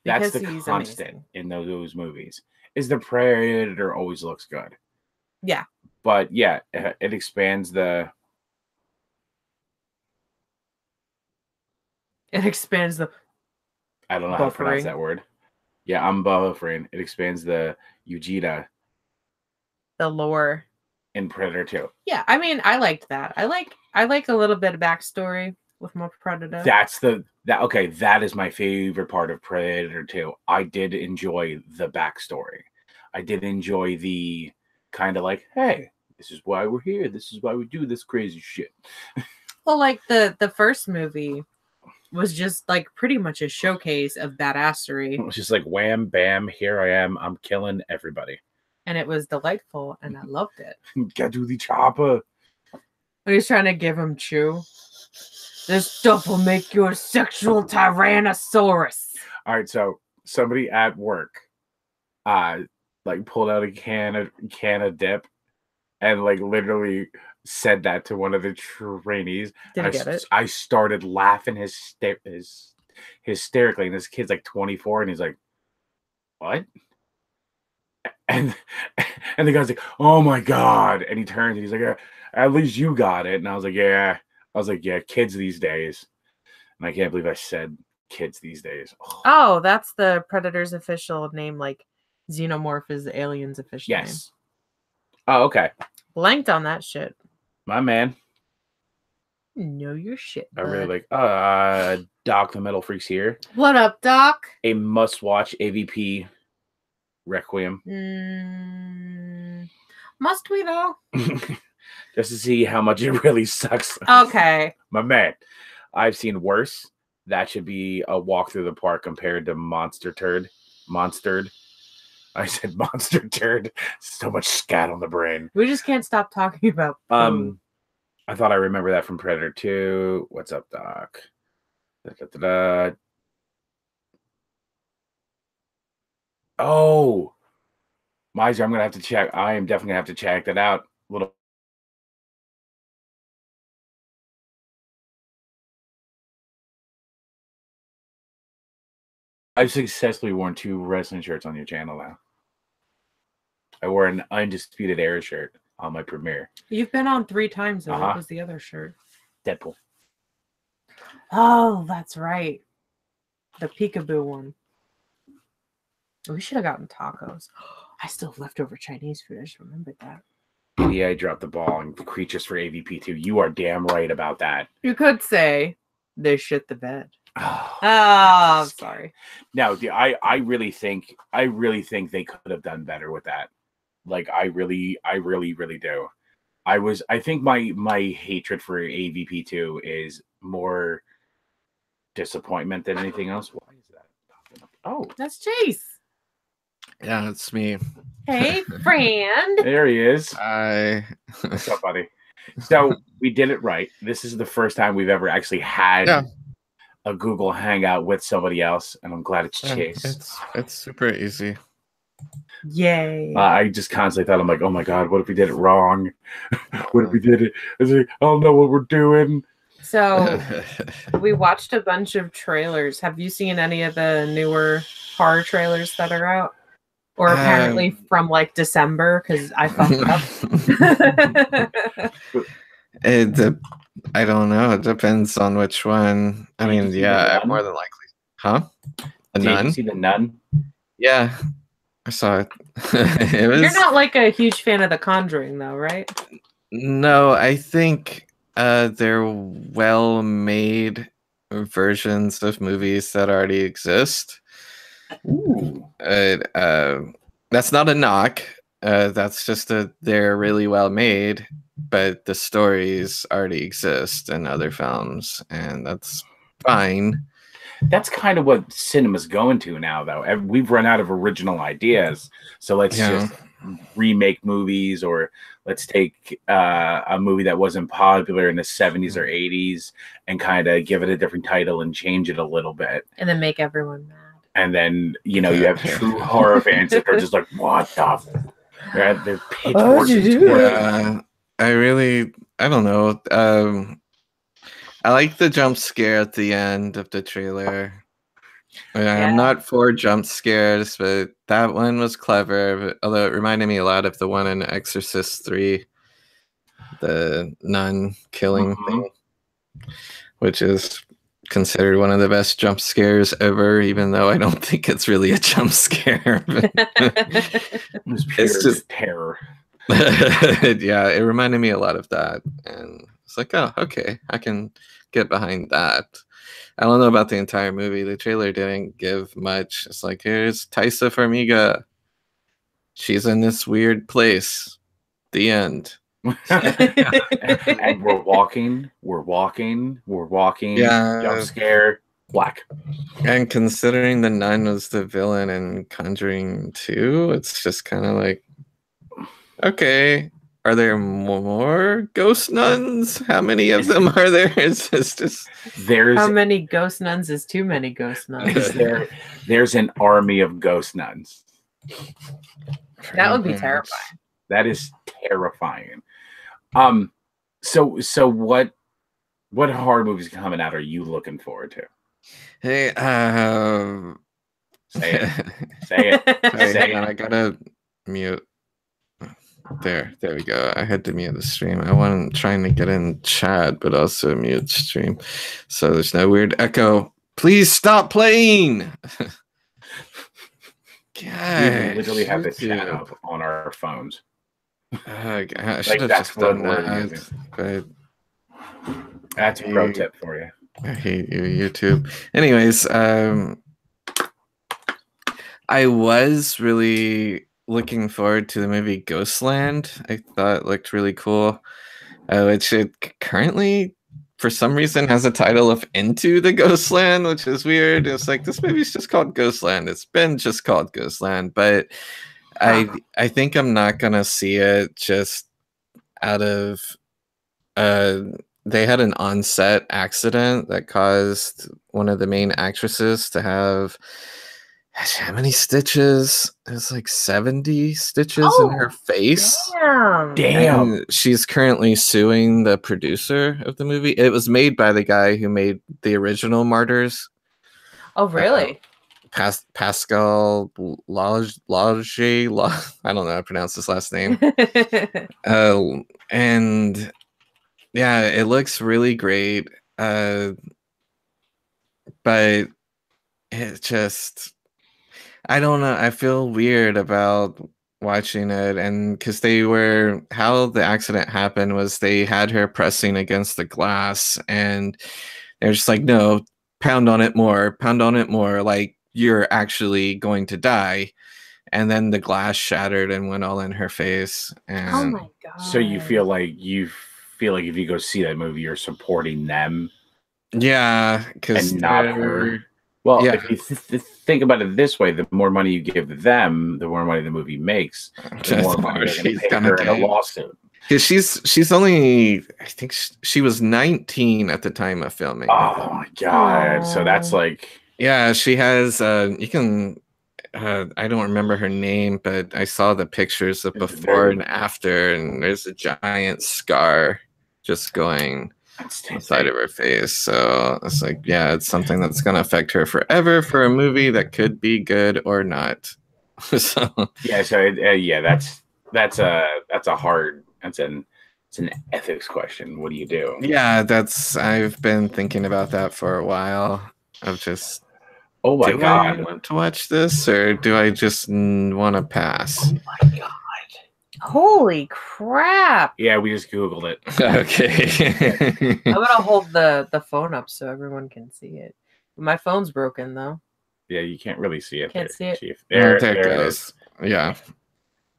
That's the constant in those movies. Is the Predator always looks good? Yeah. But yeah, it expands the. It expands the. I don't know how to pronounce that word. Yeah, I'm buffering. It expands the Ujita. The lore. In Predator 2. Yeah, I mean, I liked that. I like a little bit of backstory with more Predator. That is my favorite part of Predator 2. I did enjoy the backstory. I did enjoy the kind of like, hey, this is why we're here. This is why we do this crazy shit. Well, like the first movie was just like pretty much a showcase of badassery. It was just like wham, bam, here I am. I'm killing everybody. And it was delightful, and I loved it. Get to the chopper. And he's trying to give him chew. This stuff will make you a sexual tyrannosaurus. All right, so somebody at work, like pulled out a can of dip, and like literally said that to one of the trainees. Did he get it? I started laughing hysterically, and this kid's like 24, and he's like, "What?" And and the guy's like, "Oh my god!" And he turns and he's like, "At least you got it." And I was like, "Yeah." I was like, "Yeah, kids these days." And I can't believe I said kids these days. Oh, that's the Predator's official name. Like Xenomorph is the alien's official name. Yes. Oh, okay. Blanked on that shit. My man. Know your shit, I bud. really like Doc the Metal Freaks here. What up, Doc? A must-watch AVP Requiem. Must we though? Just to see how much it really sucks. Okay. My man. I've seen worse. That should be a walk through the park compared to Monstered. I said Monster Turd. So much scat on the brain. We just can't stop talking about food. I thought I remember that from Predator 2. What's up, Doc? Oh, Miser, I'm gonna have to check. I am definitely gonna have to check that out. Little. I've successfully worn 2 wrestling shirts on your channel now. I wore an Undisputed Era shirt on my premiere. You've been on 3 times, though. What was the other shirt? Deadpool. Oh, that's right. The peekaboo one. We should have gotten tacos. I still have leftover Chinese food. I just remembered that. Yeah, I dropped the ball on Creatures for AVP2. You are damn right about that. You could say they shit the bed. Oh, I'm sorry. No, I really think they could have done better with that. Like I really do. I think my hatred for AVP2 is more disappointment than anything else. Why is that? Oh, that's Chase. Yeah, it's me. Hey, friend. There he is. Hi. What's up, buddy? So we did it right. This is the first time we've ever actually had a Google Hangout with somebody else, and I'm glad it's Chase. It's super easy. Yay. I just constantly thought, I'm like, oh my god, what if we did it wrong? What if we did it? I was like, I don't know what we're doing. So we watched a bunch of trailers. Have you seen any of the newer horror trailers that are out? Or apparently from like December, because I fucked up. I don't know. It depends on which one. I mean, yeah, more than likely. Huh? The Nun? Did you see The Nun? Yeah, I saw it. You're not like a huge fan of The Conjuring, though, right? No, I think they're well-made versions of movies that already exist. Ooh. That's not a knock. That's just they're really well made, but the stories already exist in other films, and that's fine. That's kind of what cinema's going to now, though. We've run out of original ideas, so let's just remake movies, or let's take a movie that wasn't popular in the 70s or 80s and kind of give it a different title and change it a little bit, and then make everyone mad. And then, you know, you have true horror fans that are just like, what the they're pitchforks. I don't know. I like the jump scare at the end of the trailer. I'm not for jump scares, but that one was clever. Although it reminded me a lot of the one in Exorcist 3, the nun killing thing, which is considered one of the best jump scares ever, even though I don't think it's really a jump scare. It's just terror. Yeah, it reminded me a lot of that, and it's like, oh, okay, I can get behind that. I don't know about the entire movie. The trailer didn't give much. It's like, here's Taisa Farmiga. She's in this weird place. The end. And we're walking. Yeah. Jump scare. Black. And considering the nun was the villain in Conjuring 2, it's just kind of like, okay, are there more ghost nuns? How many of them are there? It's just how many ghost nuns is too many ghost nuns? There's an army of ghost nuns. That would be terrifying. That is terrifying. So what horror movies coming out are you looking forward to? Hey, Say it. Say it. sorry, Say hang on, it. I gotta mute. There we go. I had to mute the stream. I wasn't trying to get in chat, but also mute stream, so there's no weird echo. Please stop playing. We literally have the chat YouTube. up on our phones. I should have that's just what done we're that, using. but That's a pro tip for you. I hate you, YouTube. Anyways, I was really looking forward to the movie Ghostland. I thought it looked really cool, which it currently, for some reason, has a title of Into the Ghostland, which is weird. It's like, this movie's just called Ghostland. It's been just called Ghostland, but I think I'm not gonna see it just out of they had an on-set accident that caused one of the main actresses to have, how many stitches? It was like 70 stitches in her face. Damn. And she's currently suing the producer of the movie. It was made by the guy who made the original Martyrs. Oh, really? Pascal Lage, I don't know how to pronounce his last name. And yeah, it looks really great. But it just, I don't know. I feel weird about watching it, and because how the accident happened was they had her pressing against the glass, and they're just like, no, pound on it more, like you're actually going to die. And then the glass shattered and went all in her face. And oh my god! So you feel like if you go see that movie, you're supporting them, yeah, because and not her. Well, yeah. if you think about it this way, the more money you give them, the more money the movie makes, the more money they're going to pay her in a lawsuit. Because she's only, I think she was 19 at the time of filming. Oh my god! So that's like, yeah, she has. You can. I don't remember her name, but I saw the pictures of before and after, and there's a giant scar just going inside of her face. So it's like, yeah, it's something that's going to affect her forever for a movie that could be good or not. So yeah, that's an ethics question. What do you do? Yeah, I've been thinking about that for a while. Of just, oh my god, I want to watch this, or do I just want to pass? Oh my god. Holy crap! Yeah, we just Googled it. Okay. I'm gonna hold the phone up so everyone can see it. My phone's broken though. Yeah, you can't really see it. Can't see it. Chief. There it goes. Yeah.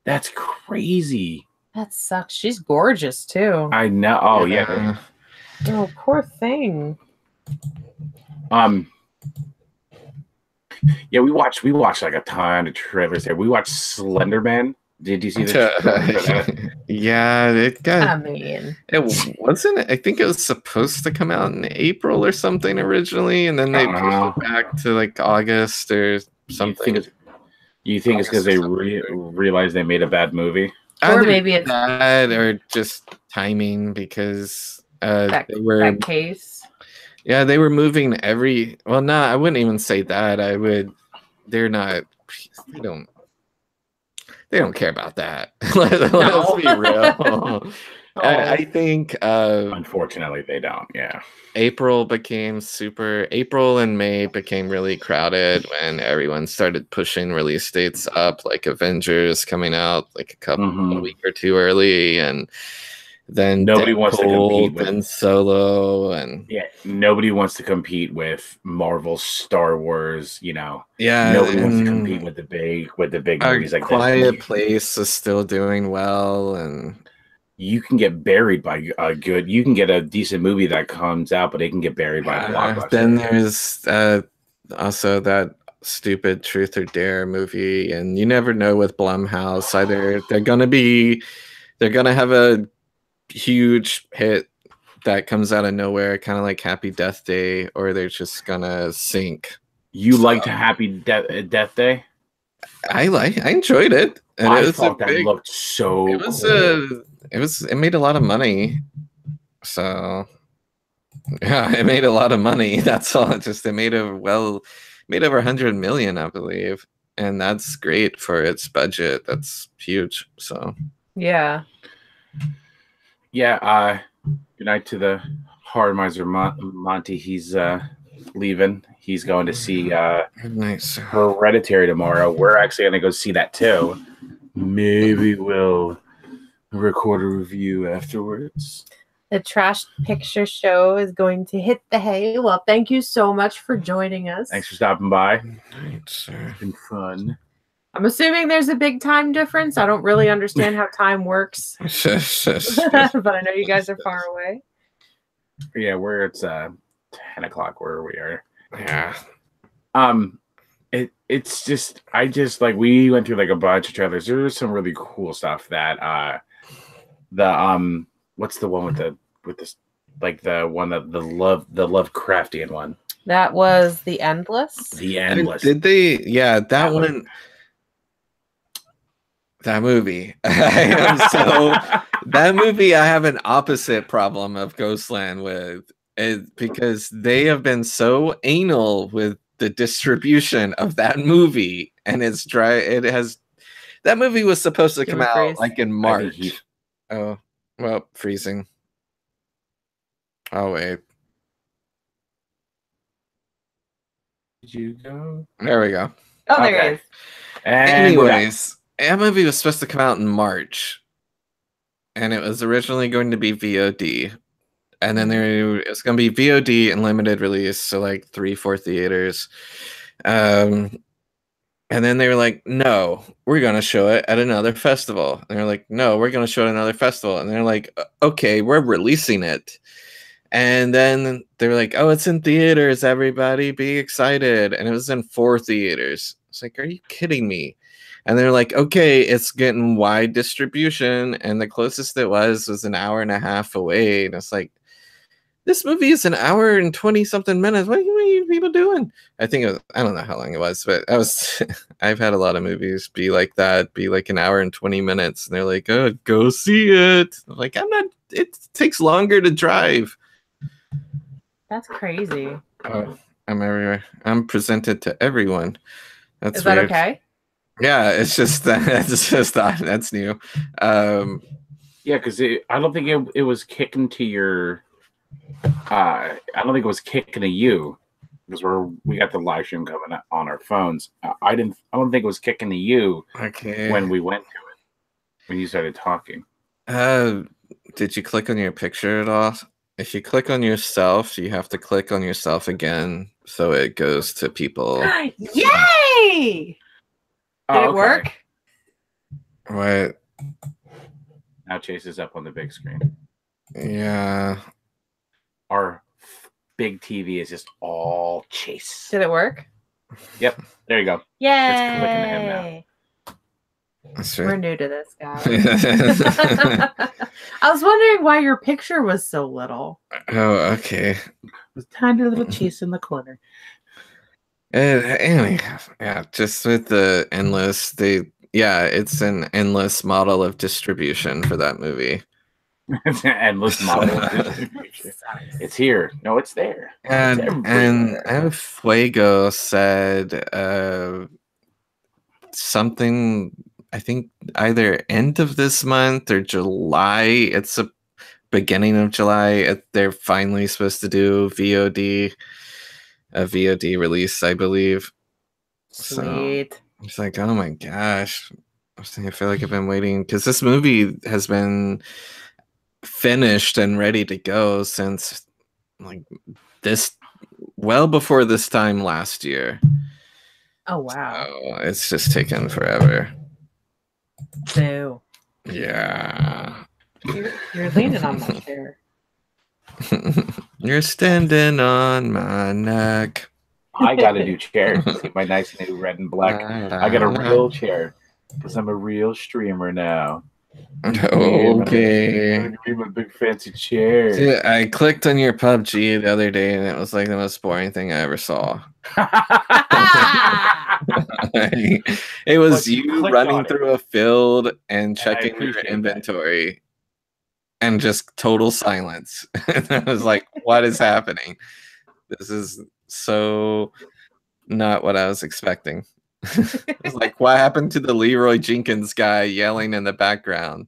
That's crazy. That sucks. She's gorgeous too. I know. Oh yeah. Oh, poor thing. Yeah, we watched like a ton of trailers there. We watched Slender Man. Did you see the yeah, it got. I mean, it wasn't. I think it was supposed to come out in April or something originally, and then they pushed it back to like August or something. You think it's because they realized they made a bad movie, or maybe it's bad, or just timing, because that case. Yeah, they were moving well, no, I wouldn't even say that. They don't care about that. Let's be real. I think unfortunately they don't. Yeah. April and May became really crowded when everyone started pushing release dates up, like Avengers coming out like a week or two early, and then nobody wants to compete with Solo, and nobody wants to compete with Marvel, Star Wars. Nobody wants to compete with the big movies like Quiet Place is still doing well, and you can get buried by you can get a decent movie that comes out, but it can get buried by a blockbuster. Then there's also that stupid Truth or Dare movie, and you never know with Blumhouse. Either they're gonna have a huge hit that comes out of nowhere, kind of like Happy Death Day, or they're just gonna sink. You liked Happy Death Day? I enjoyed it. And I it was thought that looked so it was cool. it made a lot of money. So yeah, it made a lot of money. That's all. It made over 100 million, I believe. And that's great for its budget. That's huge. So Yeah. Yeah, good night to the hard miser Monty. He's leaving. He's going to see nice. Hereditary tomorrow. We're actually going to go see that too. Maybe we'll record a review afterwards. The Trash Picture Show is going to hit the hay. Well, thank you so much for joining us. Thanks for stopping by. It's been fun. I'm assuming there's a big time difference. I don't really understand how time works. But I know you guys are far away. Yeah, it's 10 o'clock where we are. Yeah. It's just we went through like a bunch of trailers. There was some really cool stuff that what's the one with this like the one that the Lovecraftian one. That was The Endless. The Endless. Did they? Yeah, that one. That movie. That movie I have an opposite problem of Ghostland with, because they have been so anal with the distribution of that movie, and it's dry. That movie was supposed to come out like in March. Oh, well, freezing. Oh wait. Did you go? There we go. Oh, there it is. Anyways, that movie was supposed to come out in March, and it was originally going to be VOD, and then it's going to be VOD and limited release, so like 3-4 theaters. And then they were like, "No, we're going to show it at another festival." And they're like, "No, we're going to show it at another festival." And they're like, "Okay, we're releasing it." And then they were like, "Oh, it's in theaters, everybody, be excited." And it was in 4 theaters. It's like, are you kidding me? And they're like, "Okay, it's getting wide distribution." And the closest it was an hour and a half away. And it's like, this movie is an hour and 20-something minutes. What are you people doing? I think I don't know how long it was, but I've had a lot of movies be like that, be like an hour and 20 minutes. And they're like, "Oh, go see it." I'm like, it takes longer to drive. That's crazy. Oh, I'm everywhere. I'm presented to everyone. That's Is that weird. okay? Yeah, it's just that's new. Yeah, because I don't think it was kicking to your. I don't think it was kicking to you, because we got the live stream coming on our phones. I don't think it was kicking to you. Okay. When we went to it, when you started talking. Did you click on your picture at all? If you click on yourself, you have to click on yourself again, so it goes to people. Yay! Did it work? What? Now Chase is up on the big screen. Yeah. Our big TV is just all Chase. Did it work? Yep. There you go. Yay! It's clicking to him now. That's right. We're new to this, guys. I was wondering why your picture was so little. Oh, okay. It was tiny little Chase in the corner. Anyway, yeah, just with the Endless, it's an endless model of distribution for that movie. It's an endless model of distribution. It's here. No, it's there. And Fuego said something, I think either end of this month or July. It's a beginning of July. They're finally supposed to do a VOD release, I believe. Sweet. So it's like, oh my gosh. I feel like I've been waiting, because this movie has been finished and ready to go since like well before this time last year. Oh wow. So it's just taken forever. Boo. Yeah. You're leaning on my chair. You're standing on my neck. I got a new chair. See my nice new red and black. I got a real chair because I'm a real streamer now. Okay. I'm gonna my big fancy chair. See, I clicked on your PUBG the other day, and it was like the most boring thing I ever saw. It was But you you clicked running on it. through a field and And I checking your appreciate that. inventory and just total silence. And I was like, what is happening? This is so not what I was expecting. It's like, what happened to the Leroy Jenkins guy yelling in the background?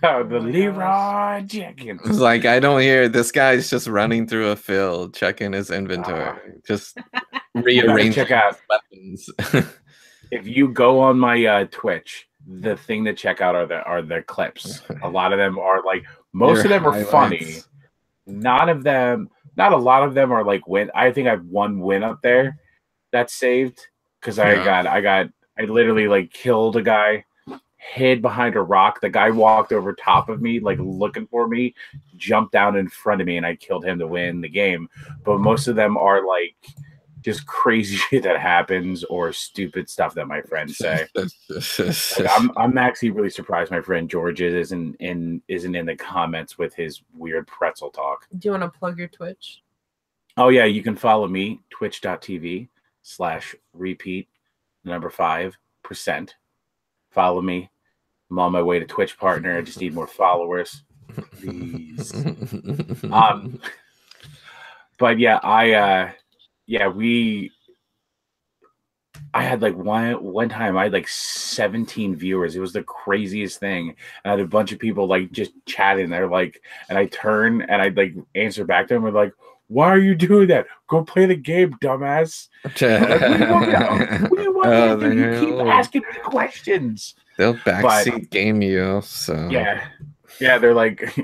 No, the Leroy Jenkins. It's like, I don't hear this guy's just running through a field, checking his inventory, just rearranging check out weapons. if you go on my Twitch, the thing to check out are the clips. A lot of them are like most of them are funny. Not a lot of them are like win. I think I have one win up there that's saved because I literally like killed a guy, hid behind a rock. The guy walked over top of me, like looking for me, jumped down in front of me, and I killed him to win the game. But most of them are like just crazy shit that happens or stupid stuff that my friends say. Like, I'm actually really surprised my friend George isn't in the comments with his weird pretzel talk. Do you want to plug your Twitch? Oh yeah, you can follow me, twitch.tv/repeat5%. Follow me. I'm on my way to Twitch partner. I just need more followers. Please. But yeah, I had like one time I had like 17 viewers. It was the craziest thing. And I had a bunch of people like just chatting. They're like, and I turn and I like answer back to them with like, "Why are you doing that? Go play the game, dumbass." Like, what do you want me to do? You keep asking me questions. They'll backseat game you. So yeah, they're like,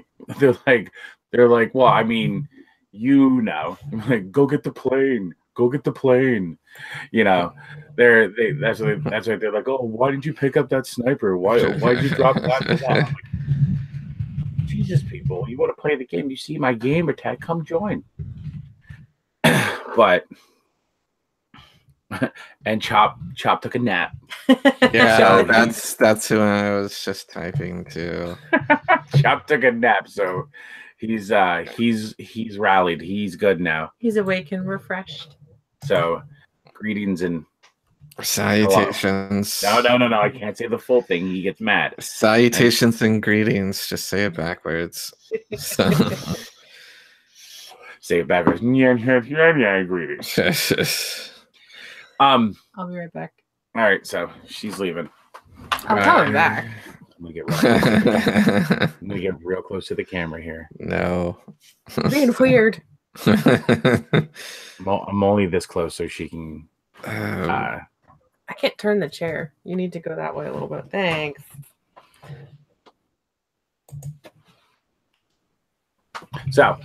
well, I mean, you know, like, go get the plane. Go get the plane. You know, that's what they're like. Oh, why did you pick up that sniper? Why did you drop that? I'm like, Jesus, people, you want to play the game? You see my gamer tag? Come join. But and Chop took a nap. Yeah, so that's who I was just typing to. Chop took a nap, so he's rallied. He's good now. He's awake and refreshed. So, greetings and salutations. Hello. No. I can't say the full thing. He gets mad. Salutations and greetings. Just say it backwards. So. Say it backwards. Yeah, greetings. I'll be right back. All right, so she's leaving. I'm coming back. I'm gonna get real close to the camera here. No. Being weird. I'm only this close so she can. I can't turn the chair. You need to go that way a little bit. Thanks. So,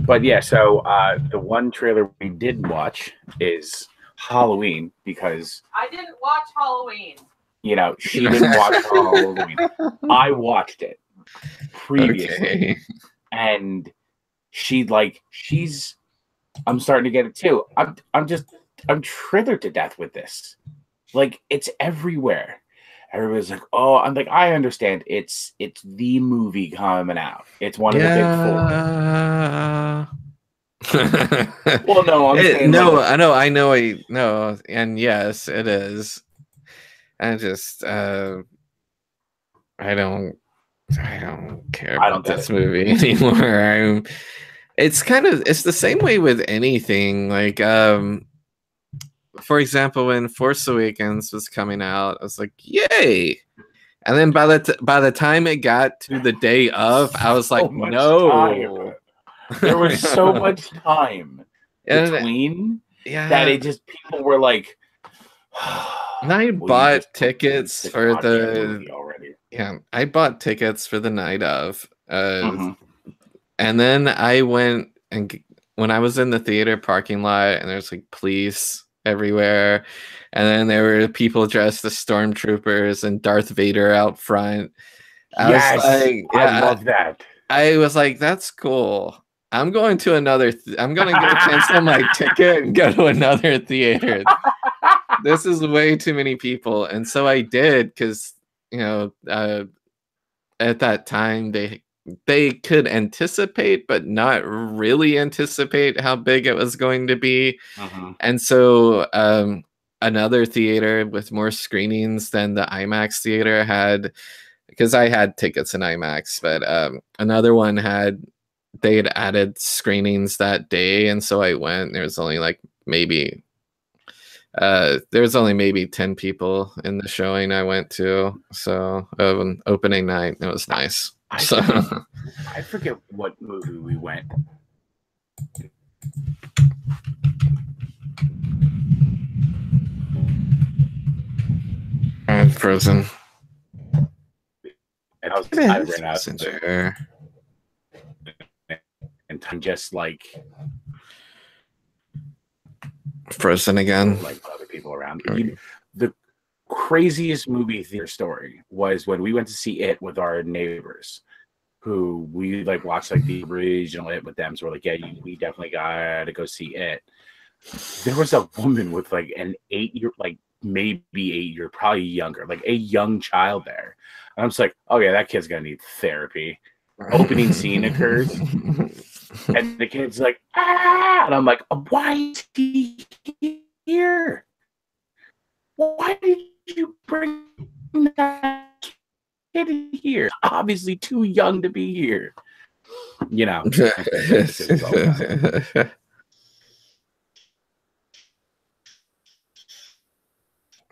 but yeah, so the one trailer we did watch is Halloween because I didn't watch Halloween. You know, she didn't watch Halloween. I watched it previously, and I'm starting to get it too. I'm trithered to death with this. Like, it's everywhere. Everybody's like, oh, I'm like, I understand. It's the movie coming out. It's one of the big four. Well, no, I'm saying I know, and yes, it is. I just I don't care about this movie anymore. It's the same way with anything. Like for example, when Force Awakens was coming out, I was like, yay. And then by the time it got to the day of, I was like, no. There was so much time between that it just people were like. And I bought tickets for the I bought tickets for the night of, and then I went and when I was in the theater parking lot, and there's like police everywhere, and then there were people dressed as stormtroopers and Darth Vader out front. I love that. I was like, that's cool. I'm going to I'm going to go cancel my ticket and go to another theater. This is way too many people. And so I did, because, at that time they they could anticipate, but not really anticipate how big it was going to be. And so another theater with more screenings than the IMAX theater had, because I had tickets in IMAX, but another one they had added screenings that day, and so I went. There was only like maybe 10 people in the showing I went to. So opening night, it was nice. I forget what movie we went. Frozen. And I ran out there. And I'm just like Frozen again. Like other people around. The craziest movie theater story was when we went to see it with our neighbors, who we like watched like the original It with them. So we're like, yeah, we definitely got to go see it. There was a woman with like an 8-year, like maybe 8-year, probably younger, like a young child there. And I'm just like, oh yeah, that kid's gonna need therapy. Opening scene occurs, and the kid's like, ah, and I'm like, why is he here? Why did you bring that kid here? Obviously too young to be here. You know.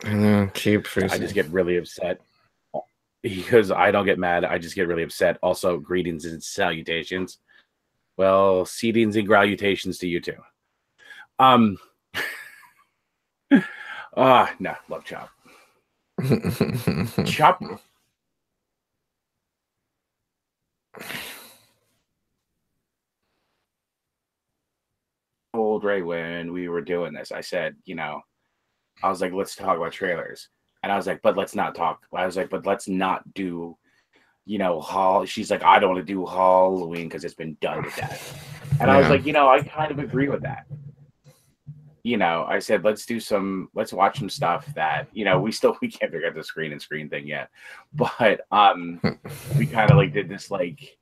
I just get really upset because I don't get mad. I just get really upset. Also, greetings and salutations. Well, seedings and salutations to you too. No, love Chop. Chop. Old Ray, when we were doing this, I said, I was like, let's talk about trailers. And I was like, but let's not talk. I was like, but let's not do, She's like, I don't want to do Halloween because it's been done with that. And I was like, I kind of agree with that. I said, let's watch some stuff that, we can't figure out the screen thing yet. But we kind of like did this, like,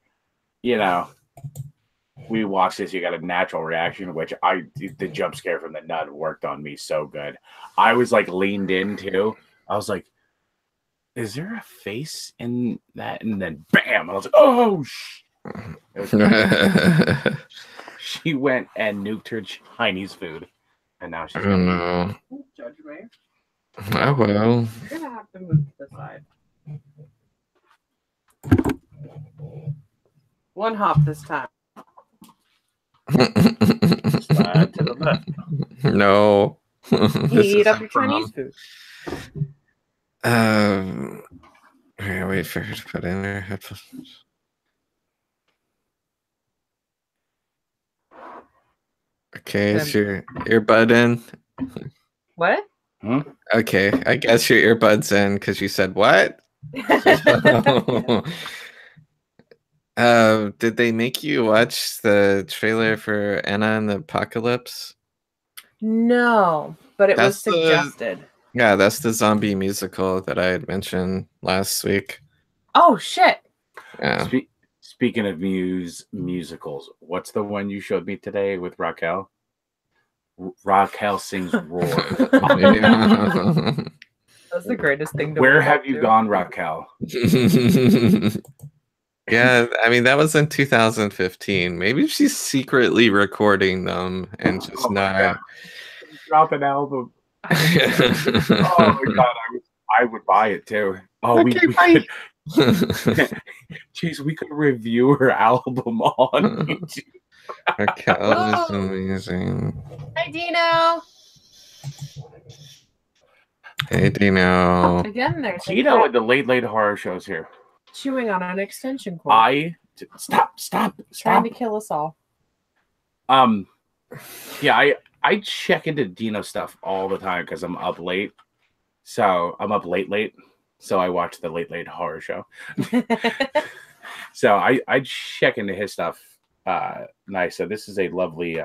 we watched this, you got a natural reaction, which the jump scare from the nun worked on me so good. I was like leaned in too. I was like, is there a face in that? And then bam, I was like, oh, she went and nuked her Chinese food. And now she's gonna judge me. I will. You're gonna have to move to the side. One hop this time. Slide to the left. No. Eat up your Chinese food. Wait for her to put in her headphones. Okay, is your earbud in? What? Okay, I guess your earbud's in because you said what? Did they make you watch the trailer for Anna and the Apocalypse? No, but it was suggested. Yeah, that's the zombie musical that I had mentioned last week. Oh, shit. Yeah. Speaking of musicals, what's the one you showed me today with Raquel? Raquel sings Roar. That's the greatest thing to Where have you gone, Raquel? Yeah, I mean, that was in 2015. Maybe she's secretly recording them and just not. Drop an album. Oh my god, I would buy it too. Oh, we could. Jeez, we could review her album on YouTube. Raquel is amazing. Hi, Dino. Hey, Dino. Again, there's Dino at the late horror shows here. Chewing on an extension cord. Stop. Trying to kill us all. Yeah, I check into Dino stuff all the time because I'm up late. So I'm up late. So I watch the late horror show. So I check into his stuff. Nice. So this is a lovely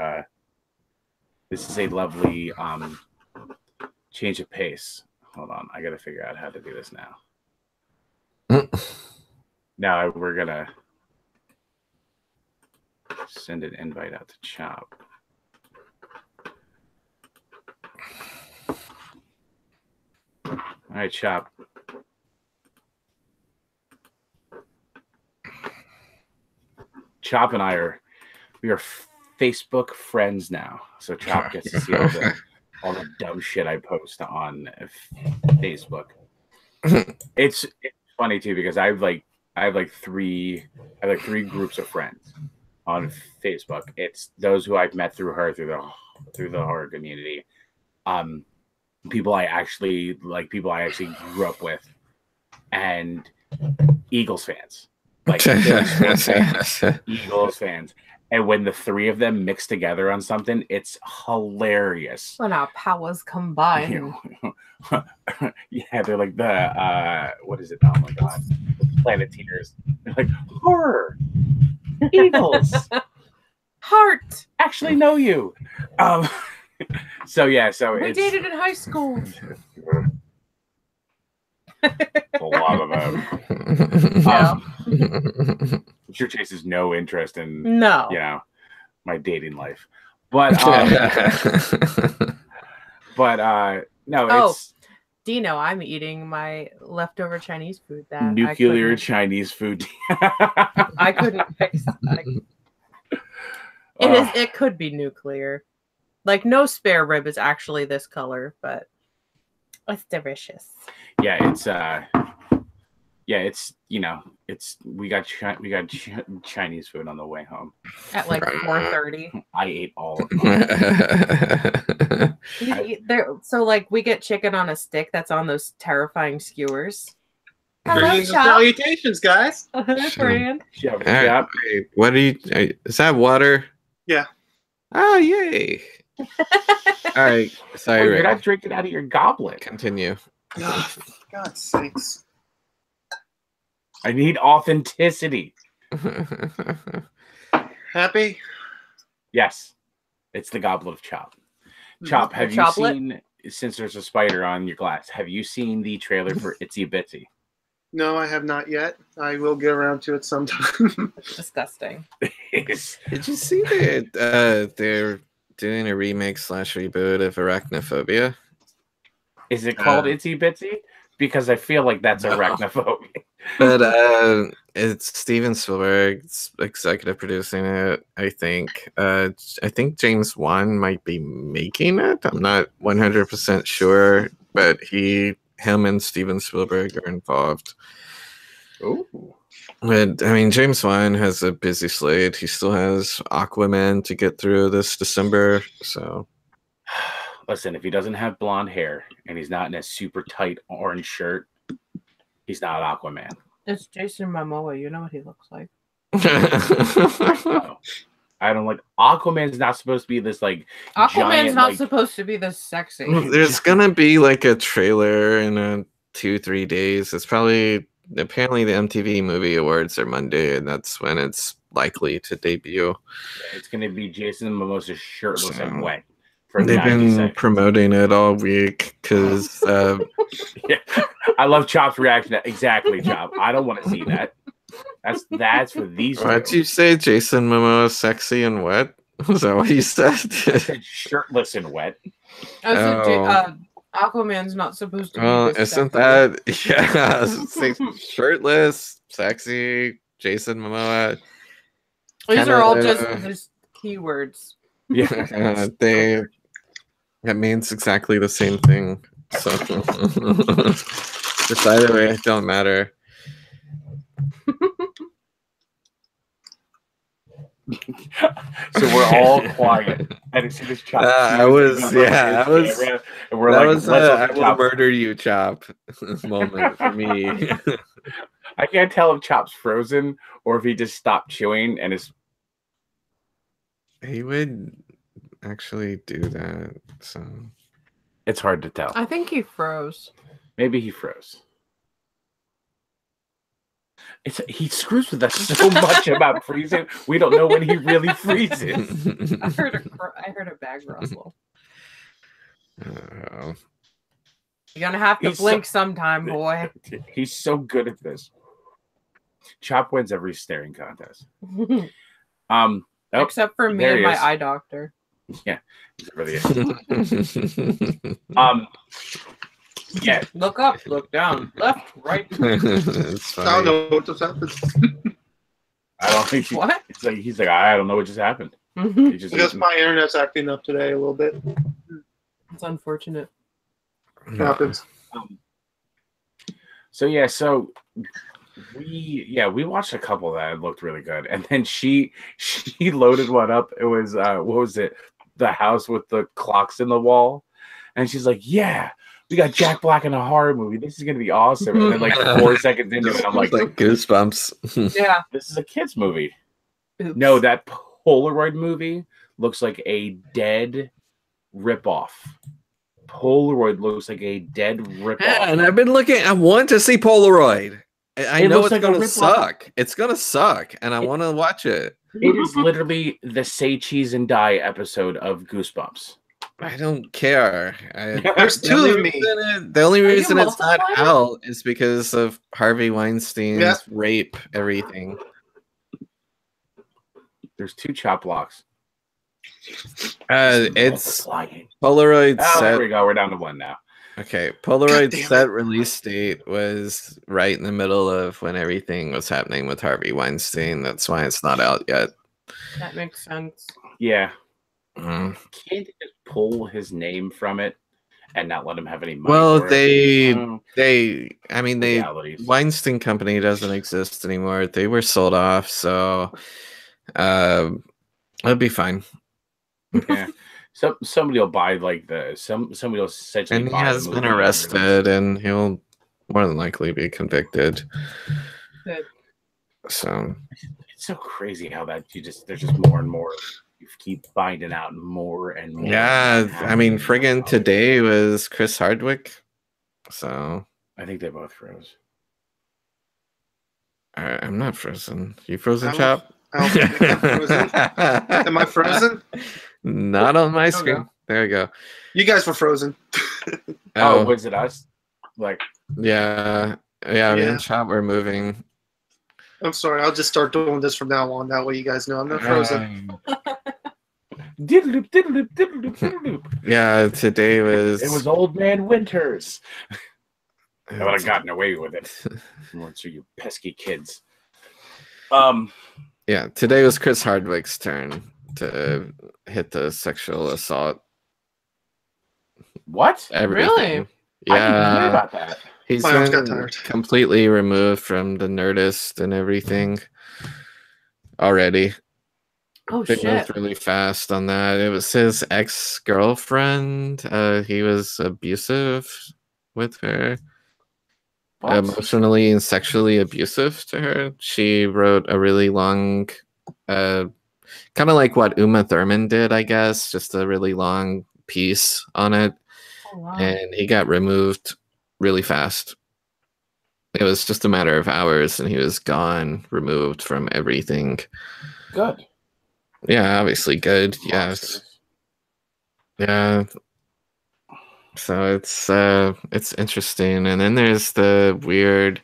change of pace. Hold on, I gotta figure out how to do this now. Now we're gonna send an invite out to Chop. All right, Chop. Chop and we are Facebook friends now. So Chop gets to see all the dumb shit I post on Facebook. It's funny too because I have three groups of friends on Facebook. It's those who I've met through the horror community. People I actually grew up with, and Eagles fans. Like Eagles fans. And when the three of them mix together on something, it's hilarious. When our powers combine. Yeah, they're like the what is it? Oh my god. Planeteers. They're like horror. Eagles. Heart. Actually know you. So we dated in high school. A lot of them. Sure chases no interest in my dating life. But no, it's Dino, I'm eating my leftover Chinese food that nuclear Chinese food. I couldn't fix it could be nuclear. Like no spare rib is actually this color, but it's delicious. Yeah, we got Chinese food on the way home at like 4:30. I ate all of them. So like we get chicken on a stick that's on those terrifying skewers. Greetings and salutations, guys. Brand. Right. What are you? Is that water? Yeah. Oh, yay! All right. Sorry, you're not drinking out of your goblet. Continue. Oh, for God's sakes. I need authenticity. Happy? Yes. It's the goblet of Chop. Chop, have you seen, since there's a spider on your glass, have you seen the trailer for Itsy Bitsy? No, I have not yet. I will get around to it sometime. Disgusting. Did you see that they're doing a remake / reboot of Arachnophobia? Is it called Itsy Bitsy? Because I feel like that's arachnophobia. But it's Steven Spielberg's executive producing it, I think. I think James Wan might be making it. I'm not 100% sure, but him and Steven Spielberg are involved. Ooh. But I mean, James Wan has a busy slate. He still has Aquaman to get through this December, so... Listen, if he doesn't have blonde hair and he's not in a super tight orange shirt, he's not Aquaman. It's Jason Momoa. You know what he looks like. I don't like Aquaman's not supposed to be this like Aquaman's not supposed to be this sexy. There's gonna be like a trailer in 2-3 days. It's apparently the MTV Movie Awards are Monday, and that's when it's likely to debut. It's gonna be Jason Momoa shirtless and wet. They've been promoting it all week because yeah. I love Chop's reaction. Exactly, Chop. I don't want to see that. That's for these. What'd you say? Jason Momoa sexy and wet? Was that what you said? I said shirtless and wet. Aquaman's not supposed to be. Isn't that shirtless, sexy, Jason Momoa? These are all just keywords. Yeah, that means exactly the same thing. So just either way, it don't matter. So we're all quiet, and as soon as Chop, I will murder you, Chop. Moment for me. I can't tell if Chop's frozen or if he just stopped chewing and is. He would actually do that, so it's hard to tell. I think he froze. Maybe he froze. He screws with us so much about freezing. We don't know when he really freezes. I heard a bag rustle. You're gonna have to blink sometime, boy. He's so good at this. Chop wins every staring contest. Nope. Except for me There and he my is. eye doctor. Yeah. Except for the yeah. Look up, look down, left, right. It's I funny. don't know what just happened. I don't think What? he's like I don't know what just happened. He just Because my internet's acting up today a little bit. It's unfortunate. It happens. So we watched a couple that looked really good, and then she loaded one up. It was what was it? The house with the clocks in the wall, and she's like, "Yeah, we got Jack Black in a horror movie. This is gonna be awesome." And then like 4 seconds into it, I'm like goosebumps. Yeah. "This is a kids movie." Oops. No, that Polaroid movie looks like a dead ripoff. Polaroid looks like a dead ripoff. Yeah, and I've been looking. I want to see Polaroid. I It know looks it's like a gonna ripoff. suck. It's gonna suck, and I want to watch it. It is literally the Say Cheese and Die episode of Goosebumps. I don't care. There's The two only of me. the only you reason it's not multiplying? out is because of Harvey Weinstein's Yeah. rape. Everything. There's 2 chop blocks. It's Multiplying. Polaroid Oh, there set. we go. We're down to 1 now. Okay, God Polaroid damn set it. release date was right in the middle of when everything was happening with Harvey Weinstein. That's why it's not out yet. That makes sense. Yeah. Mm. Can't they just pull his name from it and not let him have any money? Well, for it? I mean, Legalities. Weinstein Company doesn't exist anymore. They were sold off, so it'll be fine. Yeah. So somebody will buy like somebody will essentially And he buy the has been movie and arrested, and he'll more than likely be convicted. Good. So It's so crazy how that there's just more and more. You keep finding out more and more. yeah, I mean, friggin' today was Chris Hardwick. So I think they both froze. I'm not frozen. You frozen, I'm- Chop? I don't think I'm frozen. Am I frozen? Not on my There we screen. go. There we go. You guys were frozen. Oh, was it us? Like, yeah. Me Yeah. and Chop were moving. I'm sorry. I'll just start doing this from now on. That way you guys know I'm not frozen. diddle-doop, diddle-doop, diddle-doop, diddle-doop. Yeah, today was. It was Old Man Winters. I would have gotten away with it. Weren't you pesky kids? Yeah, today was Chris Hardwick's turn to hit the sexual assault. What? Everything. Really? I didn't hear Yeah, about that. he's My arms got been tired. completely removed from the Nerdist and everything already. Oh They shit. moved really fast on that. It was his ex-girlfriend. He was abusive with her. What? Emotionally and sexually abusive to her. She wrote a really long, kind of like what Uma Thurman did, I guess, just a really long piece on it. Oh, wow. And he got removed really fast. It was just a matter of hours, and he was gone, removed from everything. Good. Yeah, obviously good. Yes. Yeah. So it's interesting, and then there's the weird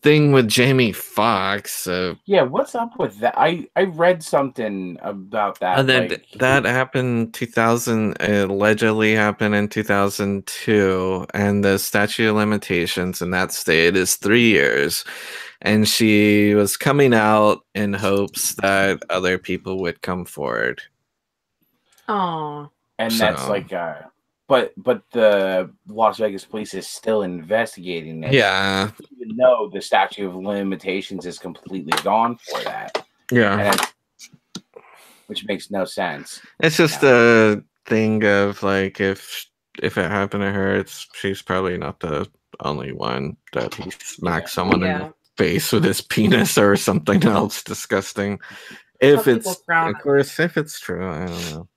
thing with Jamie Foxx. Yeah, what's up with that? I read something about that. And then like, that happened 2000, allegedly happened in 2002, and the statute of limitations in that state is 3 years. And she was coming out in hopes that other people would come forward. Aw. and that's So- like but the Las Vegas police is still investigating it. Yeah, Even though the statute of limitations is completely gone for that. yeah. And which makes no sense. It's just a thing of like if it happened to her, she's probably not the only one that he smacked someone in Yeah. the face with his penis or something else disgusting. If Some it's, people frown of on course, if it's true, I don't know.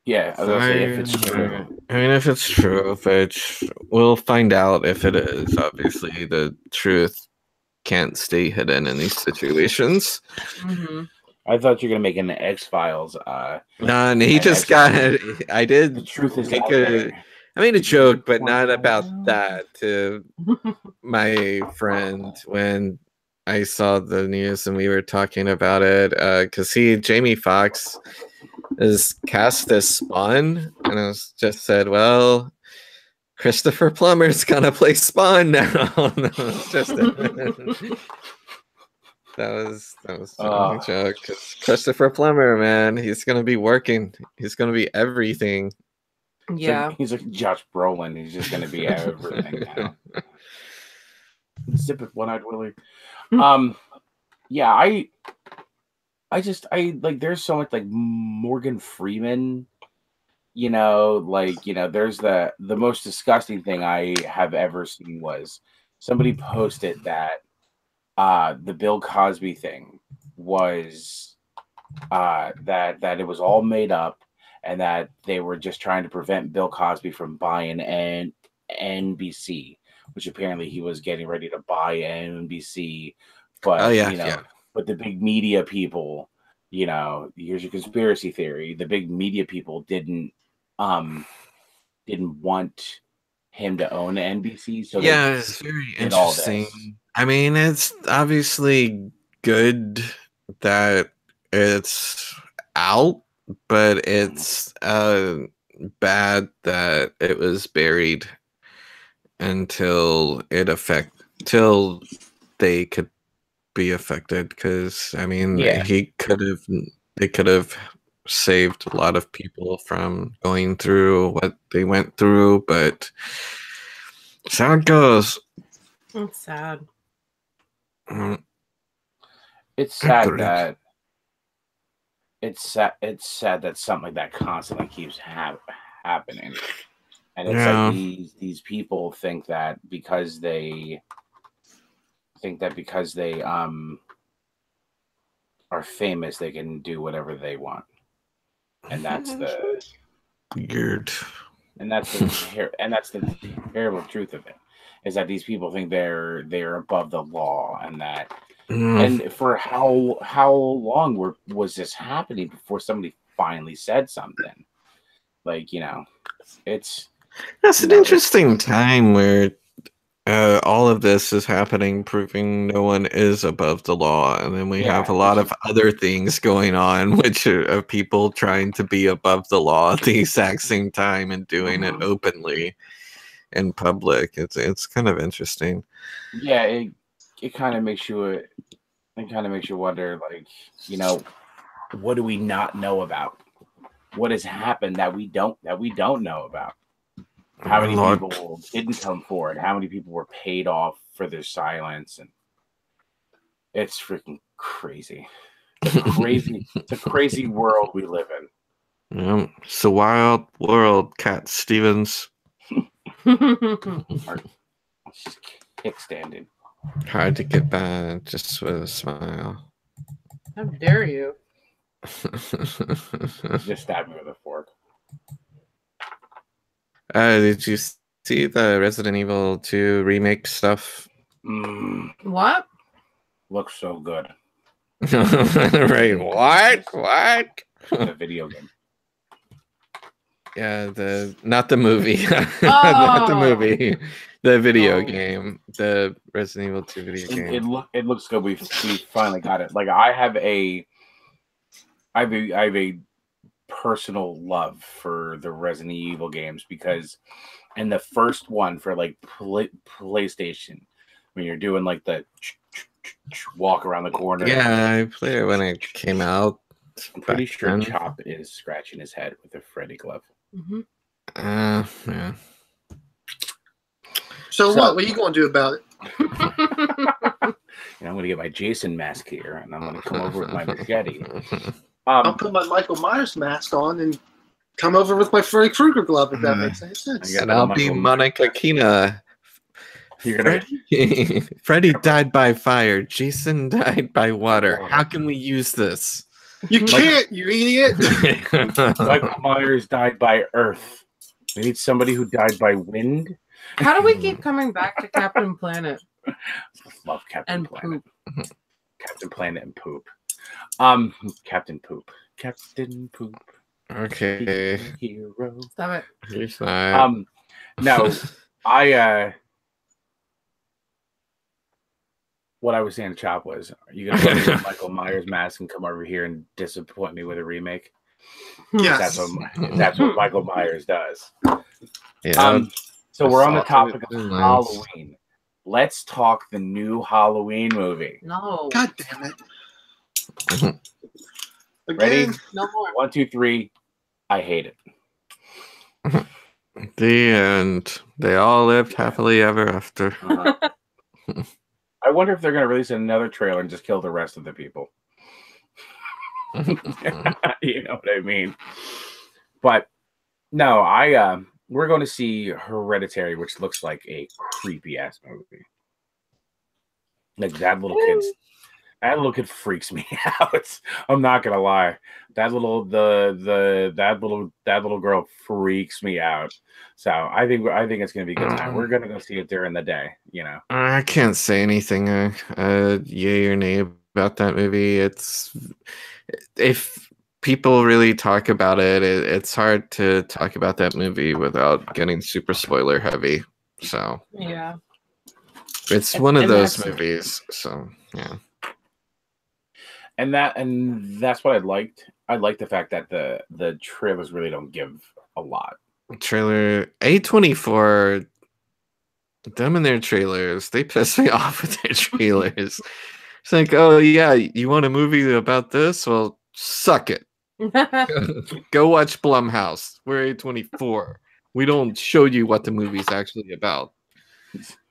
Yeah, I was gonna say if it's true. I mean, if it's true, which we'll find out if it is. Obviously, the truth can't stay hidden in these situations. Mm-hmm. I thought you were gonna make an X-Files. No, and he And just got. I The did. truth is make out a- there. I made a joke, but not about that to my friend when I saw the news and we were talking about it because Jamie Foxx is cast as Spawn, and I was just said, well, Christopher Plummer's gonna play Spawn now. That was a joke. 'Cause Christopher Plummer, man, he's gonna be working. He's gonna be everything. Yeah. He's like Josh Brolin. He's just gonna be everything now. Zip it, one-eyed Willie. Yeah, I like. There's so much like Morgan Freeman. There's the most disgusting thing I have ever seen was somebody posted that the Bill Cosby thing was that it was all made up and that they were just trying to prevent Bill Cosby from buying an NBC, which apparently he was getting ready to buy NBC, but but the big media people, here's your conspiracy theory. The big media people didn't want him to own NBC, so it's very interesting. I mean, it's obviously good that it's out, but it's bad that it was buried until they could be affected. Because I mean, they could have saved a lot of people from going through what they went through, but that's how it goes. It's sad. It's sad that something like that constantly keeps happening, and it's like these people think that because they are famous, they can do whatever they want, and that's the weird. And that's the terrible truth of it, is that these people think they're above the law, and that and for how long was this happening before somebody finally said something? Like, that's an interesting time where all of this is happening, proving no one is above the law, and then we have a lot of other things going on, which are people trying to be above the law at the exact same time and doing it openly in public. It's kind of interesting. Yeah, it kind of makes you wonder, like, what do we not know about? What has happened that we don't know about? How many people didn't come forward? How many people were paid off for their silence? And it's freaking crazy. It's a crazy world we live in. Yeah, it's a wild world, Cat Stevens. Just kickstanding. Hard to get by just with a smile. How dare you? Just stab me with a fork. Did you see the Resident Evil 2 remake stuff? What? Looks so good. Right? What? The video game. Yeah, not the movie. Not the movie. The video game. The Resident Evil 2 video game. It looks good. We finally got it. Like, I have a personal love for the Resident Evil games, because in the first one for like PlayStation, when you're doing like the walk around the corner. Yeah, I played it when it came out. I'm pretty sure Chop is scratching his head with a Freddy glove. Mm-hmm. Yeah. So what are you going to do about it? I'm going to get my Jason mask here, and I'm going to come over with my machete. I'll put my Michael Myers mask on and come over with my Freddy Krueger glove, if that makes any sense. And I'll be Monica Kina. Freddy died by fire. Jason died by water. How can we use this? You can't, you idiot. Michael Myers died by earth. We need somebody who died by wind. How do we keep coming back to Captain Planet? Love Captain and Planet. Poop. Captain Planet and Poop. Captain Poop. Captain Poop. Okay. Hero. Stop it. He's not. No, what I was saying to Chop was, are you gonna wear your Michael Myers mask and come over here and disappoint me with a remake? Yes. That's what Michael Myers does. Yeah. So we're on the topic of Nice. Halloween. Let's talk the new Halloween movie. No. God damn it. Ready? Again? No more. 1, 2, 3. I hate it. The end. They all lived happily ever after. I wonder if they're going to release another trailer and just kill the rest of the people. You know what I mean? But no, we're going to see Hereditary, which looks like a creepy ass movie. Like that little kid freaks me out. I'm not gonna lie. That little girl freaks me out. So I think it's gonna be a good time. We're gonna go see it during the day, you know. I can't say anything yay or nay about that movie. It's if people really talk about it, it's hard to talk about that movie without getting super spoiler heavy. So Yeah. it's one of those movies. So yeah. And that's what I liked. I like the fact that the trailers really don't give a lot. Trailer A24, them and their trailers, they piss me off with their trailers. It's like, oh yeah, you want a movie about this? Well, suck it. Go watch Blumhouse. We're A24. We don't show you what the movie's actually about.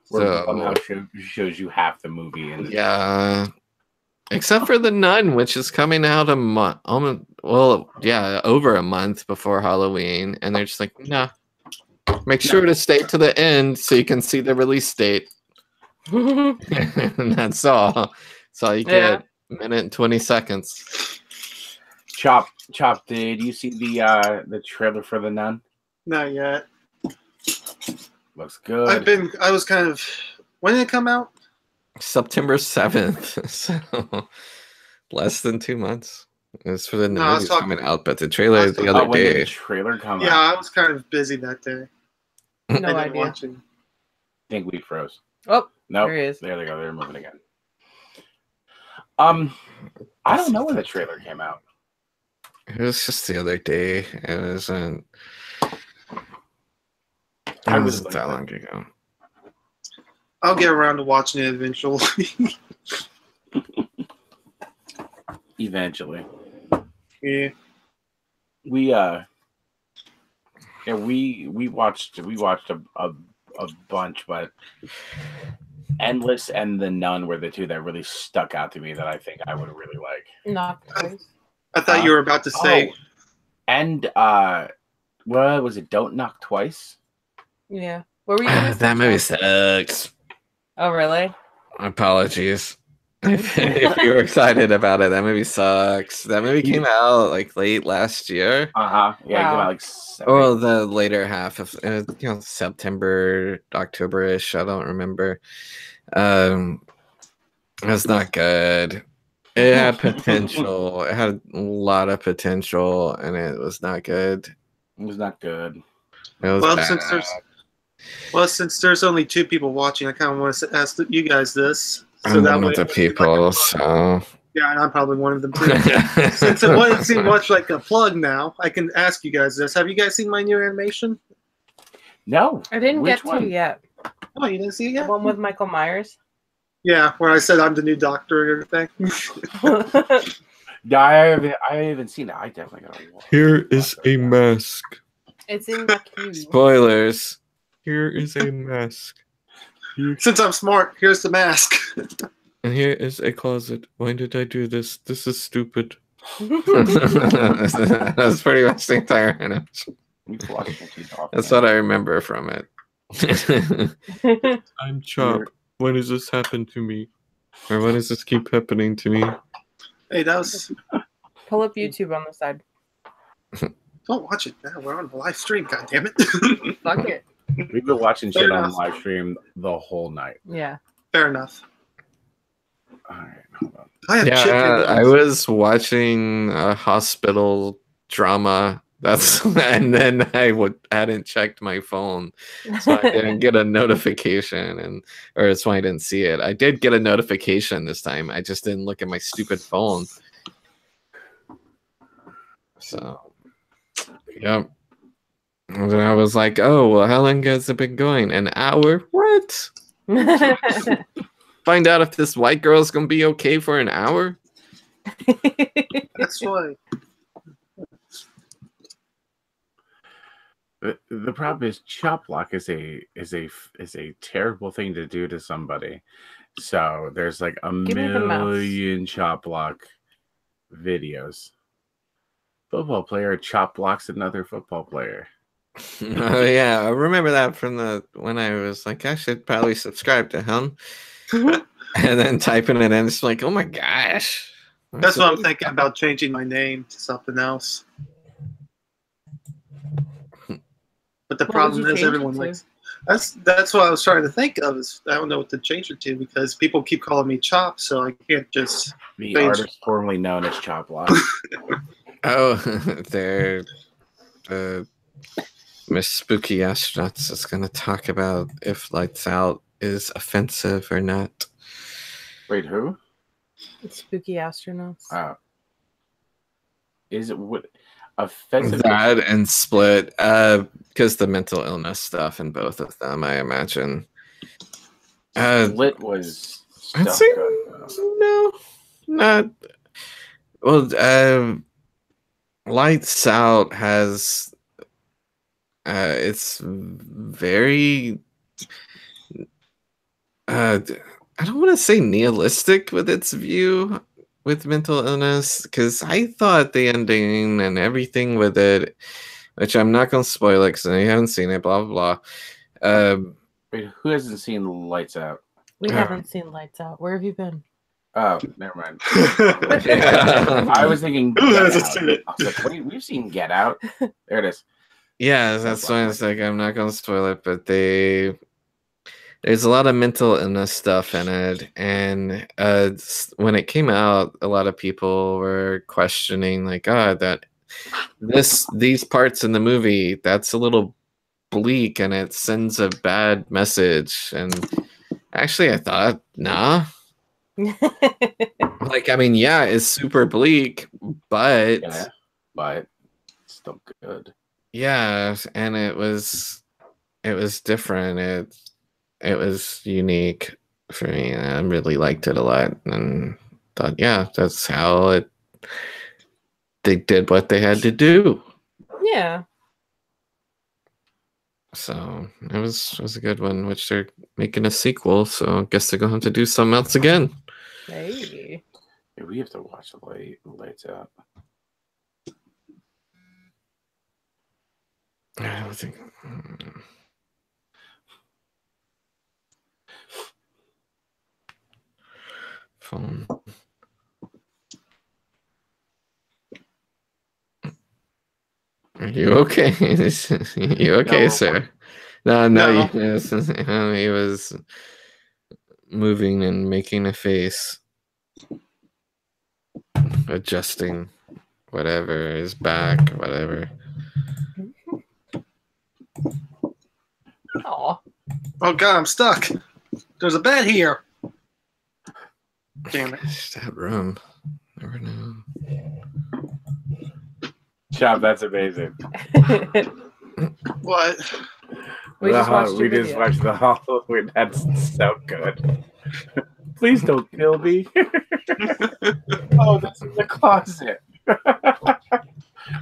Where Blumhouse shows you half the movie. Yeah. Except for The Nun, which is coming out a month. Over a month before Halloween. And they're just like, nah. Make sure to stay to the end so you can see the release date. And that's all. That's all you get. Minute and 20 seconds. Chop, did you see the trailer for The Nun? Not yet. Looks good. I was kind of. When did it come out? September 7th. So less than 2 months. It's for the movie coming out, but the trailer the other day. Did the trailer come out? Yeah, I was kind of busy that day. No idea. I think we froze. Oh, nope. there he is. There they go. They're moving again. I don't know when the trailer came out. It was just the other day. It wasn't. I was that long ago. I'll get around to watching it eventually. Eventually. Yeah. We watched a bunch, but Endless and The Nun were the two that really stuck out to me that I think I would really like. Not I thought you were about to say. And what was it? Don't Knock Twice. Yeah. What were you gonna say? That movie sucks. Oh really? Apologies. If you were excited about it, that movie sucks. That movie came out like late last year. Yeah, it came out like the later half of September, October-ish. I don't remember. It was not good. It had potential. It had a lot of potential, and it was not good. It was not good. It was bad. Since there's only 2 people watching, I kind of want to ask you guys this. So I'm one of the people, so... Yeah, and I'm probably one of them too. Since it doesn't seem much like a plug now, I can ask you guys this. Have you guys seen my new animation? No. I didn't Which get one? to yet. Oh, you didn't see it yet? The one with Michael Myers? Yeah, where I said I'm the new doctor and everything. Yeah, I haven't seen it. I definitely gotta watch. Here is a mask. It's in the queue. Spoilers. Here is a mask. Since I'm smart, here's the mask. And here is a closet. Why did I do this? This is stupid. That's pretty much the entire animation. That's what I remember from it. I'm Chop. When does this happen to me? Or when does this keep happening to me? Hey, that was... Pull up YouTube on the side. Don't watch it now. We're on a live stream, goddammit. Fuck it. We've been watching shit on live stream the whole night. Yeah. Fair enough. All right, hold on. I have chicken. I was watching a hospital drama And then I hadn't checked my phone, so I didn't get a notification, or that's why I didn't see it. I did get a notification this time. I just didn't look at my stupid phone. So, yep. And then I was like, oh, well, how long has it been going? An hour? What? Find out if this white girl's gonna be okay for an hour? That's why. The problem is chop block is a terrible thing to do to somebody. So there's like a million chop block videos. Football player chop blocks another football player. Oh yeah, I remember that from when I was like, I should probably subscribe to him. And then typing it in, it's like, oh my gosh. That's what I'm thinking about, changing my name to something else. But the problem is everyone likes. That's what I was trying to think of. Is I don't know what to change it to because people keep calling me Chop, so I can't just. The artist formerly known as Chop Block. Oh, they're Miss Spooky Astronauts is going to talk about if Lights Out is offensive or not. Wait, who? Spooky Astronauts. Is it what offensive? That and Split, because the mental illness stuff in both of them, I imagine. Split was. I'd say no, not. Well, Lights Out has. It's very. I don't want to say nihilistic with its view with mental illness, because I thought the ending and everything with it, which I'm not going to spoil it because I haven't seen it, blah, blah, blah. Wait, who hasn't seen Lights Out? We haven't seen Lights Out. Where have you been? Oh, never mind. I was thinking Get Out. I was like, wait, we've seen Get Out. There it is. Yeah, that's why it's like, I'm not going to spoil it, but there's a lot of mental illness stuff in it, and when it came out, a lot of people were questioning, like, that these parts in the movie, that's a little bleak, and it sends a bad message. And actually, I thought, nah. Like, I mean, yeah, it's super bleak, but still good. Yeah, and it was different. It was unique for me, and I really liked it a lot, and thought, yeah, that's how they did what they had to do. Yeah. So it was a good one, which they're making a sequel, so I guess they're going to have to do something else again. Hey. Yeah, we have to watch Lights Out. I don't think... Phone. Are you okay? You okay, no, sir? No. He was moving and making a face, adjusting whatever, his back, whatever. Oh God, I'm stuck. There's a bed here. Damn it. That room. Never know. Chop, that's amazing. What? We just watched the Halloween. That's so good. Please don't kill me. Oh, that's in the closet.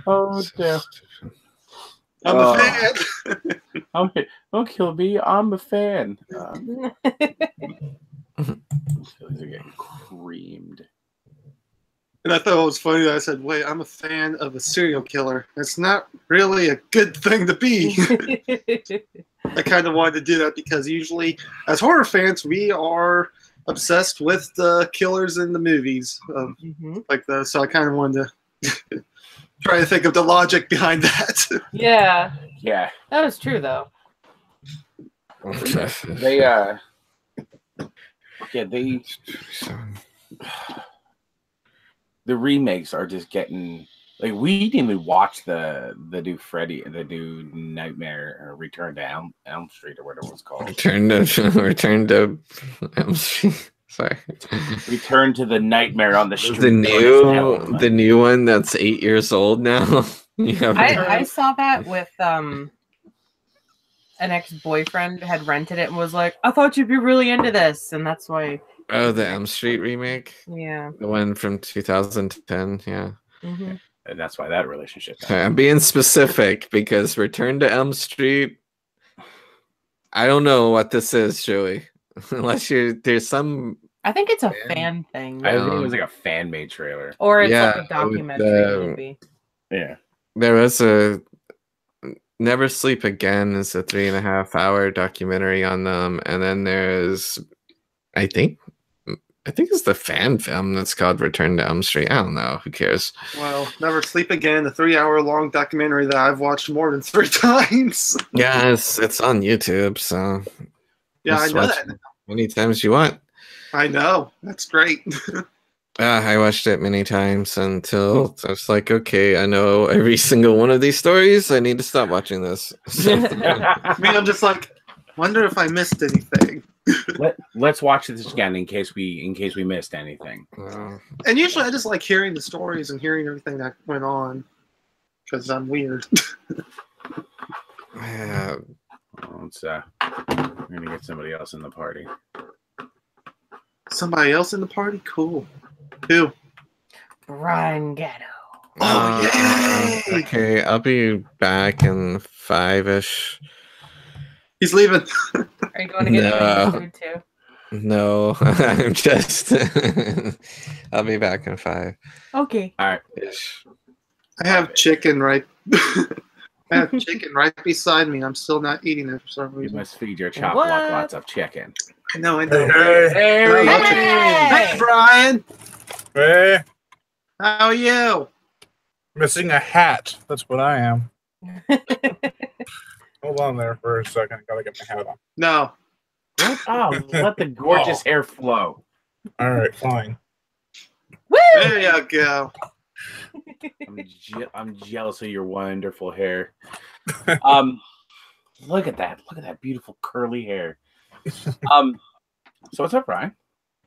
Oh, dear. I'm a fan. Don't kill me. I'm a fan. These are getting creamed. And I thought it was funny that I said, wait, I'm a fan of a serial killer. It's not really a good thing to be. I kind of wanted to do that because usually, as horror fans, we are obsessed with the killers in the movies. Like those. So I kind of wanted to try to think of the logic behind that. Yeah. Yeah. That was true, though. The remakes are just getting Like we didn't even watch the new Freddy, the new Nightmare or Return to Elm Street or whatever it was called. Return to Elm Street. Sorry. Return to the Nightmare on the Street. The new one that's 8 years old now. I saw that with an ex-boyfriend had rented it and was like, I thought you'd be really into this, and that's why. Oh, the Elm Street remake? Yeah. The one from 2010, yeah. Mm-hmm. And that's why that relationship. I'm being specific because Return to Elm Street. I don't know what this is, Joey. Unless there's some. I think it's a fan thing. I think it was like a fan made trailer. Or it's like a documentary movie. Yeah. There was a Never Sleep Again is a 3.5-hour documentary on them, and then there's I think it's the fan film that's called Return to Elm Street. I don't know. Who cares? Well, Never Sleep Again, the 3-hour-long documentary that I've watched more than 3 times. Yeah, it's on YouTube, so yeah, I know that. Many times you want. I know. That's great. I watched it many times until I was like, okay, I know every single one of these stories. I need to stop watching this. I mean, I'm just like, wonder if I missed anything. Let's watch this again in case we missed anything. And usually I just like hearing the stories and hearing everything that went on because I'm weird. Yeah. We're gonna get somebody else in the party. Somebody else in the party? Cool. Who? Brian Gatto. Oh, yeah. Okay, I'll be back in 5-ish. He's leaving. Are you going to get food too? No, I'm just. I'll be back in 5. Okay. All right. I have chicken right. I have chicken right beside me. I'm still not eating it for some You reason. must feed your chop block lots of chicken. I know. Hey, Brian. hey, How are you? missing a hat. That's what I am. Hold on there for a second. Gotta get my hat on. No. Oh, let the gorgeous hair flow. All right, fine. Woo! There you go. I'm jealous of your wonderful hair. Look at that. Look at that beautiful curly hair. So what's up, Brian?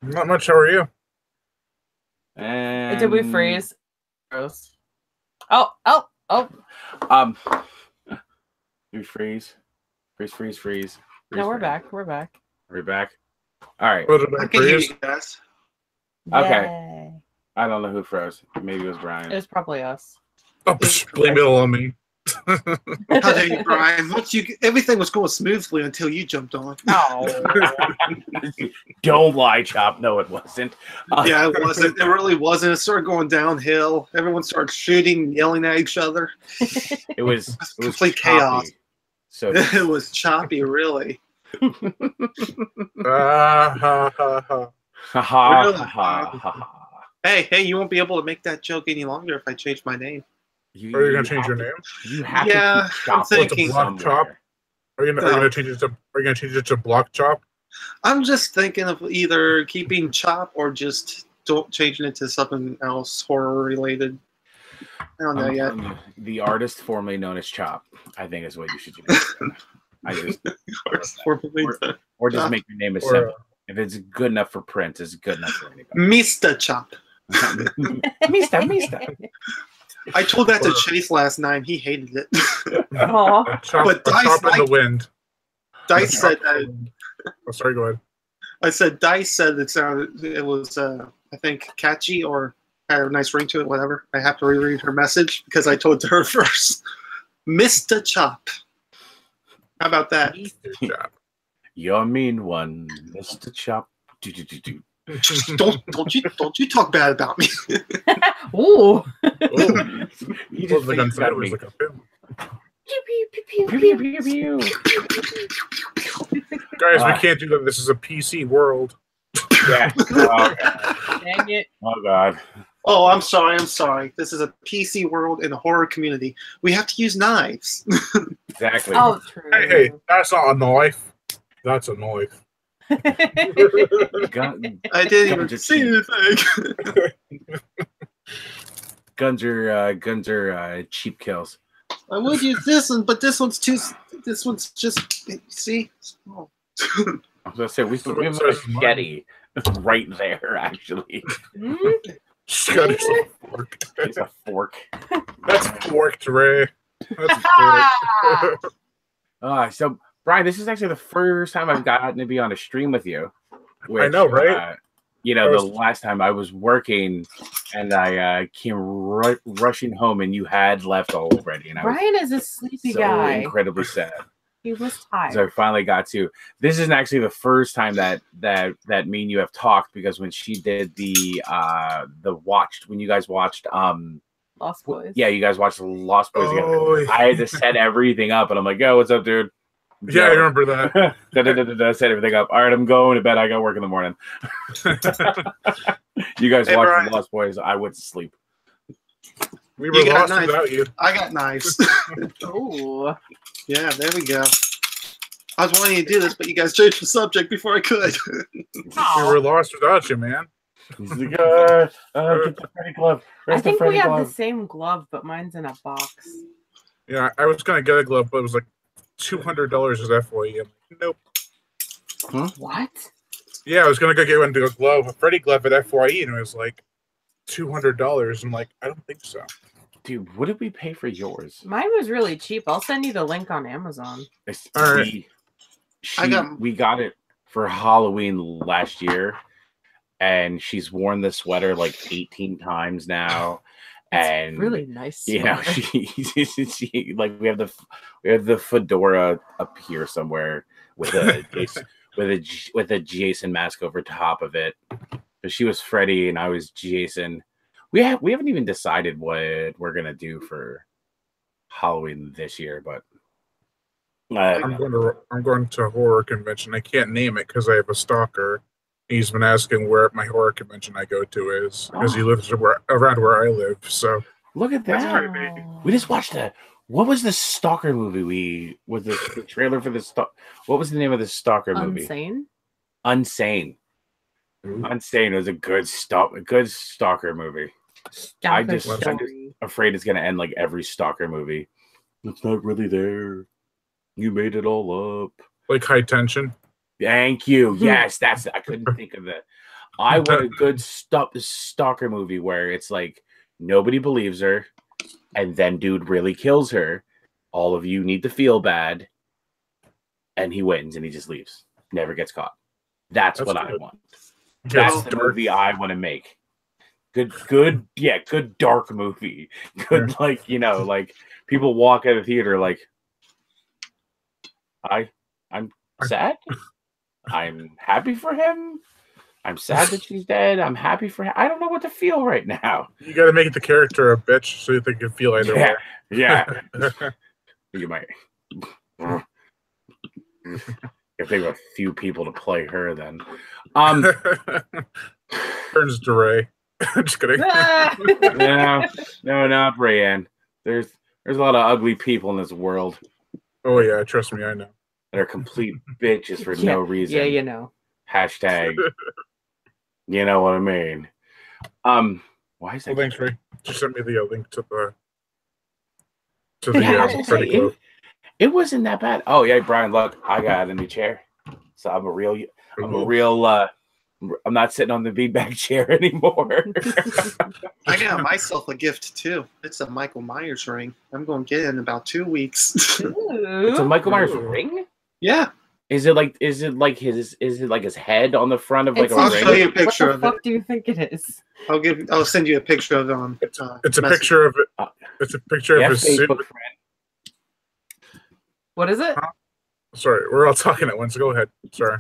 Not much. How are you? And Did we freeze? Gross. Oh. We freeze. Freeze. No, we're back. We're back. Are we back? All right. What did I I can hear freeze? you guys. Okay. Yay. I don't know who froze. Maybe it was Brian. It was probably us. Oh, blame it all on me. How dare you, Brian? Everything was going smoothly until you jumped on. Oh. Don't lie, Chop. No, it wasn't. Yeah, it wasn't. It really wasn't. It started going downhill. Everyone started shooting and yelling at each other. It was complete choppy. chaos. So It was choppy, really. Ha. ha. Hey, you won't be able to make that joke any longer if I change my name. Are you gonna change your name? You have Yeah, to keep I'm Chop thinking. Block Chop? Are you gonna change it to? Are you gonna change it to Block Chop? I'm just thinking of either keeping Chop or just changing it to something else horror related. I don't know yet. The artist formerly known as Chop, I think, is what you should do. Or just make your name as simple. If it's good enough for print, it's good enough for anybody. Mr. Chop. Mister. I told that to Chase last night. He hated it. Aw. But Dice Chop in the wind. Dice said Oh, sorry, go ahead. I said Dice said it was I think catchy or had a nice ring to it, whatever. I have to reread her message because I told it to her first. Mr. Chop. How about that? Chop. You're a mean one, Mr. Chop. Don't you talk bad about me. Ooh. You It was just like think on about me. like a film. Guys, we can't do that. This is a PC world. Yeah. Oh, God. Dang it. Oh, God. Oh, I'm sorry. This is a PC world in a horror community. We have to use knives. Exactly. Oh, true. Hey, that's not a knife. That's a knife. God. I didn't even Just see anything. guns are cheap kills. I would use this one, but this one's too. This one's just. See. Oh. I was gonna say we have a machete right there. Actually, It's a fork. it's a fork. That's forked, Ray. That's forked. So Brian, this is actually the first time I've gotten to be on a stream with you. Which, I know, right? The last time I was working and I came rushing home and you had left already. And I Brian is a sleepy so guy. incredibly sad. He was tired. So I finally got to. This isn't actually the first time that me and you have talked, because when she did when you guys watched Lost Boys. Yeah, you guys watched Lost Boys together. Yeah. I had to set everything up, and I'm like, "Yo, what's up, dude?" Yeah, I remember that. Set everything up. All right, I'm going to bed. I got work in the morning. You guys watched Brian. Lost Boys. I went to sleep. We were lost knives. without you. I got knives. Oh. Yeah, there we go. I was wanting to do this, but you guys changed the subject before I could. We were lost without you, man. He's like, get the Freddy glove. I think we have glove? the same glove, but mine's in a box. Yeah, I was gonna get a glove, but it was like $200 as FYE. Nope. What? Yeah, I was gonna go get one to a glove, a Freddy glove at FYE, and it was like $200. I'm like, I don't think so. Dude, what did we pay for yours? Mine was really cheap. I'll send you the link on Amazon. All right. We got it for Halloween last year, and she's worn the sweater like 18 times now. It's really nice. You know, she like we have the fedora up here somewhere with a Jason mask over top of it. But she was Freddy and I was Jason. We haven't even decided what we're gonna do for Halloween this year, but I'm going to a horror convention. I can't name it because I have a stalker. He's been asking where my horror convention I go to is, because he lives around where I live. So look at that. We just watched what was the Stalker movie? The trailer for the what was the name of the Stalker movie? Unsane. Ooh. Unsane was a good Stalker movie. I'm just afraid it's gonna end like every Stalker movie. It's not really there. You made it all up. Like High Tension. Thank you. Yes, I couldn't think of it. I want a good Stalker movie where it's like nobody believes her, and then dude really kills her. All of you need to feel bad, and he wins and he just leaves. Never gets caught. That's what I want. That's the movie I want to make. Good dark movie. Good, like people walk out of the theater like I'm sad. I'm happy for him. I'm sad that she's dead. I'm happy for him. I don't know what to feel right now. You got to make the character a bitch so they can feel either way. Yeah. You might. If they have a few people to play her, then. Turns to Ray. Just kidding. No, not Rayanne. There's a lot of ugly people in this world. Oh yeah, trust me, I know. That are complete bitches for no reason. Yeah, you know. Hashtag. You know what I mean. Why is that? Well, thanks, Ray. Just sent me the link to the Freddy Club. It wasn't that bad. Oh yeah, Brian, look, I got a new chair. So I'm not sitting on the beanbag chair anymore. I got myself a gift too. It's a Michael Myers ring. I'm going to get it in about 2 weeks. It's a Michael Myers ring? Yeah. Is it like his head on the front of like a ring? I'll show you a picture of it. What the fuck do you think it is? I'll send you a picture of it on. It's a picture of it. It's a picture of his suit. What is it? Huh? Sorry, we're all talking at once. Go ahead. Sorry.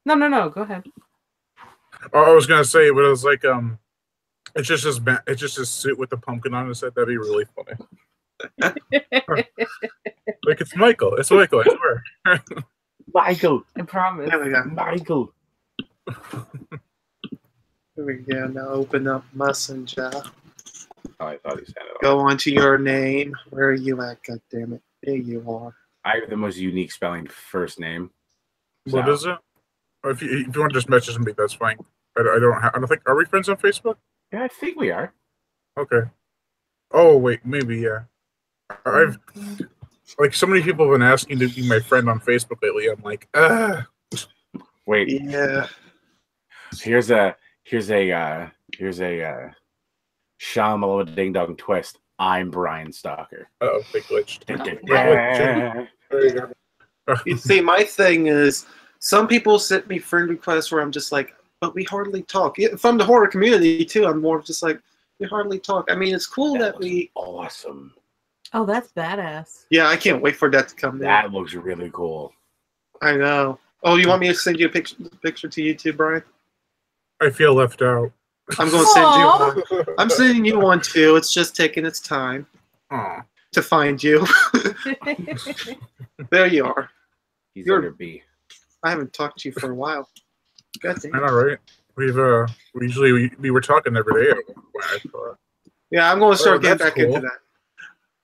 No. Go ahead. Oh, I was gonna say, but it was like it's just his suit with the pumpkin on his head. That'd be really funny. Like it's Michael. It's Michael. I swear. Michael. I promise. There we go. Michael. Here we go. Now open up Messenger. Oh, I thought he said it. Go on to your name. Where are you at? God damn it! There you are. I have the most unique spelling first name. What is it? Or if you want to just message me, that's fine. I don't think. Are we friends on Facebook? Yeah, I think we are. Okay. Oh wait, maybe yeah. I've like so many people have been asking to be my friend on Facebook lately. I'm like, Wait, Yeah. here's a Shyamalan Ding Dong twist. I'm Brian Stalker. oh, big glitch. Yeah. There you go. You see, my thing is, some people send me friend requests where I'm just like, but we hardly talk. Yeah, from the horror community too, I'm more just like, we hardly talk. I mean, it's cool that we. Awesome. Oh, that's badass. Yeah, I can't wait for that to come. That looks really cool. I know. Oh, you want me to send you a picture to you too, Brian? I feel left out. I'm going to send you one. I'm sending you one too. It's just taking its time Aw. to find you. There you are. He's You're- under B. I haven't talked to you for a while. God I damn. know, right? We were talking every day. I thought. Yeah, I'm going to start getting that's back into cool. that.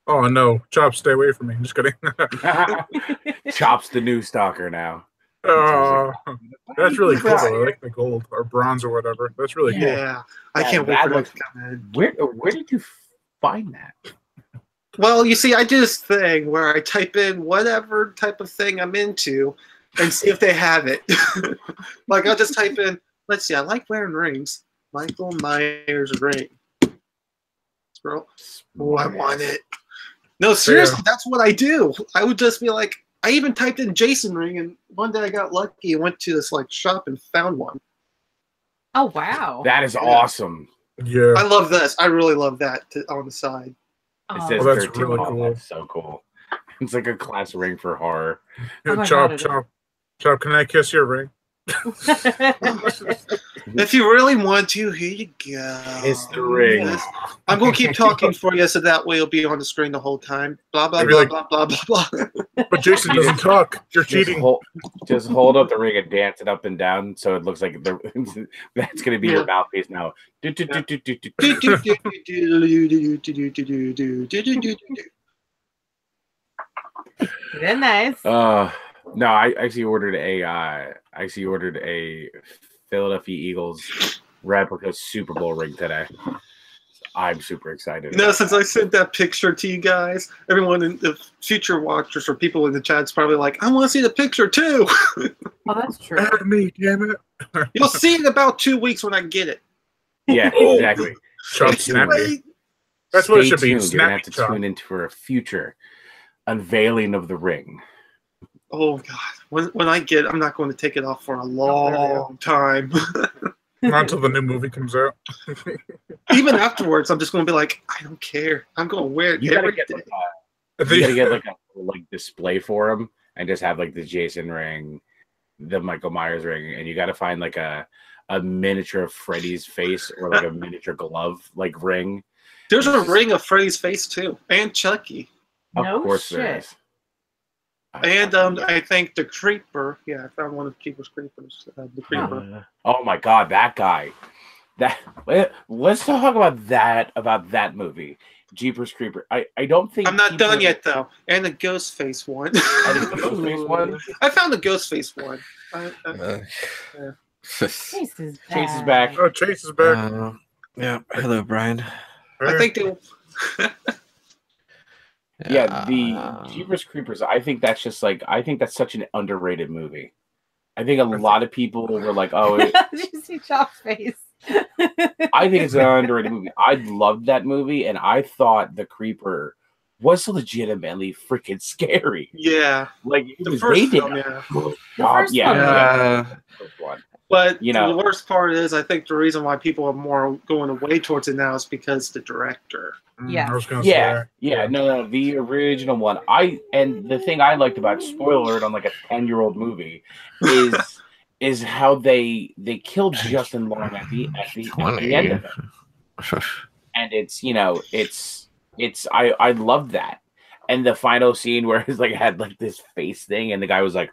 Oh no, Chop, stay away from me. I'm just kidding. Chop's the new stalker now. That's really cool. I like the gold or bronze or whatever. That's really cool. Yeah, I Yeah, can't wait that for that looks- to come in. Where did you find that? Well, you see, I do this thing where I type in whatever type of thing I'm into and see if they have it. Like, I'll just type in, let's see, I like wearing rings. Michael Myers ring. Scroll. Oh, I want it. No, seriously, that's what I do. I would just be like, I even typed in Jason ring, and one day I got lucky and went to this like shop and found one. Oh, wow. That is awesome. Yeah. I love this. I really love that on the side. It Oh, says that's 13. really Oh, cool. that's so cool. It's like a class ring for horror. Oh my Chop, God, it Chop, Chop. Can I kiss your ring? If you really want to, here you go. Kiss the ring. Yes. I'm going to keep talking for you, so that way it'll be on the screen the whole time. Blah, blah, Maybe blah, like- blah, blah, blah, blah. But Jason doesn't talk. You're cheating. Just hold up the ring and dance it up and down so it looks like that's going to be your mouthpiece now. Very nice. No, I actually ordered a Philadelphia Eagles replica Super Bowl ring today. I'm super excited. You know, since I sent that picture to you guys, everyone in the future watchers or people in the chat's probably like, I want to see the picture too. Oh, that's true. Add me, damn it. You'll see it in about 2 weeks when I get it. Yeah, exactly. Chop, Stay snap tuned. me. That's what it Stay should be. tuned. You're gonna have Snappy to Chop. tune into for a future unveiling of the ring. Oh God! When I get it, I'm not going to take it off for a long time. Not until the new movie comes out. Even afterwards, I'm just going to be like, I don't care. I'm going to wear it You gotta every get day. like a display for him and just have like the Jason ring, the Michael Myers ring, and you got to find like a miniature of Freddy's face or like a miniature glove like ring. There's a ring of Freddy's face too, and Chucky, No Of course there shit. is. and I think the Creeper. Yeah, I found one of Keeper's Creepers. The Creeper. Oh my God, that guy! Let's talk about that movie, Jeepers Creeper. I don't think I'm not people- done yet though, and the Ghostface one. And the Ghostface one. I found the Ghostface one. Chase is back. Chase is back. Oh, Chase is back. Yeah. Hello, Brian. I think they. Yeah, the Jeepers Creepers. I think that's such an underrated movie. I think a lot of people were like, "Oh, Did you see Chop's face? I think it's an underrated movie." I loved that movie, and I thought the Creeper was legitimately freaking scary. Yeah, Like the first they did film, a yeah. good The job. first Yeah, one. yeah, the first one. But You know- the worst part is, I think the reason why people are more going away towards it now is because the director. Yeah. I was gonna Yeah, say. yeah, no, the original one. And the thing I liked about spoiler alert on like a 10-year-old movie is how they killed Justin Long at the end of it. And I loved that. And the final scene where it's like had like this face thing and the guy was like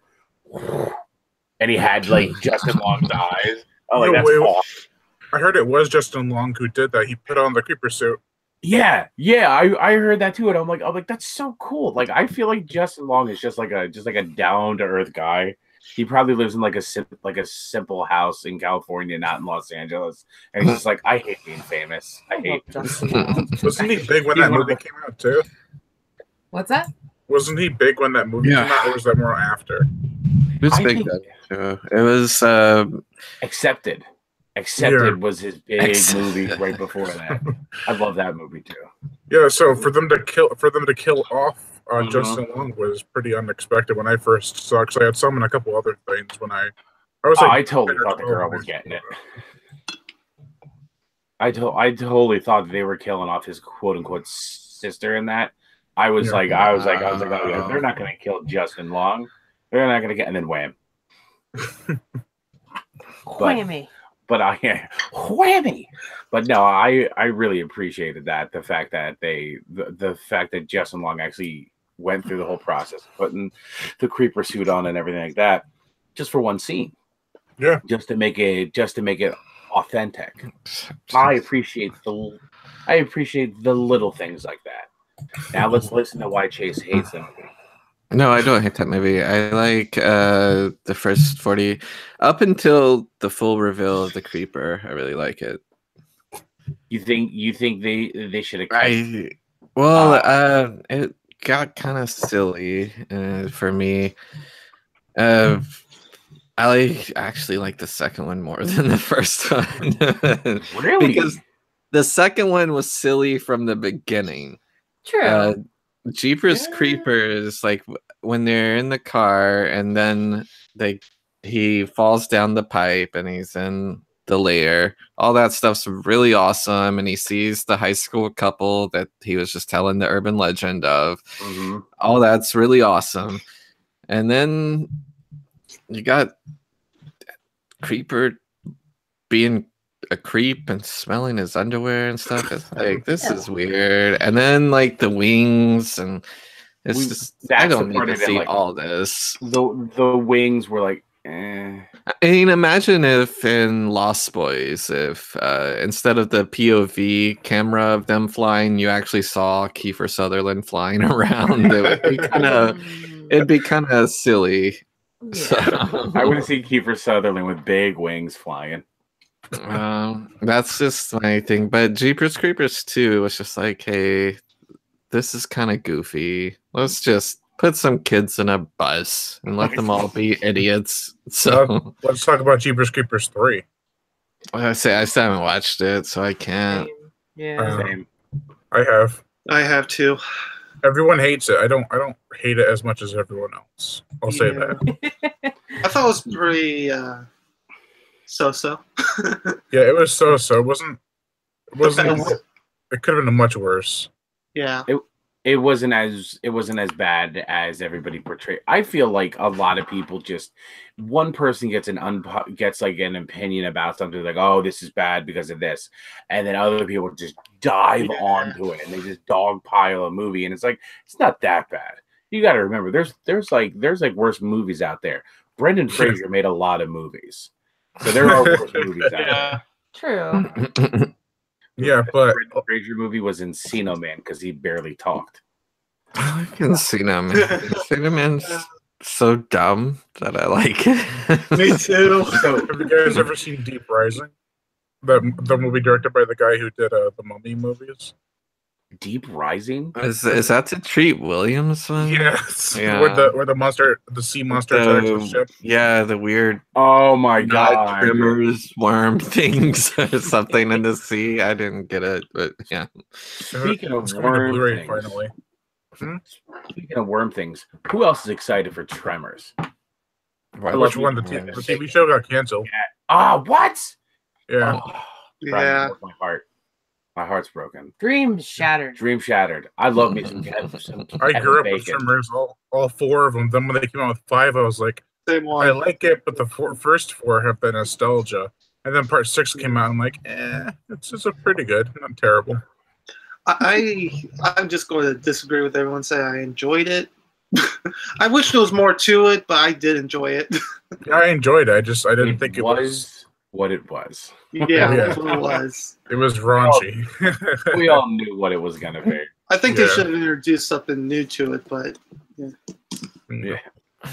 and he had like Justin Long's eyes. Oh, like No, that's wait, awesome. I heard it was Justin Long who did that. He put on the creeper suit. Yeah, I heard that too, and I'm like, that's so cool. Like, I feel like Justin Long is just like a down to earth guy. He probably lives in like a simple house in California, not in Los Angeles. And he's just like, I hate being famous. I hate. Wasn't he big when that movie came out too? What's that? Wasn't he big when that movie came out, or was that more after? It was big then. Too. It was Accepted. Accepted was his big movie right before that. I love that movie too. Yeah, so for them to kill off Justin Long was pretty unexpected when I first saw it, because I had some and a couple other things when I was like, I totally thought the girl was getting it. I totally thought they were killing off his quote unquote sister in that. I was like, oh yeah, they're not gonna kill Justin Long. They're not gonna get, and then wham. Whammy. But whammy. But no, I really appreciated that, the fact that the fact that Justin Long actually went through the whole process, putting the creeper suit on and everything like that, just for one scene. Yeah. Just to make it authentic. I appreciate the little things like that. Now let's listen to why Chase hates them. No, I don't hate that movie. I like the first 40 up until the full reveal of the creeper. I really like it. You think they should have it got kind of silly for me. I actually like the second one more than the first one. Really? Because the second one was silly from the beginning. True. Jeepers Creepers, like when they're in the car and then he falls down the pipe and he's in the lair. All that stuff's really awesome, and he sees the high school couple that he was just telling the urban legend of. Mm-hmm. All that's really awesome. And then you got Creeper being a creep and smelling his underwear and stuff. It's like, this is weird. And then like the wings, and it's just, I don't need to see all this. The wings were like, eh. I mean, imagine if in Lost Boys, if instead of the POV camera of them flying, you actually saw Kiefer Sutherland flying around. It'd be kind of silly. Yeah. So I want to see Kiefer Sutherland with big wings flying. That's just my thing. But Jeepers Creepers 2 was just like, hey, this is kind of goofy. Let's just put some kids in a bus and let them all be idiots. So let's talk about Jeepers Creepers 3. I still haven't watched it, so I can't. Same. Yeah. Same. I have too. Everyone hates it. I don't hate it as much as everyone else. I'll say that. I thought it was pretty so-so. Yeah, it was so-so. It wasn't. It could have been much worse. Yeah. It wasn't as bad as everybody portrayed. I feel like a lot of people just, one person gets like an opinion about something, like, oh, this is bad because of this, and then other people just dive onto it and they just dogpile a movie, and it's like, it's not that bad. You got to remember, there's like worse movies out there. Brendan Fraser made a lot of movies, so there are worse movies out there. True. Yeah, but the Fraser movie was Encino Man because he barely talked. I can see him. Encino Man's so dumb that I like it. Me too. So, have you guys ever seen Deep Rising? The movie directed by the guy who did the Mummy movies. Deep Rising? Is that the Treat Williams one? Yes. Yeah. Where the monster, the sea monster attacks the ship. Yeah, the weird. Oh my god! Trimmers, worm things or something in the sea. I didn't get it, but yeah. Speaking of worm things, who else is excited for Tremors? Which one? The TV show got canceled. What? Yeah. Yeah. My heart. My heart's broken. Dream shattered. I love me some I grew up with Tremors, all four of them. Then when they came out with 5, I was like, same one. I like it, but the first 4 have the nostalgia. And then part 6 came out, I'm like, it's just pretty good, not terrible. I'm just going to disagree with everyone. Say I enjoyed it. I wish there was more to it, but I did enjoy it. Yeah, I enjoyed it. I didn't think it was what it was. Yeah, it was. It was raunchy. We all knew what it was gonna be. I think they should have introduced something new to it, but yeah.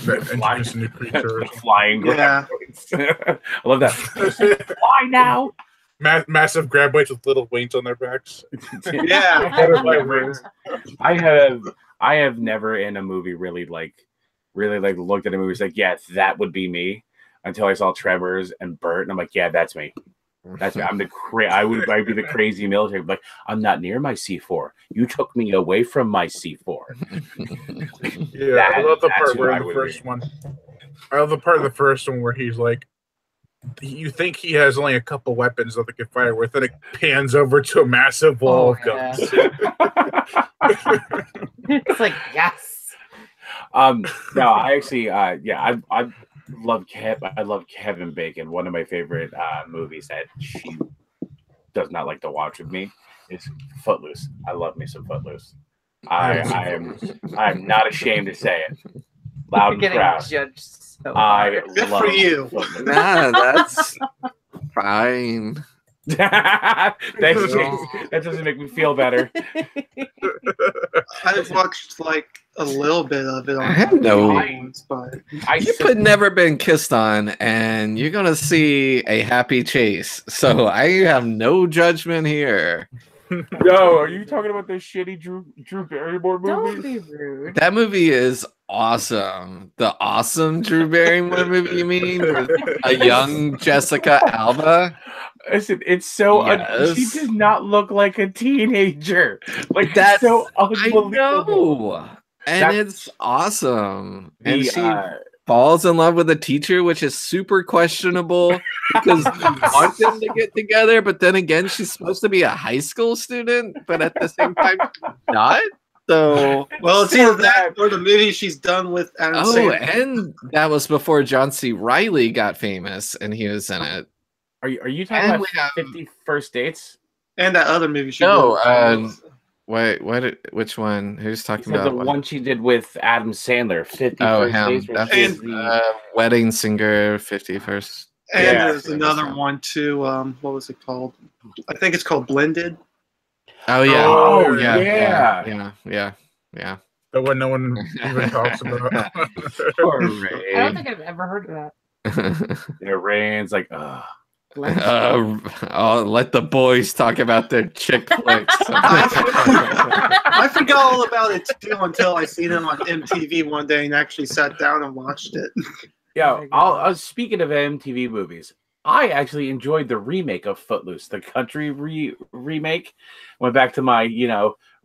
That Flying- introduced a new creature. Or Flying Yeah. graboids. I love that. Fly now. massive graboids with little wings on their backs. Yeah. Butterfly never- wings. I have never in a movie really looked at a movie and like, yeah, that would be me, until I saw Tremors and Bert, and I'm like, yeah, that's me. That's me. I'd be the crazy military, like, I'm not near my C4. You took me away from my C4. Yeah, I love the That's part who where I in the would first be. one. I love the part of the first one where he's like, you think he has only a couple weapons that they can fire with, then it pans over to a massive wall of guns. It's like, yes. No, I actually, I love Kevin Bacon. One of my favorite movies that she does not like to watch with me is Footloose. I love me some Footloose. I'm not ashamed to say it. Loud You're and getting proud. judged so I hard. Good love for you. Footloose. Nah, that's fine. Thanks, James. That doesn't make me feel better. I've watched like a little bit of it on I have no- once, but You put Never Been Kissed On, and you're gonna see a happy chase. So I have no judgment here. Yo, are you talking about this shitty Drew Barrymore Don't movie? be rude. That movie is awesome. The awesome Drew Barrymore movie, you mean? With a young Jessica Alba? Listen, it's so Yes. she does not look like a teenager. Like, That's so I unbelievable. know. And That's- it's awesome. And The, she falls in love with a teacher, which is super questionable because you want them to get together, but then again, she's supposed to be a high school student, but at the same time, not. So, well, it's So either that or the movie she's done with Adam oh, Sandler. and that was before John C. Reilly got famous, and he was in it. Are you talking And about we have- 50 First Dates? And that other movie she No, did. which one? Who's talking So the about? one she did with Adam Sandler, 50 Oh, First him. Dates. Where That's she is the, Wedding Singer 51st. And Yeah, there's I another guess so. one too. What was it called? I think it's called Blended. Oh yeah. Oh, yeah. yeah. Yeah. The one no one even talks about. I don't think I've ever heard of that. It rains like, ugh. I'll let the boys talk about their chick flicks. I forgot all about it too until I seen it on MTV one day and actually sat down and watched it. Yeah, speaking of MTV movies, I actually enjoyed the remake of Footloose, the country remake. Went back to my,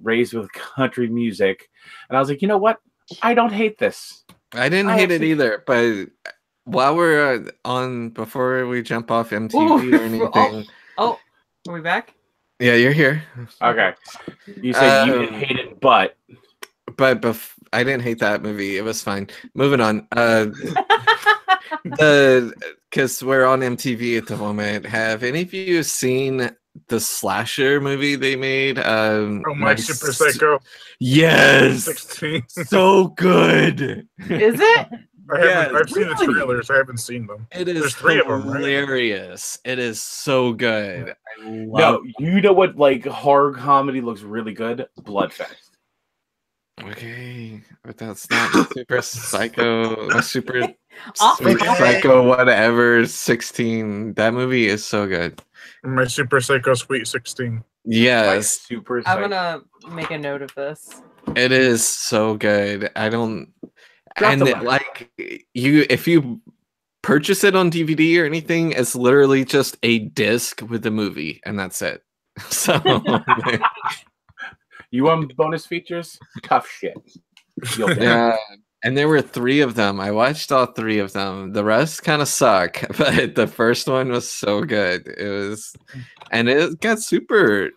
raised with country music, and I was like, you know what? I don't hate this. I didn't hate it either, but while we're on, before we jump off MTV or anything, Oh, are we back? yeah, you're here. Okay, you said you didn't hate it, but I didn't hate that movie. It was fine. Moving on. Because we're on MTV at the moment. Have any of you seen the slasher movie they made? Oh, my Super Psycho. Yes, 16. so good. Is it? I've seen the really? trailers. I haven't seen them. It is There's 3 of them, right? hilarious. It is so good. I no, love. you know what? Like horror comedy looks really good. Bloodfest. Okay, but that's not Super Psycho. Super Okay. Psycho, whatever. 16. That movie is so good. My Super Psycho Sweet 16. Yes, Super. I'm gonna make a note of this. it is so good. I don't. Drop And the it, line. like if you purchase it on DVD or anything, it's literally just a disc with the movie, and that's it. So You want bonus features? Tough shit. You'll get it. yeah. And there were 3 of them. I watched all 3 of them. The rest kind of suck, but the first one was so good. It was, and it got super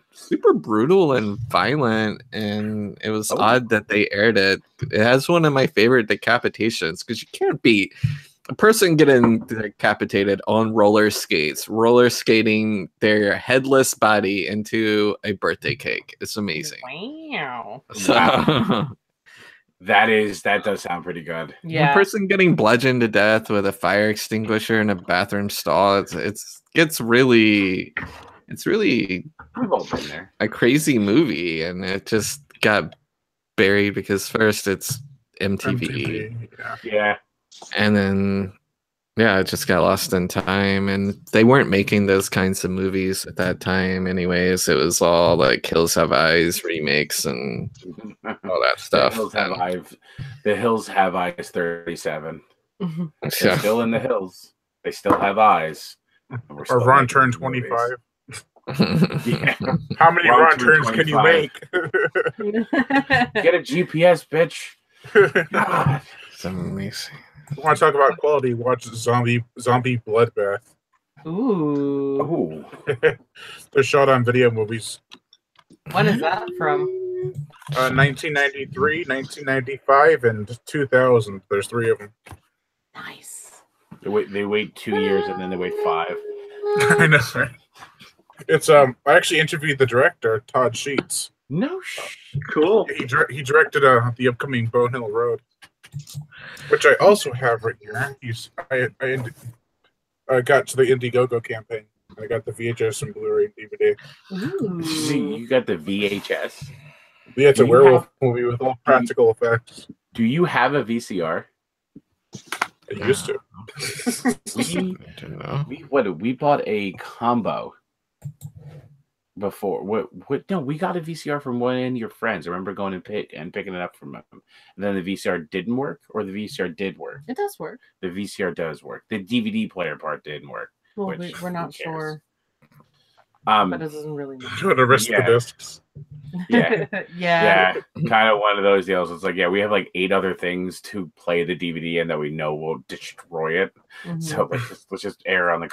brutal and violent, and it was odd that they aired it. It has one of my favorite decapitations because you can't beat a person getting decapitated on roller skating their headless body into a birthday cake. It's amazing. Wow. So, That does sound pretty good. a Yeah. person getting bludgeoned to death with a fire extinguisher in a bathroom stall. It's really We've all been there. a crazy movie, and it just got buried because first it's MTV. Yeah. And then, yeah, it just got lost in time. And they weren't making those kinds of movies at that time, anyways. It was all like Hills Have Eyes remakes and all that stuff. The Hills Have Eyes 37. They're Yeah. still in the hills. They still have eyes. Or Ron turned 25. Yeah. How many Ron turns 25. can you make? Get a GPS, bitch. God. It's amazing. You want to talk about quality? Watch Zombie Bloodbath. Ooh. They're shot on video movies. When is that from? 1993, 1995, and 2000. There's 3 of them. Nice. They wait 2 years and then they wait 5. I know. Right? It's I actually interviewed the director, Todd Sheets. No Cool. He directed the upcoming Bone Hill Road, which I also have right here. I got to the Indiegogo campaign. I got the VHS and Blu-ray and DVD. Ooh. You got the VHS. Yeah, it's a werewolf movie with all practical effects. Do you have a VCR? I used to. We bought a combo before. What? No, we got a VCR from one of your friends. I remember going and picking it up from him. And then the VCR didn't work, or the VCR did work. It does work. The VCR does work. The DVD player part didn't work. Well, we're not sure. But it doesn't really matter. Trying to risk the discs. Yeah. Yeah. Kind of one of those deals. It's like, yeah, we have like 8 other things to play the DVD and that we know will destroy it. Mhm. So let's just err on the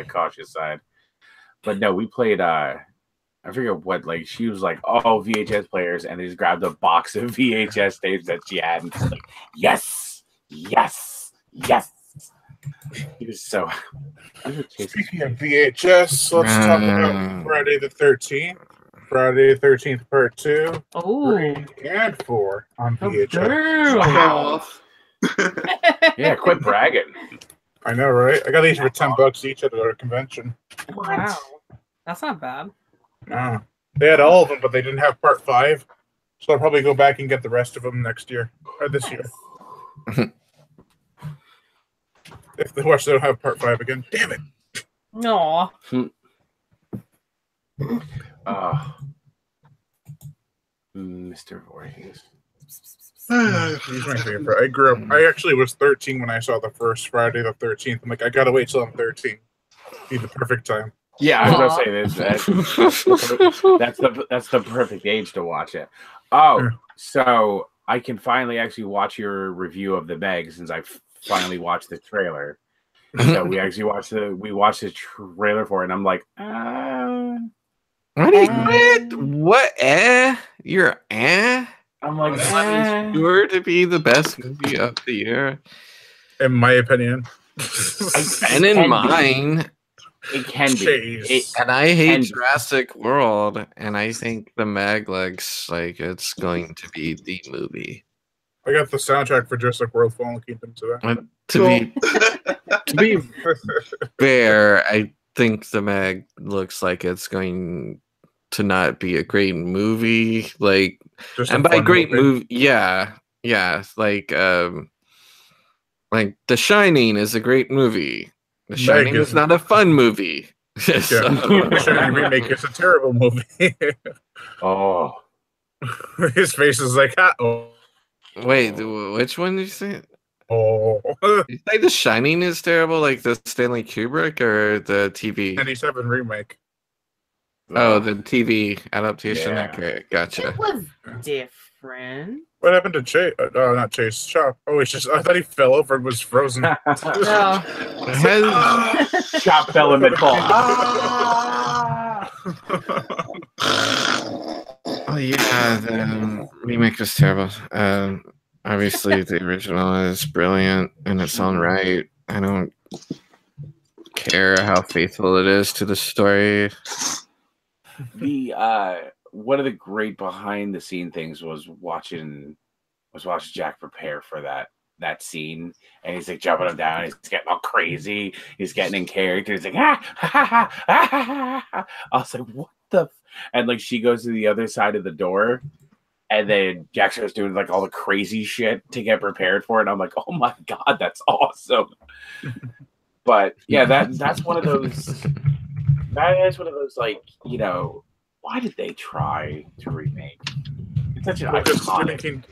cautious side. But no, we played. I forget what. Like she was like, "Oh, VHS players," and they just grabbed a box of VHS tapes that she had, and just like, "Yes, yes, yes." He was so. Speaking of VHS, let's talk about Friday the 13th. Friday the 13th Part 2. Oh. 3 and 4 on VHS. Damn. Yeah, quit bragging. I know, right? I got these for $10 each at a convention. Wow. That's not bad. No. They had all of them, but they didn't have Part 5. So I'll probably go back and get the rest of them next year. Or this year. If they watch, they don't have Part 5 again. Damn it. Aw. Mr. Voorhees. He's my favorite. I grew up. I actually was 13 when I saw the first Friday the 13th. I'm like, I gotta wait till I'm 13. Be the perfect time. Yeah, I was gonna say this. That's the perfect age to watch it. Oh, so I can finally actually watch your review of the Meg since I finally watched the trailer. So we actually watched the trailer for it, and I'm like, What? You're I'm like, sure to be the best movie of the year. In my opinion. And in mine. It can be. And I hate Jurassic World, and I think the Meg looks like it's going to be the movie. I got the soundtrack for Jurassic World Fallen Kingdom today. To be fair, I think the Meg looks like it's going to not be a great movie. Like, and by great movie, yeah, like The Shining is a great movie. The Shining is not a fun movie. The Shining remake is a terrible movie. Oh, his face is like, oh. Wait, which one did you say? Oh, you say The Shining is terrible, like the Stanley Kubrick or the TV? 97 remake. Oh, the TV adaptation. Yeah. Okay, gotcha. It was different. What happened to Chase? Not Chase. Chop. Oh, I thought he fell over and was frozen. No. Chop fell in mid-fall. Oh yeah, the remake was terrible. Obviously, the original is brilliant in its own right. I don't care how faithful it is to the story. One of the great behind the scene things was watching Jack prepare for that scene, and he's like jumping him down, he's getting all crazy, he's getting in character, he's like I was like, what the and like she goes to the other side of the door, And then Jackson was doing like all the crazy shit to get prepared for it. I'm like, oh my god, that's awesome. But yeah, that's one of those. That is one of those, like, you know, why did they try to remake? It's such an iconic.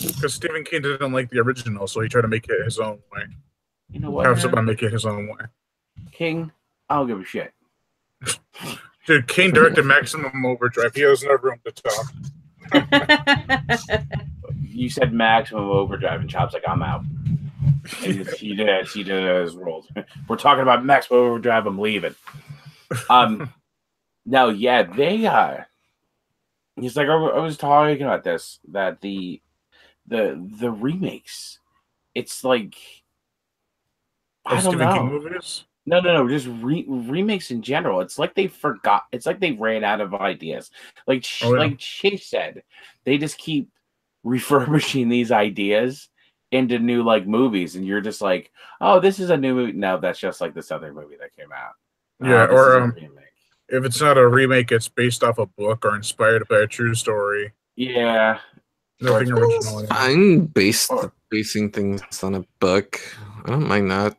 Because Stephen King didn't like the original, so he tried to make it his own way. You know what? Have somebody make it his own way. King, I don't give a shit. Dude, King directed Maximum Overdrive. He has no room to talk. You said Maximum Overdrive, and Chop's like, I'm out. And he did his roles. We're talking about Maximum Overdrive. I'm leaving. No, yeah, they. He's like, I was talking about this, that the remakes, it's like, I don't know. King movies? No, just remakes in general. It's like they forgot. It's like they ran out of ideas. Like like Chase said, they just keep refurbishing these ideas into new like movies, and you're just like, oh, this is a new movie. No, that's just like this other movie that came out. Yeah, or if it's not a remake, it's based off a book or inspired by a true story. Yeah, nothing original. I'm basing things on a book. I don't mind that.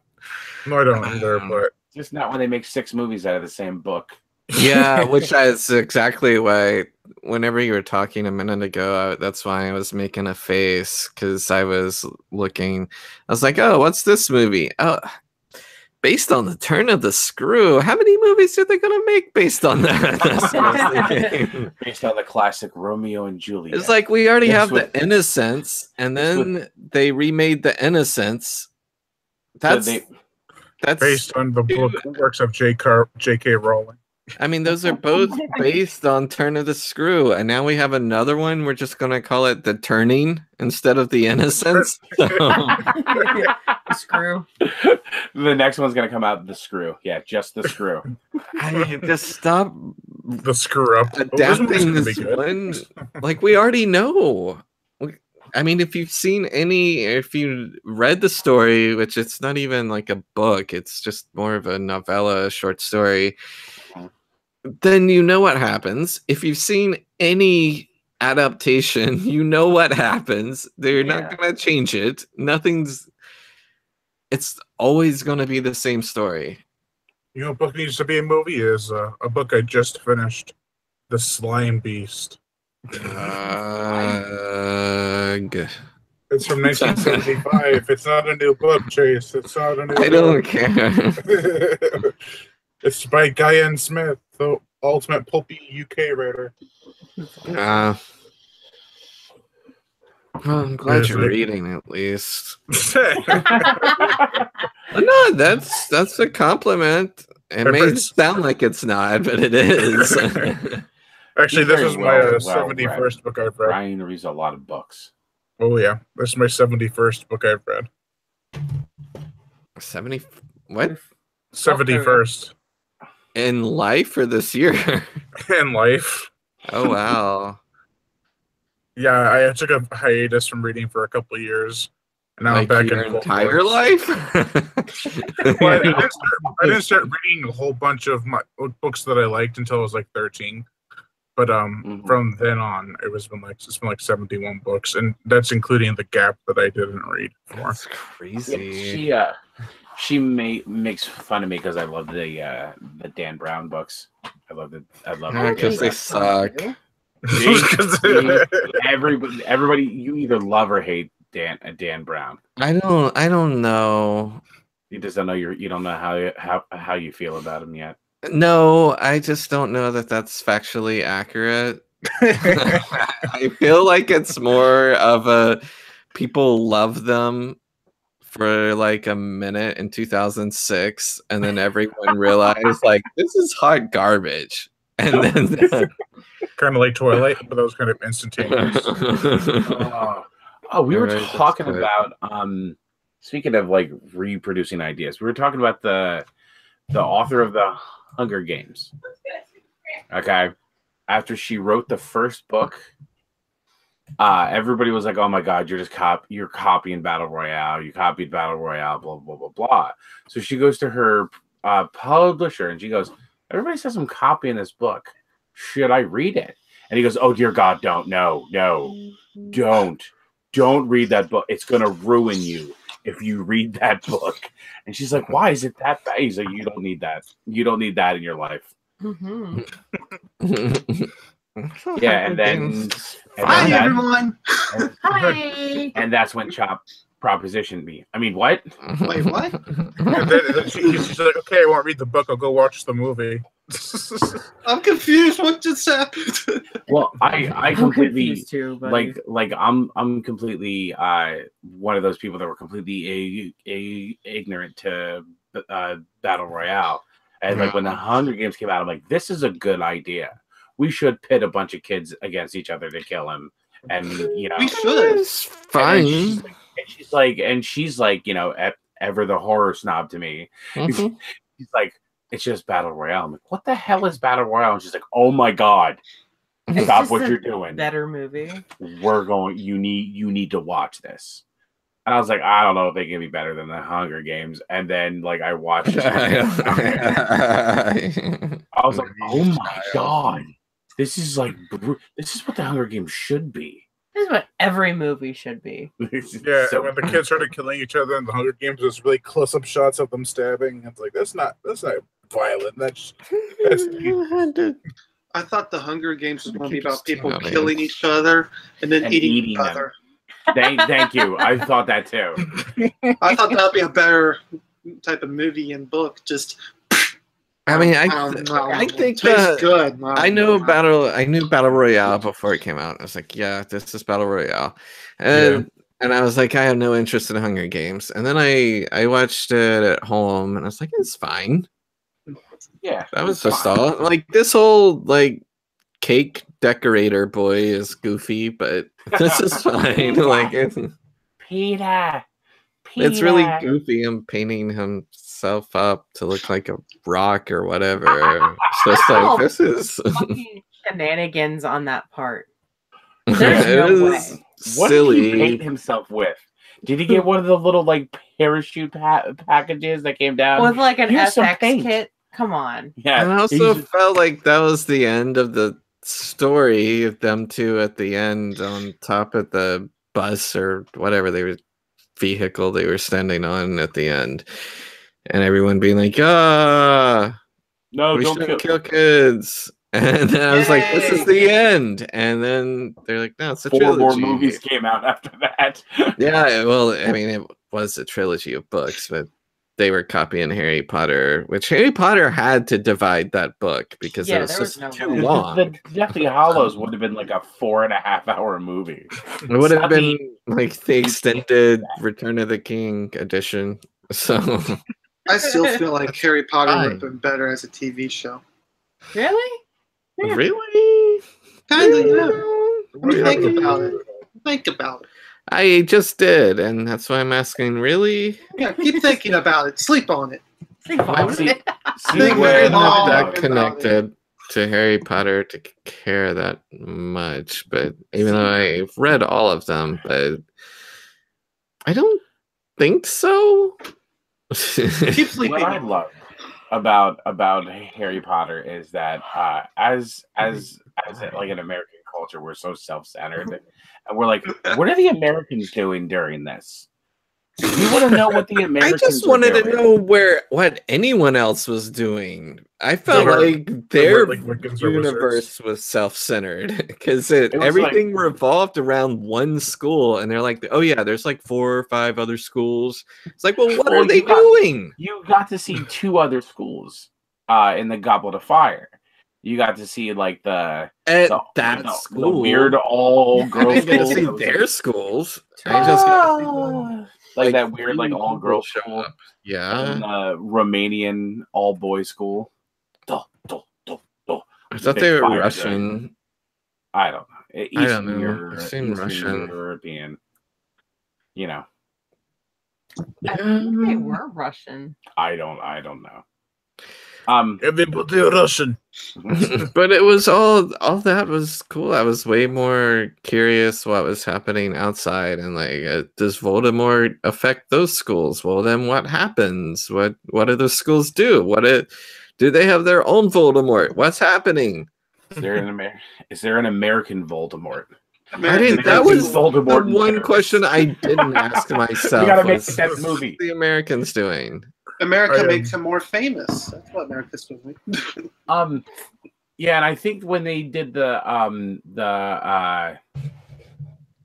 No, I don't either, but just not when they make 6 movies out of the same book. Yeah, which is exactly why. Whenever you were talking a minute ago, that's why I was making a face, because I was looking. I was like, "Oh, what's this movie? Oh, based on the Turn of the Screw. How many movies are they gonna make based on that?" That's what I was thinking. Based on the classic Romeo and Juliet. It's like we already have The Innocents, and then they remade The Innocents. That's based on the book works of J.K. Rowling. I mean, those are both based on Turn of the Screw, and now we have another one. We're just gonna call it The Turning instead of The Innocents. The Screw. The next one's gonna come out The Screw. Yeah, just The Screw. I just stop the screw up adapting this one. Like, we already know. I mean, if you read the story, which it's not even like a book, it's just more of a novella, a short story, then you know what happens. If you've seen any adaptation, you know what happens. They're not going to change it. It's always going to be the same story. You know, a book needs to be a movie is a book I just finished, The Slime Beast. It's from 1975. It's not a new book, Chase. It's not a new book. I don't care. It's by Guyan Smith, the ultimate pulpy UK writer. Well, I'm glad you're reading at least. No, that's a compliment. It may sound like it's not, but it is. Actually, this is my 71st book I've read. Ryan reads a lot of books. Oh yeah, this is my 71st book I've read. 70 what? 71st. In life or this year? In life. Oh wow. Yeah, I took a hiatus from reading for a couple of years, and now like I'm back your in entire life. Well, I didn't start reading a whole bunch of my books that I liked until I was like 13. But from then on, it's been like 71 books, and that's including the gap that I didn't read before. That's crazy. She makes fun of me because I love the Dan Brown books. I love because they suck. Everybody, you either love or hate Dan Brown. I don't know. You just don't know you don't know how you feel about him yet. No, I just don't know that that's factually accurate. I feel like it's more of a people love them for like a minute in 2006, and then everyone realized like this is hot garbage, and then kind of like Twilight, but that was kind of instantaneous. We were talking about speaking of like reproducing ideas, we were talking about the author of the Hunger Games. Okay, after she wrote the first book, everybody was like, "Oh my God, you're copying Battle Royale. You copied Battle Royale." Blah blah blah blah. So she goes to her publisher and she goes, "Everybody says I'm copying this book. Should I read it?" And he goes, "Oh dear God, don't, no, don't read that book. It's gonna ruin you if you read that book." And she's like, "Why is it that bad?" He's like, "You don't need that. You don't need that in your life." Mm-hmm. Yeah, and then Hi, that- everyone. Hi. and that's when Chop propositioned me. I mean, what? Wait, what? And then she's like, "Okay, I won't read the book. I'll go watch the movie." I'm confused. What just happened? Well, I I'm completely confused too, buddy. like I'm completely one of those people that were completely ignorant to battle royale. And like when the Hunger Games came out, I'm like, this is a good idea. We should pit a bunch of kids against each other to kill him. And you know, We should. It's fine. and she's like, you know, ever the horror snob to me. Mhm. She's like, it's just battle royale. I'm like, what the hell is battle royale? And she's like, oh my God, It's stop just what a you're doing. Better movie. We're going. You need to watch this. And I was like, I don't know if they can be better than the Hunger Games. And then like I watched it. I was like, oh my God, this is like this is what the Hunger Games should be. This is what every movie should be. Yeah, So- and when the kids started killing each other in the Hunger Games, there's really close-up shots of them stabbing. It's like that's not violent. That's I thought the Hunger Games was going to be Keep about people stealing. killing each other and then And eating eating each them. other. Thank you. I thought that too. I thought that would be a better type of movie and book. Just I mean, I think tastes good. I knew Battle Royale before it came out. I was like, yeah, this is Battle Royale. And I was like, I have no interest in Hunger Games. And then I watched it at home and I was like, it's fine. Yeah, That was just all. Like this whole like cake decorator boy is goofy, but this is fine. Like Peter. it's really goofy. I'm painting himself up to look like a rock or whatever. It's just like this is Fucking shenanigans on that part. it There's no way. is What did he silly. paint himself with? Did he get one of the little like parachute packages that came down? With like an Here's some FX paint. kit. Come on. Yeah, And I also he's- felt like that was the end of the story of them two at the end on top of the bus or whatever vehicle they were standing on at the end. And everyone being like, no, we don't shouldn't kill. kill kids. And then I was like, this is the end. And then they're like, no, it's a 4 trilogy. more movies came out after that. Yeah, well, I mean, it was a trilogy of books, but they were copying Harry Potter, which Harry Potter had to divide that book because Yeah, it was there was just no too way. long. The Deathly Hollows would have been like a 4.5-hour movie. It would have Study- been like the extended Return of the King edition. So I still feel like Harry Potter Fine. would have been better as a TV show. Really? Yeah. really, Kind of, yeah. Really? Think about it. Think about it. I just did, and that's why I'm asking. Really? Yeah, keep thinking about it. Sleep on it. Sleep Well, on see- it. Think We're very not long that about it. connected to Harry Potter to care that much, but even though I've read all of them, but I don't think so. Keep sleeping. What I love about Harry Potter is that as like an American culture, we're so self-centered, and we're like, what are the Americans doing during this? We want to know what the I Americans. just are wanted to doing. know what anyone else was doing. I felt They were- like their like Wiccans or universe was self-centered because It was everything revolved around one school, and they're like, "Oh yeah, there's like 4 or 5 other schools." It's like, well, what Well, are they you got- doing? You got to see 2 other schools in the Goblet of Fire. You got to see like At the, that the school, weird all I girls didn't get to school. see that was, their schools. I just got to see one. like that weird 3 all girls people show school. up. Yeah, And Romanian all boys school. Duh, duh, duh, duh. I thought big they were fire Russian. I don't know. I don't know. They seem Russian. European. You know, I think they were Russian. I don't know. Everybody Russian. But it was all that was cool. I was way more curious what was happening outside, and like, does Voldemort affect those schools? Well, then what happens? What do those schools do? Do they have their own Voldemort? What's happening? Is there an American Voldemort? That was Voldemort the one question I didn't ask myself. We gotta make was, that what's movie. the Americans doing? America makes him more famous. That's what America's doing. Yeah, and I think when they did the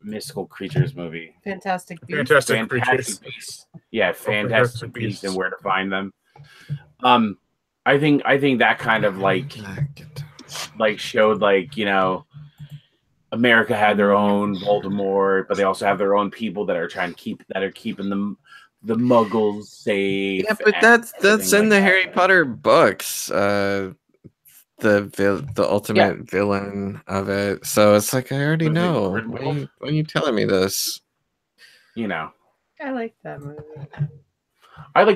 mystical creatures movie, Fantastic Beasts. Fantastic Creatures. Beasts. Yeah, Fantastic Fantastic Beasts and Where to Find Them. I think that kind of like showed like, you know, America had their own Voldemort, but they also have their own people that are keeping them the Muggles safe. Yeah, but that's in the Harry Potter books. The ultimate villain of it. So it's like I already know. Why are you telling me this? You know, I like that movie. I'd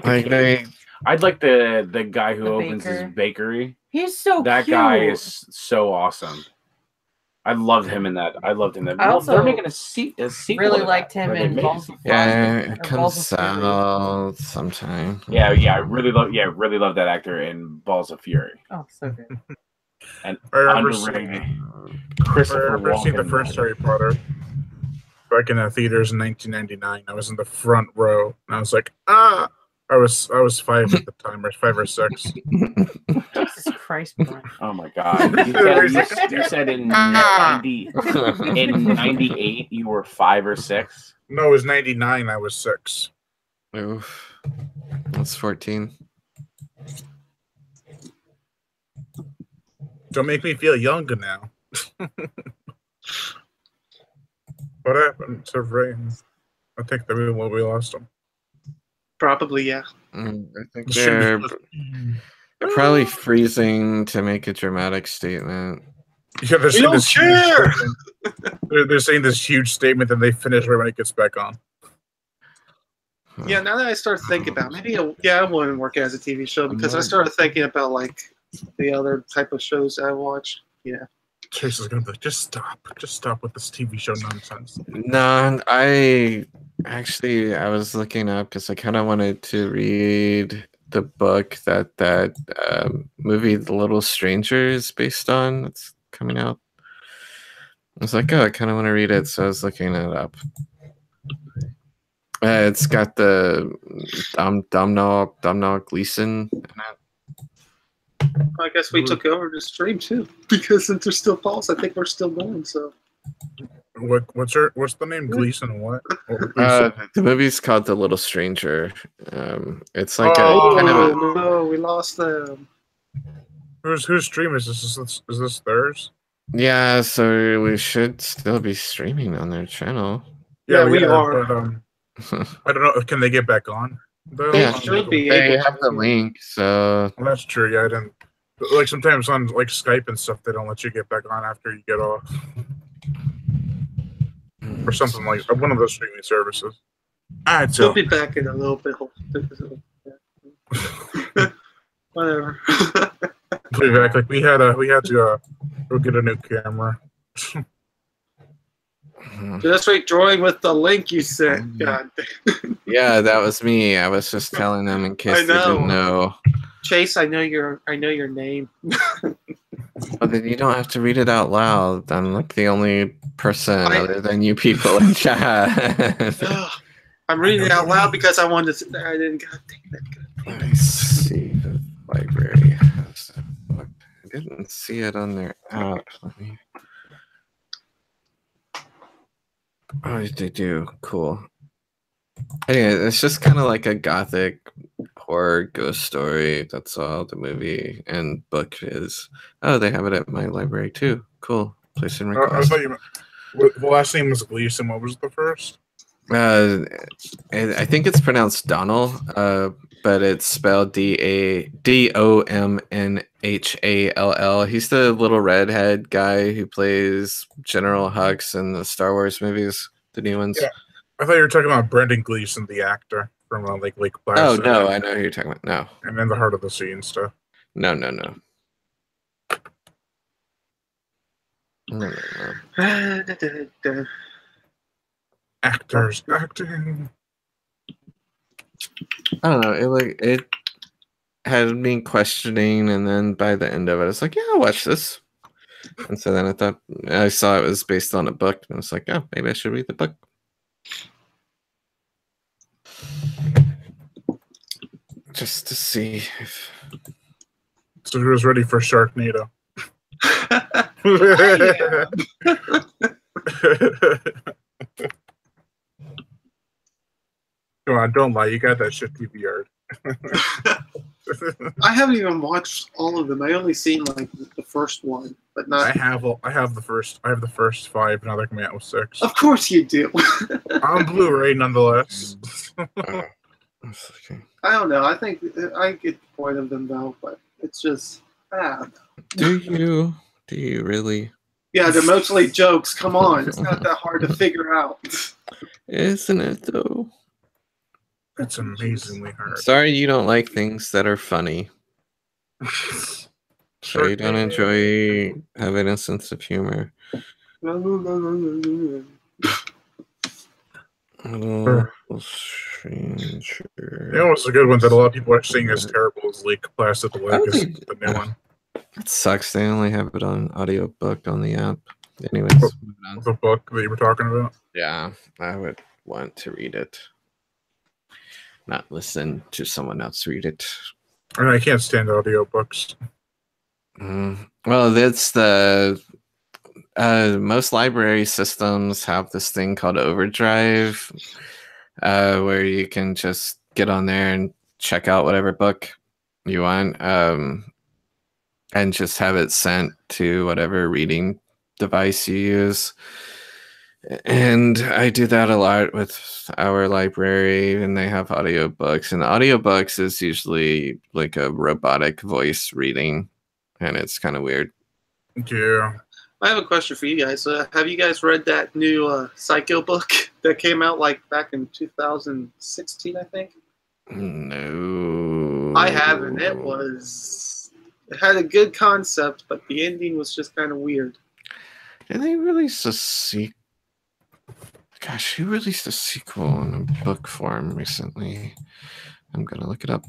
like the guy who opens his bakery. He's so that cute. Guy is so awesome. I loved him in that. I also they're making a sequel. Really liked him in Balls of Fire. Yeah, it comes out sometime. Yeah, I really love that actor in Balls of Fury. Oh, so good. And I remember seeing the first Harry Potter back in the theaters in 1999. I was in the front row, and I was like, I was 5 at the time, or 5 or 6. Jesus Christ, Brian. Oh my God! You said in 98 you were 5 or 6. No, it was 99. I was 6. Oof, that's 14. Don't make me feel younger now. What happened to Ray? I think we lost him. Probably, yeah. I think they're probably freezing to make a dramatic statement. Yeah, they're saying this huge they're saying this huge statement, and they finish right when it gets back on. Yeah, now that I start thinking about it, maybe I wouldn't work as a TV show because I started thinking about like the other type of shows I watch. Yeah. Chase is gonna be like, just stop with this TV show nonsense. No, I was looking up because I kind of wanted to read the book that movie The Little Stranger is based on. It's coming out. I was like, oh, I kind of want to read it, so I was looking it up. It's got the Domhnall Gleeson in it. I guess we took over the stream too because since there's still Pulse, I think we're still going. So, what's the name? Gleeson? What? The movie's called The Little Stranger. It's like no, we lost them. Whose stream is this? Is this theirs? Yeah, so we should still be streaming on their channel. Yeah, we are. But, I don't know. Can they get back on? Yeah, should be. They have the link, so well, that's true. Yeah, I didn't. Like sometimes on like Skype and stuff, they don't let you get back on after you get off, or something like one of those streaming services. We'll be back in a little bit. Whatever. We'll be back. Like we had to go get a new camera. That's right, drawing with the link you sent. God. Yeah, that was me. I was just telling them in case they didn't know. Chase, I know your name. Well, then you don't have to read it out loud. I'm like the only person other than you people in chat. I'm reading it out loud because I wanted to. I didn't. God dang that. Let me see. The library has a book. I didn't see it on their app. Let me. Oh, they do. Cool. Anyway, it's just kind of like a gothic horror ghost story. That's all the movie and book is. Oh, they have it at my library too. Cool. Place and request. The last name was Gleason. What was the first? I think it's pronounced Donnell, but it's spelled Domhnall. He's the little redhead guy who plays General Hux in the Star Wars movies, the new ones. Yeah. I thought you were talking about Brendan Gleeson, the actor from Lake Placid. Oh no, I know who you're talking about. No. And then the Heart of the Sea and stuff. No. Actors acting. I don't know. It had me questioning, and then by the end of it, it's like, yeah, I'll watch this. And so then I saw it was based on a book, and I was like, oh, maybe I should read the book. Just to see if. So he was ready for Sharknado. Come on, don't lie. You got that shit DVR'd. I haven't even watched all of them. I only seen like the first one, but not. I have the first 5. Now they're coming out with 6. Of course you do. On Blu-ray, nonetheless. I don't know. I think I get the point of them though, but it's just Do you really? Yeah, they're mostly jokes. Come on, it's not that hard to figure out. Isn't it though? It's amazingly hard. Sorry you don't like things that are funny. Sorry you don't have an sense of humor. Stranger. You know what's a good one that a lot of people are saying is terrible is Lake Placid the Lake is the new one. It sucks. They only have it on audiobook on the app. Anyways, the book that you were talking about? Yeah, I would want to read it. Not listen to someone else read it. I mean, I can't stand audiobooks. Well, that's the most library systems have this thing called Overdrive, where you can just get on there and check out whatever book you want, and just have it sent to whatever reading device you use. And I do that a lot with our library, and they have audiobooks, and audiobooks is usually like a robotic voice reading, and it's kind of weird. Yeah. I have a question for you guys. Have you guys read that new Psycho book that came out like back in 2016, I think? No. I haven't. It had a good concept, but the ending was just kind of weird. Did they release a sequel? Gosh, who released a sequel in a book form recently? I'm gonna look it up.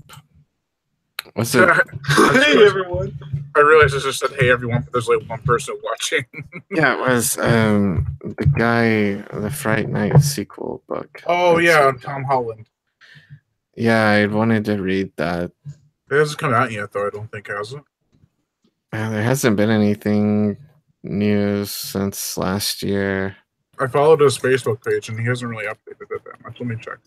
What's it? Hey everyone! I realize it just said "Hey everyone," but there's like one person watching. Yeah, it was the guy, the Fright Night sequel book. Oh yeah, Tom Holland. Yeah, I wanted to read that. It hasn't come out yet, though. I don't think, has it? There hasn't been anything new since last year. I followed his Facebook page, and he hasn't really updated it that much. Let me check.